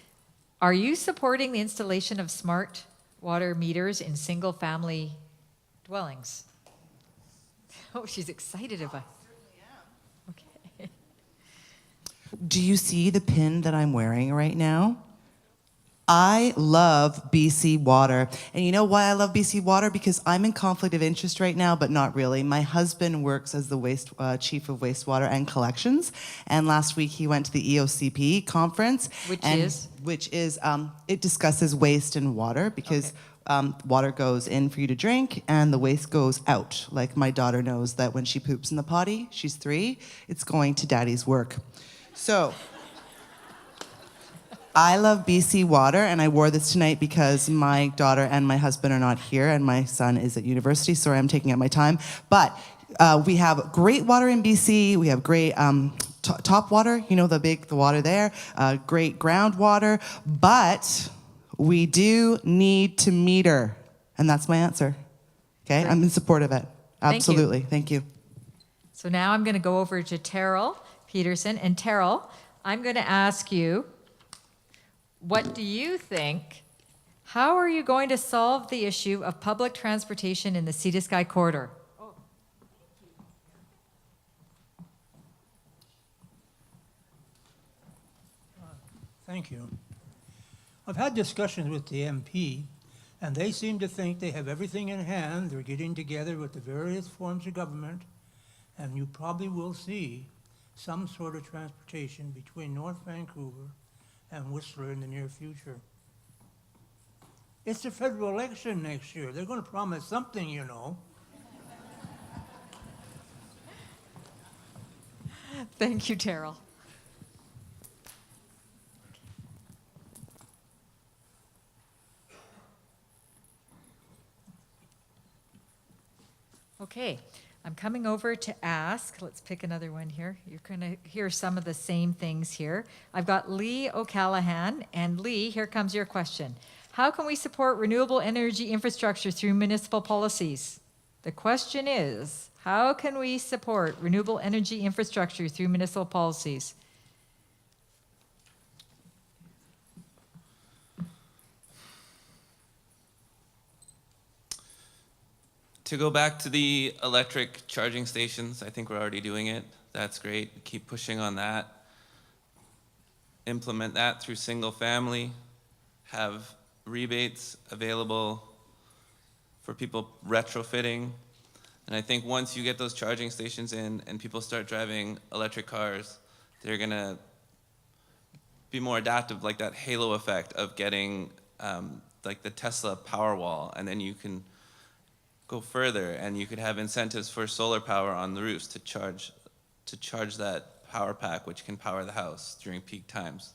are you supporting the installation of smart water meters in single-family dwellings? Oh, she's excited about it. Okay. Do you see the pin that I'm wearing right now? I love BC Water. And you know why I love BC Water? Because I'm in conflict of interest right now, but not really. My husband works as the chief of wastewater and collections. And last week he went to the EOCP conference. Which is, it discusses waste and water because water goes in for you to drink and the waste goes out. Like my daughter knows that when she poops in the potty, she's 3, it's going to daddy's work. So I love BC Water, and I wore this tonight because my daughter and my husband are not here, and my son is at university. Sorry, I'm taking up my time. But we have great water in BC. We have great top water, you know, the water there, great groundwater. But we do need to meter, and that's my answer. Okay, great. I'm in support of it. Absolutely. Thank you. So now I'm going to go over to Terrell Peterson. And Terrell, I'm going to ask you, what do you think? How are you going to solve the issue of public transportation in the Sea to Sky corridor? Thank you. I've had discussions with the MP, and they seem to think they have everything in hand. They're getting together with the various forms of government, and you probably will see some sort of transportation between North Vancouver and Whistler in the near future. It's the federal election next year. They're going to promise something, you know. Thank you, Terrell. Okay, I'm coming over to ask, let's pick another one here. You're going to hear some of the same things here. I've got Lee O'Callahan, and Lee, here comes your question. How can we support renewable energy infrastructure through municipal policies? The question is, how can we support renewable energy infrastructure through municipal policies? To go back to the electric charging stations, I think we're already doing it. That's great. Keep pushing on that. Implement that through single family. Have rebates available for people retrofitting. And I think once you get those charging stations in and people start driving electric cars, they're gonna be more adaptive, like that halo effect of getting like the Tesla Powerwall, and then you can go further and you could have incentives for solar power on the roofs to charge that power pack, which can power the house during peak times.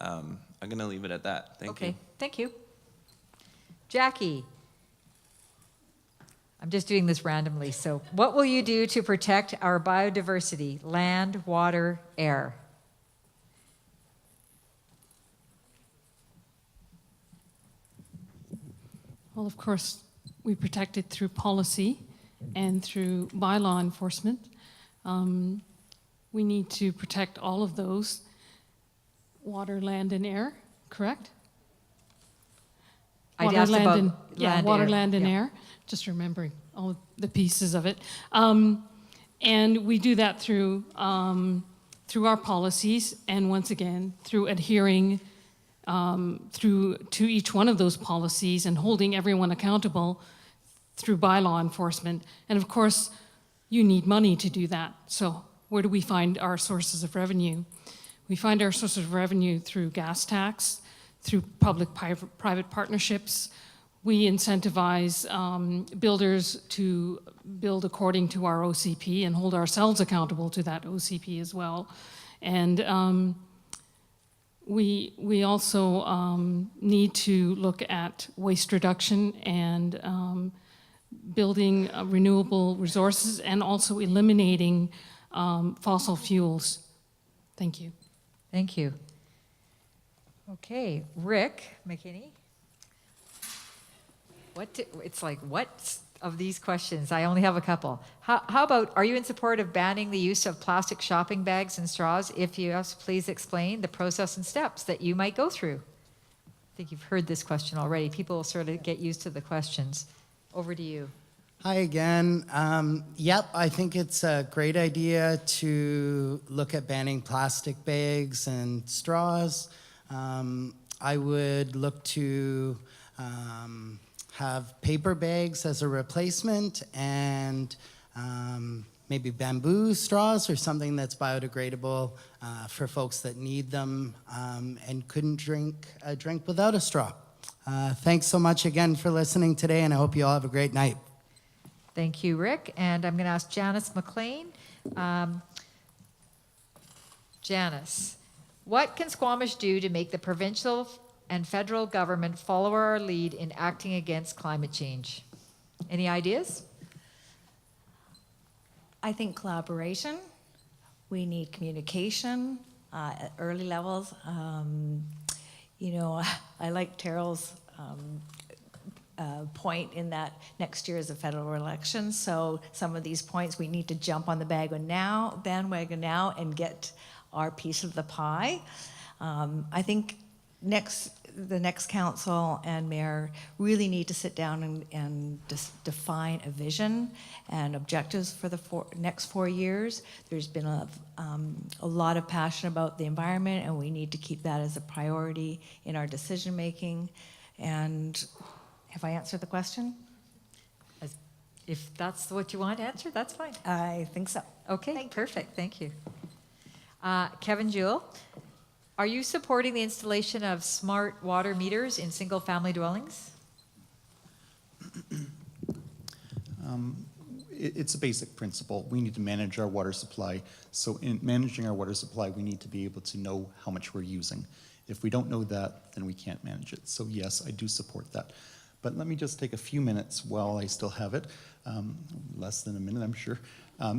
I'm gonna leave it at that. Thank you. Okay, thank you. Jackie. I'm just doing this randomly. So what will you do to protect our biodiversity, land, water, air? Well, of course, we protect it through policy and through bylaw enforcement. We need to protect all of those. Water, land, and air, correct? I'd asked about land, water, air. land, and Yeah. air. Just remembering all the pieces of it. And we do that through our policies, and once again, through adhering to each one of those policies and holding everyone accountable through bylaw enforcement. And of course, you need money to do that. So where do we find our sources of revenue? We find our sources of revenue through gas tax, through public-private partnerships. We incentivize builders to build according to our OCP and hold ourselves accountable to that OCP as well. And we also need to look at waste reduction and building renewable resources and also eliminating fossil fuels. Thank you. Thank you. Okay, Rick McKinney. It's like, what of these questions? I only have a couple. How about, are you in support of banning the use of plastic shopping bags and straws? If yes, please explain the process and steps that you might go through. I think you've heard this question already. People will sort of get used to the questions. Over to you. Hi again. Yep, I think it's a great idea to look at banning plastic bags and straws. I would look to have paper bags as a replacement and maybe bamboo straws or something that's biodegradable for folks that need them and couldn't drink a drink without a straw. Thanks so much again for listening today, and I hope you all have a great night. Thank you, Rick. And I'm going to ask Janice McLean. Janice, what can Squamish do to make the provincial and federal government follow our lead in acting against climate change? Any ideas? I think collaboration. We need communication at early levels. You know, I like Terrell's point in that next year is a federal election, so some of these points we need to jump on the bandwagon now and get our piece of the pie. I think the next council and mayor really need to sit down and define a vision and objectives for the next 4 years. There's been a lot of passion about the environment, and we need to keep that as a priority in our decision making. And have I answered the question? If that's what you want to answer, that's fine. I think so. Okay, perfect. Thank you. Kevin Jewell, are you supporting the installation of smart water meters in single-family dwellings? It's a basic principle. We need to manage our water supply. So in managing our water supply, we need to be able to know how much we're using. If we don't know that, then we can't manage it. So yes, I do support that. But let me just take a few minutes while I still have it, less than a minute, I'm sure,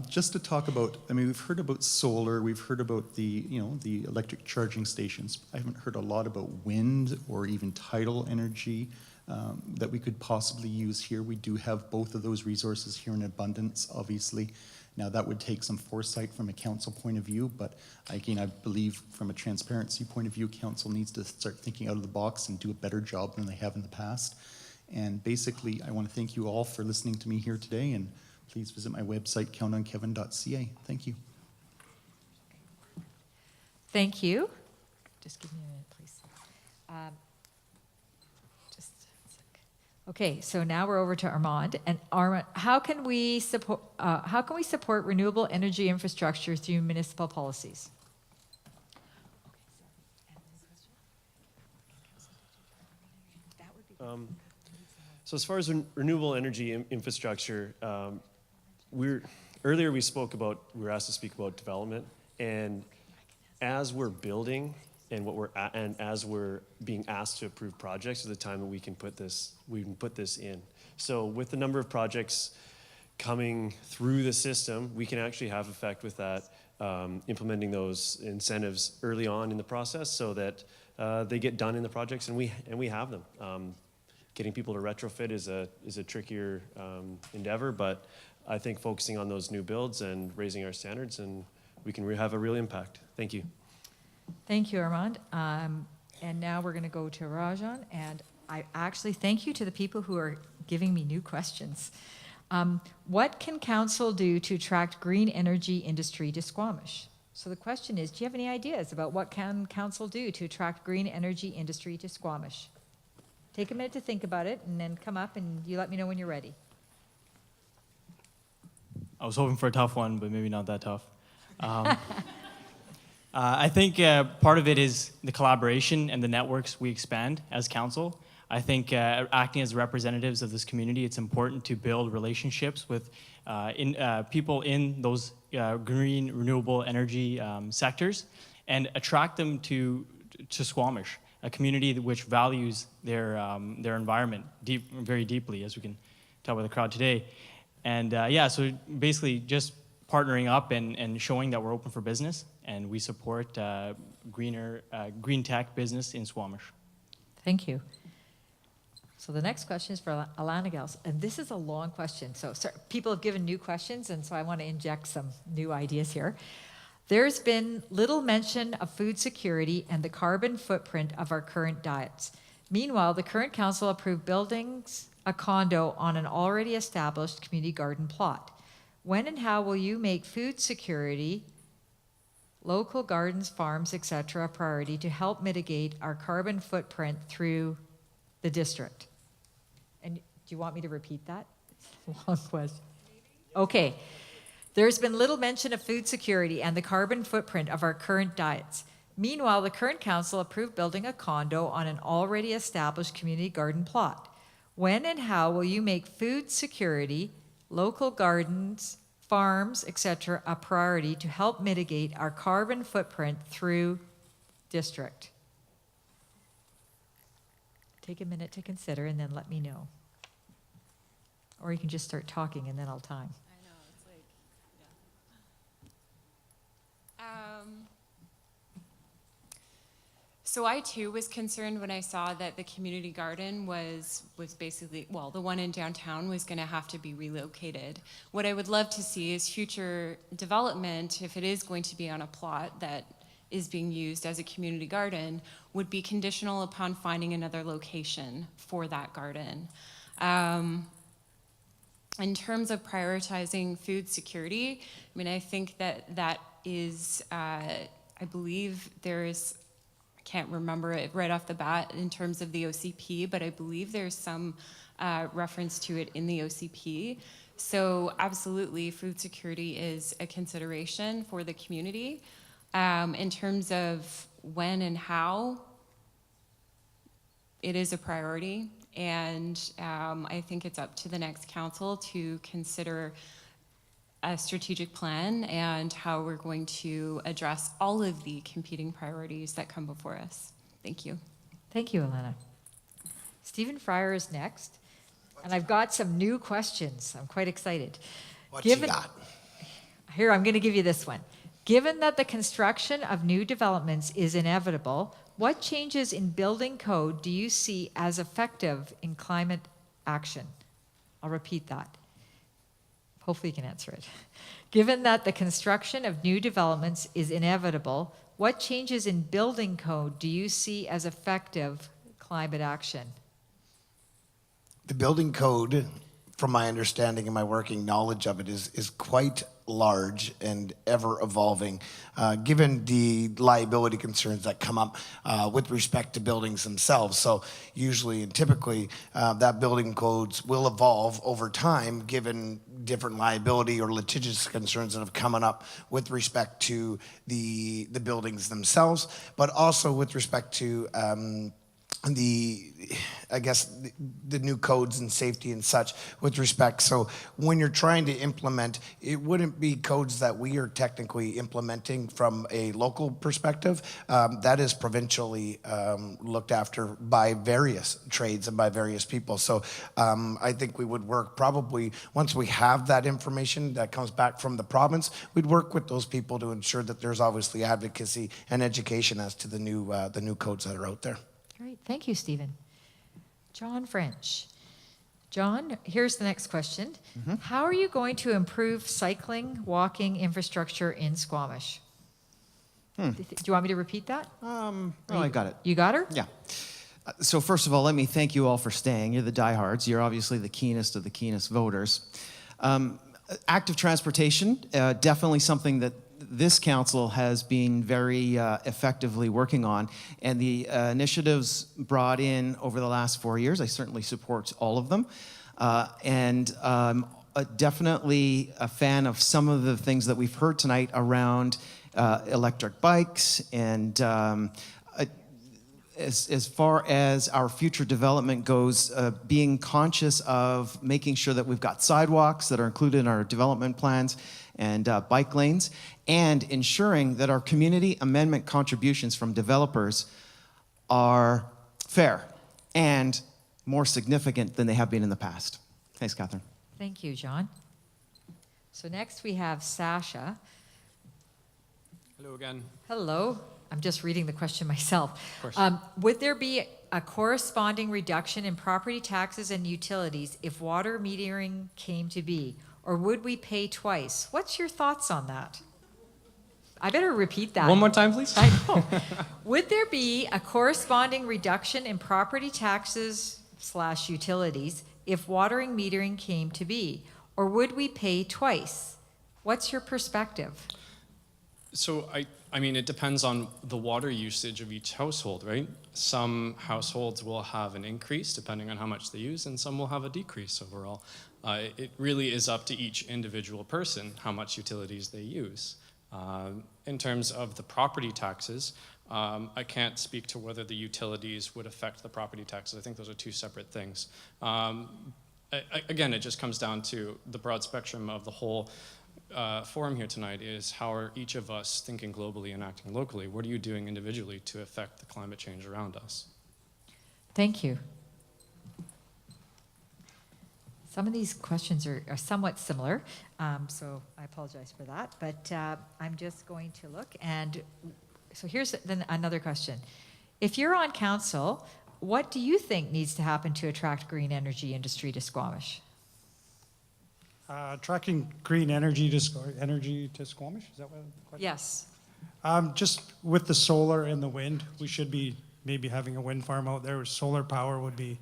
just to talk about, I mean, we've heard about solar, we've heard about the, the electric charging stations. I haven't heard a lot about wind or even tidal energy that we could possibly use here. We do have both of those resources here in abundance, obviously. Now that would take some foresight from a council point of view, but again, I believe from a transparency point of view, council needs to start thinking out of the box and do a better job than they have in the past. And basically, I want to thank you all for listening to me here today, and please visit my website, countonkevin.ca. Thank you. Thank you. Just give me a minute, please. Just a sec. Okay, so now we're over to Armand. And Armand, how can we support renewable energy infrastructure through municipal policies? So as far as renewable energy infrastructure, earlier we were asked to speak about development, and as we're building and as we're being asked to approve projects is the time that we can put this in. So with the number of projects coming through the system, we can actually have effect with that, implementing those incentives early on in the process so that they get done in the projects and we have them. Getting people to retrofit is a trickier endeavor, but I think focusing on those new builds and raising our standards, and we can have a real impact. Thank you. Thank you, Armand. And now we're going to go to Rajan, and I actually thank you to the people who are giving me new questions. What can council do to attract green energy industry to Squamish? So the question is, do you have any ideas about what can council do to attract green energy industry to Squamish? Take a minute to think about it, and then come up and you let me know when you're ready. I was hoping for a tough one, but maybe not that tough. I think part of it is the collaboration and the networks we expand as council. I think acting as representatives of this community, it's important to build relationships with people in those green renewable energy sectors and attract them to Squamish, a community which values their environment very deeply, as we can tell by the crowd today. And so basically just partnering up and showing that we're open for business and we support green tech business in Squamish. Thank you. So the next question is for Alana Gels, and this is a long question. So people have given new questions, and so I want to inject some new ideas here. There's been little mention of food security and the carbon footprint of our current diets. Meanwhile, the current council approved building a condo on an already established community garden plot. When and how will you make food security, local gardens, farms, etc., a priority to help mitigate our carbon footprint through the district? And do you want me to repeat that? It's a long question. Okay. There's been little mention of food security and the carbon footprint of our current diets. Meanwhile, the current council approved building a condo on an already established community garden plot. When and how will you make food security, local gardens, farms, etc., a priority to help mitigate our carbon footprint through district? Take a minute to consider and then let me know. Or you can just start talking and then I'll time. So I too was concerned when I saw that the community garden was basically, well, the one in downtown was going to have to be relocated. What I would love to see is future development, if it is going to be on a plot that is being used as a community garden, would be conditional upon finding another location for that garden. In terms of prioritizing food security, I mean, I think that is, I believe there is, I can't remember it right off the bat in terms of the OCP, but I believe there's some reference to it in the OCP. So absolutely, food security is a consideration for the community. In terms of when and how, it is a priority, and I think it's up to the next council to consider a strategic plan and how we're going to address all of the competing priorities that come before us. Thank you. Thank you, Elena. Stephen Fryer is next, and I've got some new questions. I'm quite excited. What you got? Here, I'm going to give you this one. Given that the construction of new developments is inevitable, what changes in building code do you see as effective in climate action? I'll repeat that. Hopefully you can answer it. Given that the construction of new developments is inevitable, what changes in building code do you see as effective climate action? The building code, from my understanding and my working knowledge of it, is quite large and ever evolving, given the liability concerns that come up with respect to buildings themselves. So usually and typically that building codes will evolve over time given different liability or litigious concerns that have come up with respect to the buildings themselves, but also with respect to the new codes and safety and such with respect. So when you're trying to implement, it wouldn't be codes that we are technically implementing from a local perspective. That is provincially looked after by various trades and by various people. So I think we would work probably, once we have that information that comes back from the province, we'd work with those people to ensure that there's obviously advocacy and education as to the new codes that are out there. Great, thank you, Stephen. John French. John, here's the next question. How are you going to improve cycling, walking infrastructure in Squamish? Do you want me to repeat that? I got it. You got her? Yeah. So first of all, let me thank you all for staying. You're the diehards. You're obviously the keenest of the keenest voters. Active transportation, definitely something that this council has been very effectively working on, and the initiatives brought in over the last 4 years, I certainly support all of them. Definitely a fan of some of the things that we've heard tonight around electric bikes and as far as our future development goes, being conscious of making sure that we've got sidewalks that are included in our development plans and bike lanes, and ensuring that our community amendment contributions from developers are fair and more significant than they have been in the past. Thanks, Catherine. Thank you, John. So next we have Sasha. Hello again. Hello. I'm just reading the question myself. Of course. Would there be a corresponding reduction in property taxes and utilities if water metering came to be? Or would we pay twice? What's your thoughts on that? I better repeat that. One more time, please. I know. Would there be a corresponding reduction in property taxes / utilities if watering metering came to be? Or would we pay twice? What's your perspective? So I mean, it depends on the water usage of each household, right? Some households will have an increase depending on how much they use, and some will have a decrease overall. It really is up to each individual person how much utilities they use. In terms of the property taxes, I can't speak to whether the utilities would affect the property taxes. I think those are two separate things. Again, it just comes down to the broad spectrum of the whole forum here tonight is how are each of us thinking globally and acting locally? What are you doing individually to affect the climate change around us? Thank you. Some of these questions are somewhat similar, so I apologize for that, but I'm just going to look. And so here's then another question. If you're on council, what do you think needs to happen to attract green energy industry to Squamish? Attracting green energy to Squamish, is that what the question? Yes. Just with the solar and the wind, we should be maybe having a wind farm out there. Solar power would be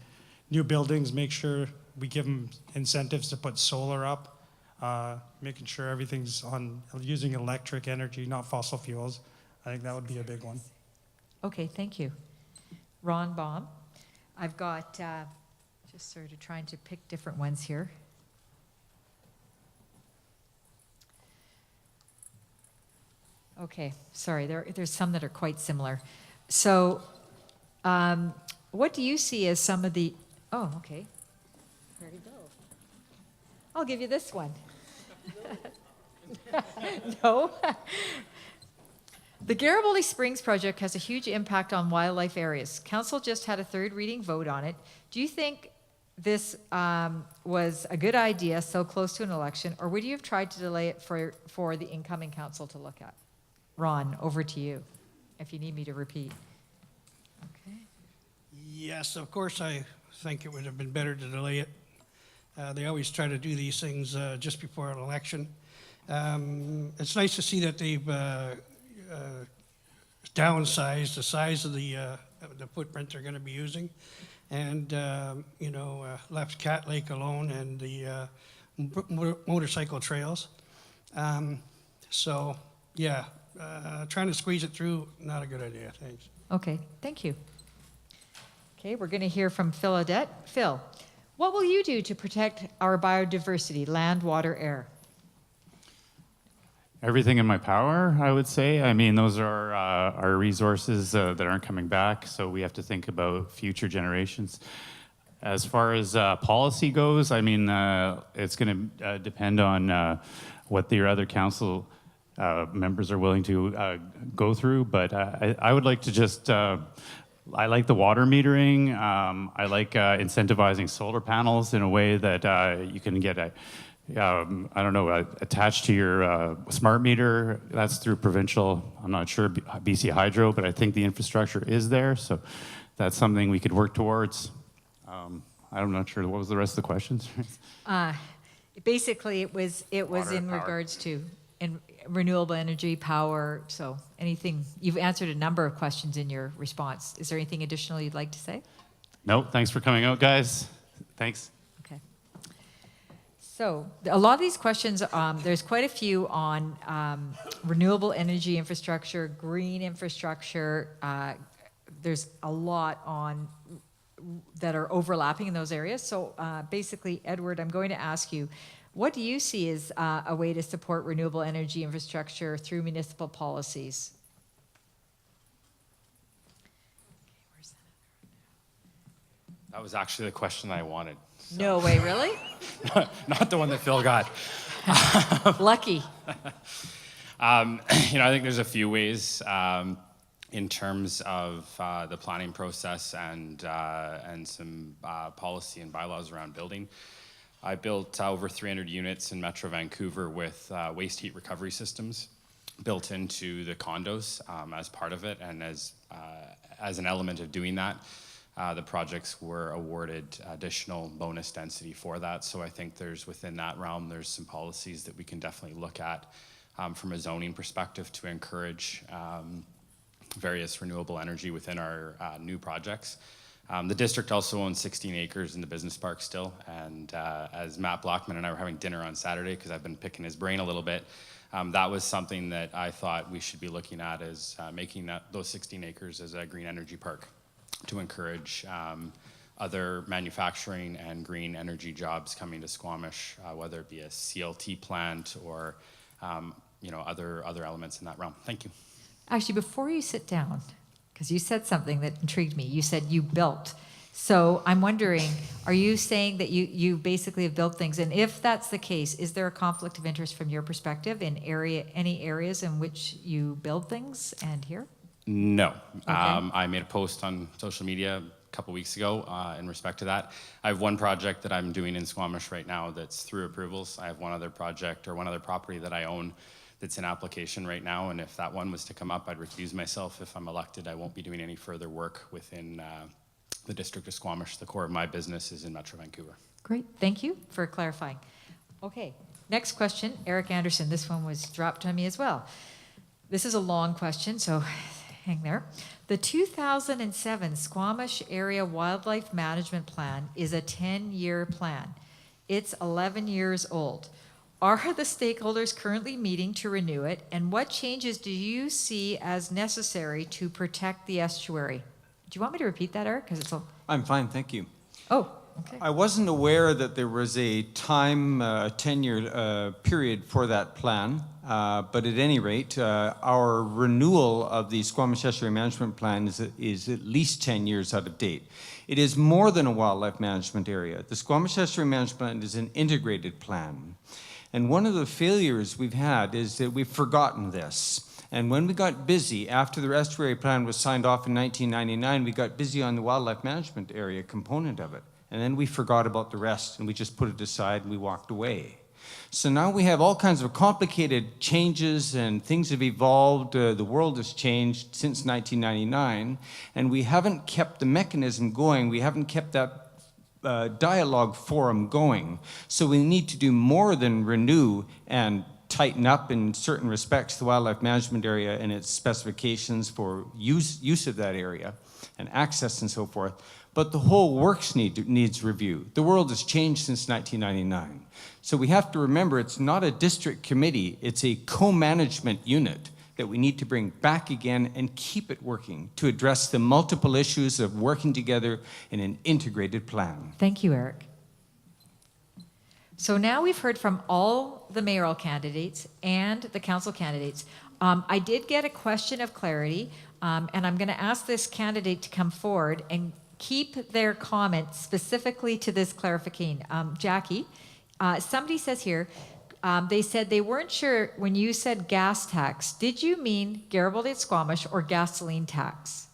new buildings, make sure we give them incentives to put solar up, making sure everything's on using electric energy, not fossil fuels. I think that would be a big one. Okay, thank you. Ron Baum. I've got, just sort of trying to pick different ones here. Okay, sorry, there's some that are quite similar. So, what do you see as some of the, oh, okay. Where to go? I'll give you this one. No? The Garibaldi Springs project has a huge impact on wildlife areas. Council just had a third reading vote on it. Do you think this was a good idea so close to an election, or would you have tried to delay it for the incoming council to look at? Ron, over to you, if you need me to repeat. Okay. Yes, of course, I think it would have been better to delay it. They always try to do these things just before an election. It's nice to see that they've downsized the size of the footprint they're going to be using, and left Cat Lake alone and the motorcycle trails. So yeah, trying to squeeze it through, not a good idea. Thanks. Okay, thank you. Okay, we're going to hear from Phil Odette. Phil, what will you do to protect our biodiversity, land, water, air? Everything in my power, I would say. I mean, those are our resources that aren't coming back, so we have to think about future generations. As far as policy goes, I mean, it's going to depend on what your other council members are willing to go through, but I would like to just, I like the water metering. I like incentivizing solar panels in a way that you can get I don't know, attached to your smart meter. That's through provincial, I'm not sure, BC Hydro, but I think the infrastructure is there, so that's something we could work towards. I'm not sure, what was the rest of the questions? Basically, it was Water, in power. regards to renewable energy, power, so anything. You've answered a number of questions in your response. Is there anything additional you'd like to say? No, thanks for coming out, guys. Thanks. Okay. So a lot of these questions, there's quite a few on renewable energy infrastructure, green infrastructure. There's a lot on that are overlapping in those areas. So basically, Edward, I'm going to ask you, what do you see as a way to support renewable energy infrastructure through municipal policies? That was actually the question I wanted. So. No way, really? Not the one that Phil got. Lucky. I think there's a few ways in terms of the planning process and some policy and bylaws around building. I built over 300 units in Metro Vancouver with waste heat recovery systems built into the condos as part of it, and as an element of doing that, the projects were awarded additional bonus density for that. So I think within that realm, there's some policies that we can definitely look at from a zoning perspective to encourage various renewable energy within our new projects. The district also owns 16 acres in the business park still, and as Matt Blockman and I were having dinner on Saturday, because I've been picking his brain a little bit, that was something that I thought we should be looking at, as making those 16 acres as a green energy park to encourage other manufacturing and green energy jobs coming to Squamish, whether it be a CLT plant or other elements in that realm. Thank you. Actually, before you sit down, because you said something that intrigued me. You said you built. So I'm wondering, are you saying that you basically have built things? And if that's the case, is there a conflict of interest from your perspective in any areas in which you build things and here? No. Okay. I made a post on social media a couple weeks ago in respect to that. I have one project that I'm doing in Squamish right now that's through approvals. I have one other project or one other property that I own that's in application right now, and if that one was to come up, I'd recuse myself. If I'm elected, I won't be doing any further work within the district of Squamish. The core of my business is in Metro Vancouver. Great, thank you for clarifying. Okay, next question, Eric Anderson. This one was dropped on me as well. This is a long question, so hang there. The 2007 Squamish Area Wildlife Management Plan is a 10-year plan. It's 11 years old. Are the stakeholders currently meeting to renew it, and what changes do you see as necessary to protect the estuary? Do you want me to repeat that, Eric? Because it's I'm fine, thank you. Oh, I wasn't aware that there was a time, 10-year period for that plan, but at any rate, our renewal of the Squamish Estuary Management Plan is at least 10 years out of date. It is more than a wildlife management area. The Squamish Estuary Management Plan is an integrated plan. And one of the failures we've had is that we've forgotten this. And when we got busy, after the estuary plan was signed off in 1999, we got busy on the wildlife management area component of it. And then we forgot about the rest, and we just put it aside and we walked away. So now we have all kinds of complicated changes, and things have evolved. The world has changed since 1999, and we haven't kept the mechanism going. We haven't kept that dialogue forum going. So we need to do more than renew and tighten up in certain respects the wildlife management area and its specifications for use of that area and access and so forth. But the whole works needs review. The world has changed since 1999. So we have to remember it's not a district committee, it's a co-management unit that we need to bring back again and keep it working to address the multiple issues of working together in an integrated plan. Thank you, Eric. So now we've heard from all the mayoral candidates and the council candidates. I did get a question of clarity, and I'm going to ask this candidate to come forward and keep their comments specifically to this clarification. Jackie, somebody says here, they said they weren't sure when you said gas tax, did you mean Garibaldi and Squamish or gasoline tax?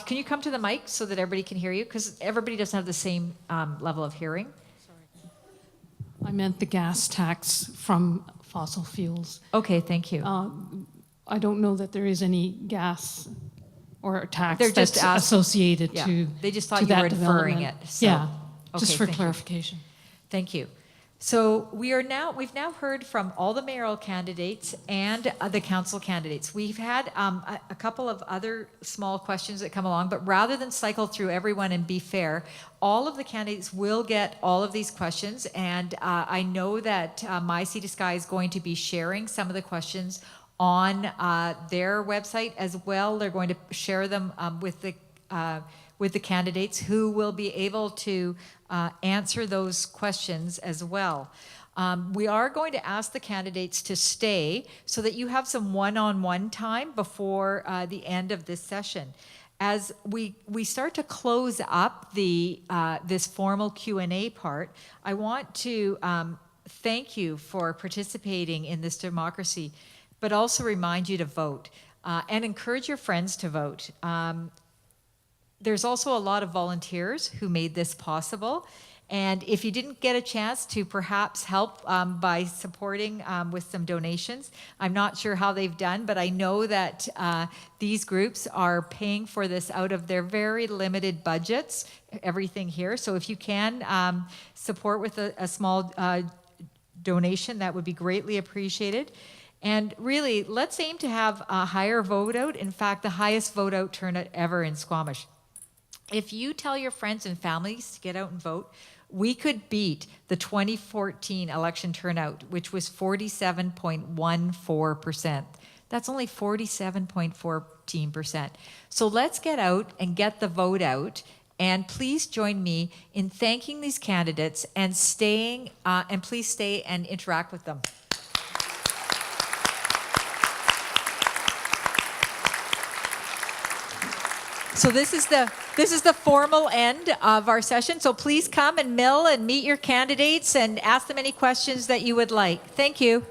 Can you come to the mic so that everybody can hear you? Because everybody doesn't have the same level of hearing. I meant the gas tax from fossil fuels. Okay, thank you. I don't know that there is any gas or a tax They're just that's associated yeah. to They just thought to you that were inferring development. it. So. Yeah, Okay, just for thank you. clarification. Thank you. So we've now heard from all the mayoral candidates and the council candidates. We've had a couple of other small questions that come along, but rather than cycle through everyone and be fair, all of the candidates will get all of these questions, and I know that My Sea to Sky is going to be sharing some of the questions on their website as well. They're going to share them with the candidates who will be able to answer those questions as well. We are going to ask the candidates to stay so that you have some one-on-one time before the end of this session. As we start to close up this formal Q&A part, I want to thank you for participating in this democracy, but also remind you to vote and encourage your friends to vote. There's also a lot of volunteers who made this possible. And if you didn't get a chance to perhaps help by supporting with some donations, I'm not sure how they've done, but I know that these groups are paying for this out of their very limited budgets, everything here. So if you can support with a small donation, that would be greatly appreciated. And really, let's aim to have a higher vote out. In fact, the highest vote out turnout ever in Squamish. If you tell your friends and families to get out and vote, we could beat the 2014 election turnout, which was 47.14%. That's only 47.14%. So let's get out and get the vote out. And please join me in thanking these candidates and staying, and please stay and interact with them. So this is the formal end of our session. So please come and mill and meet your candidates and ask them any questions that you would like. Thank you.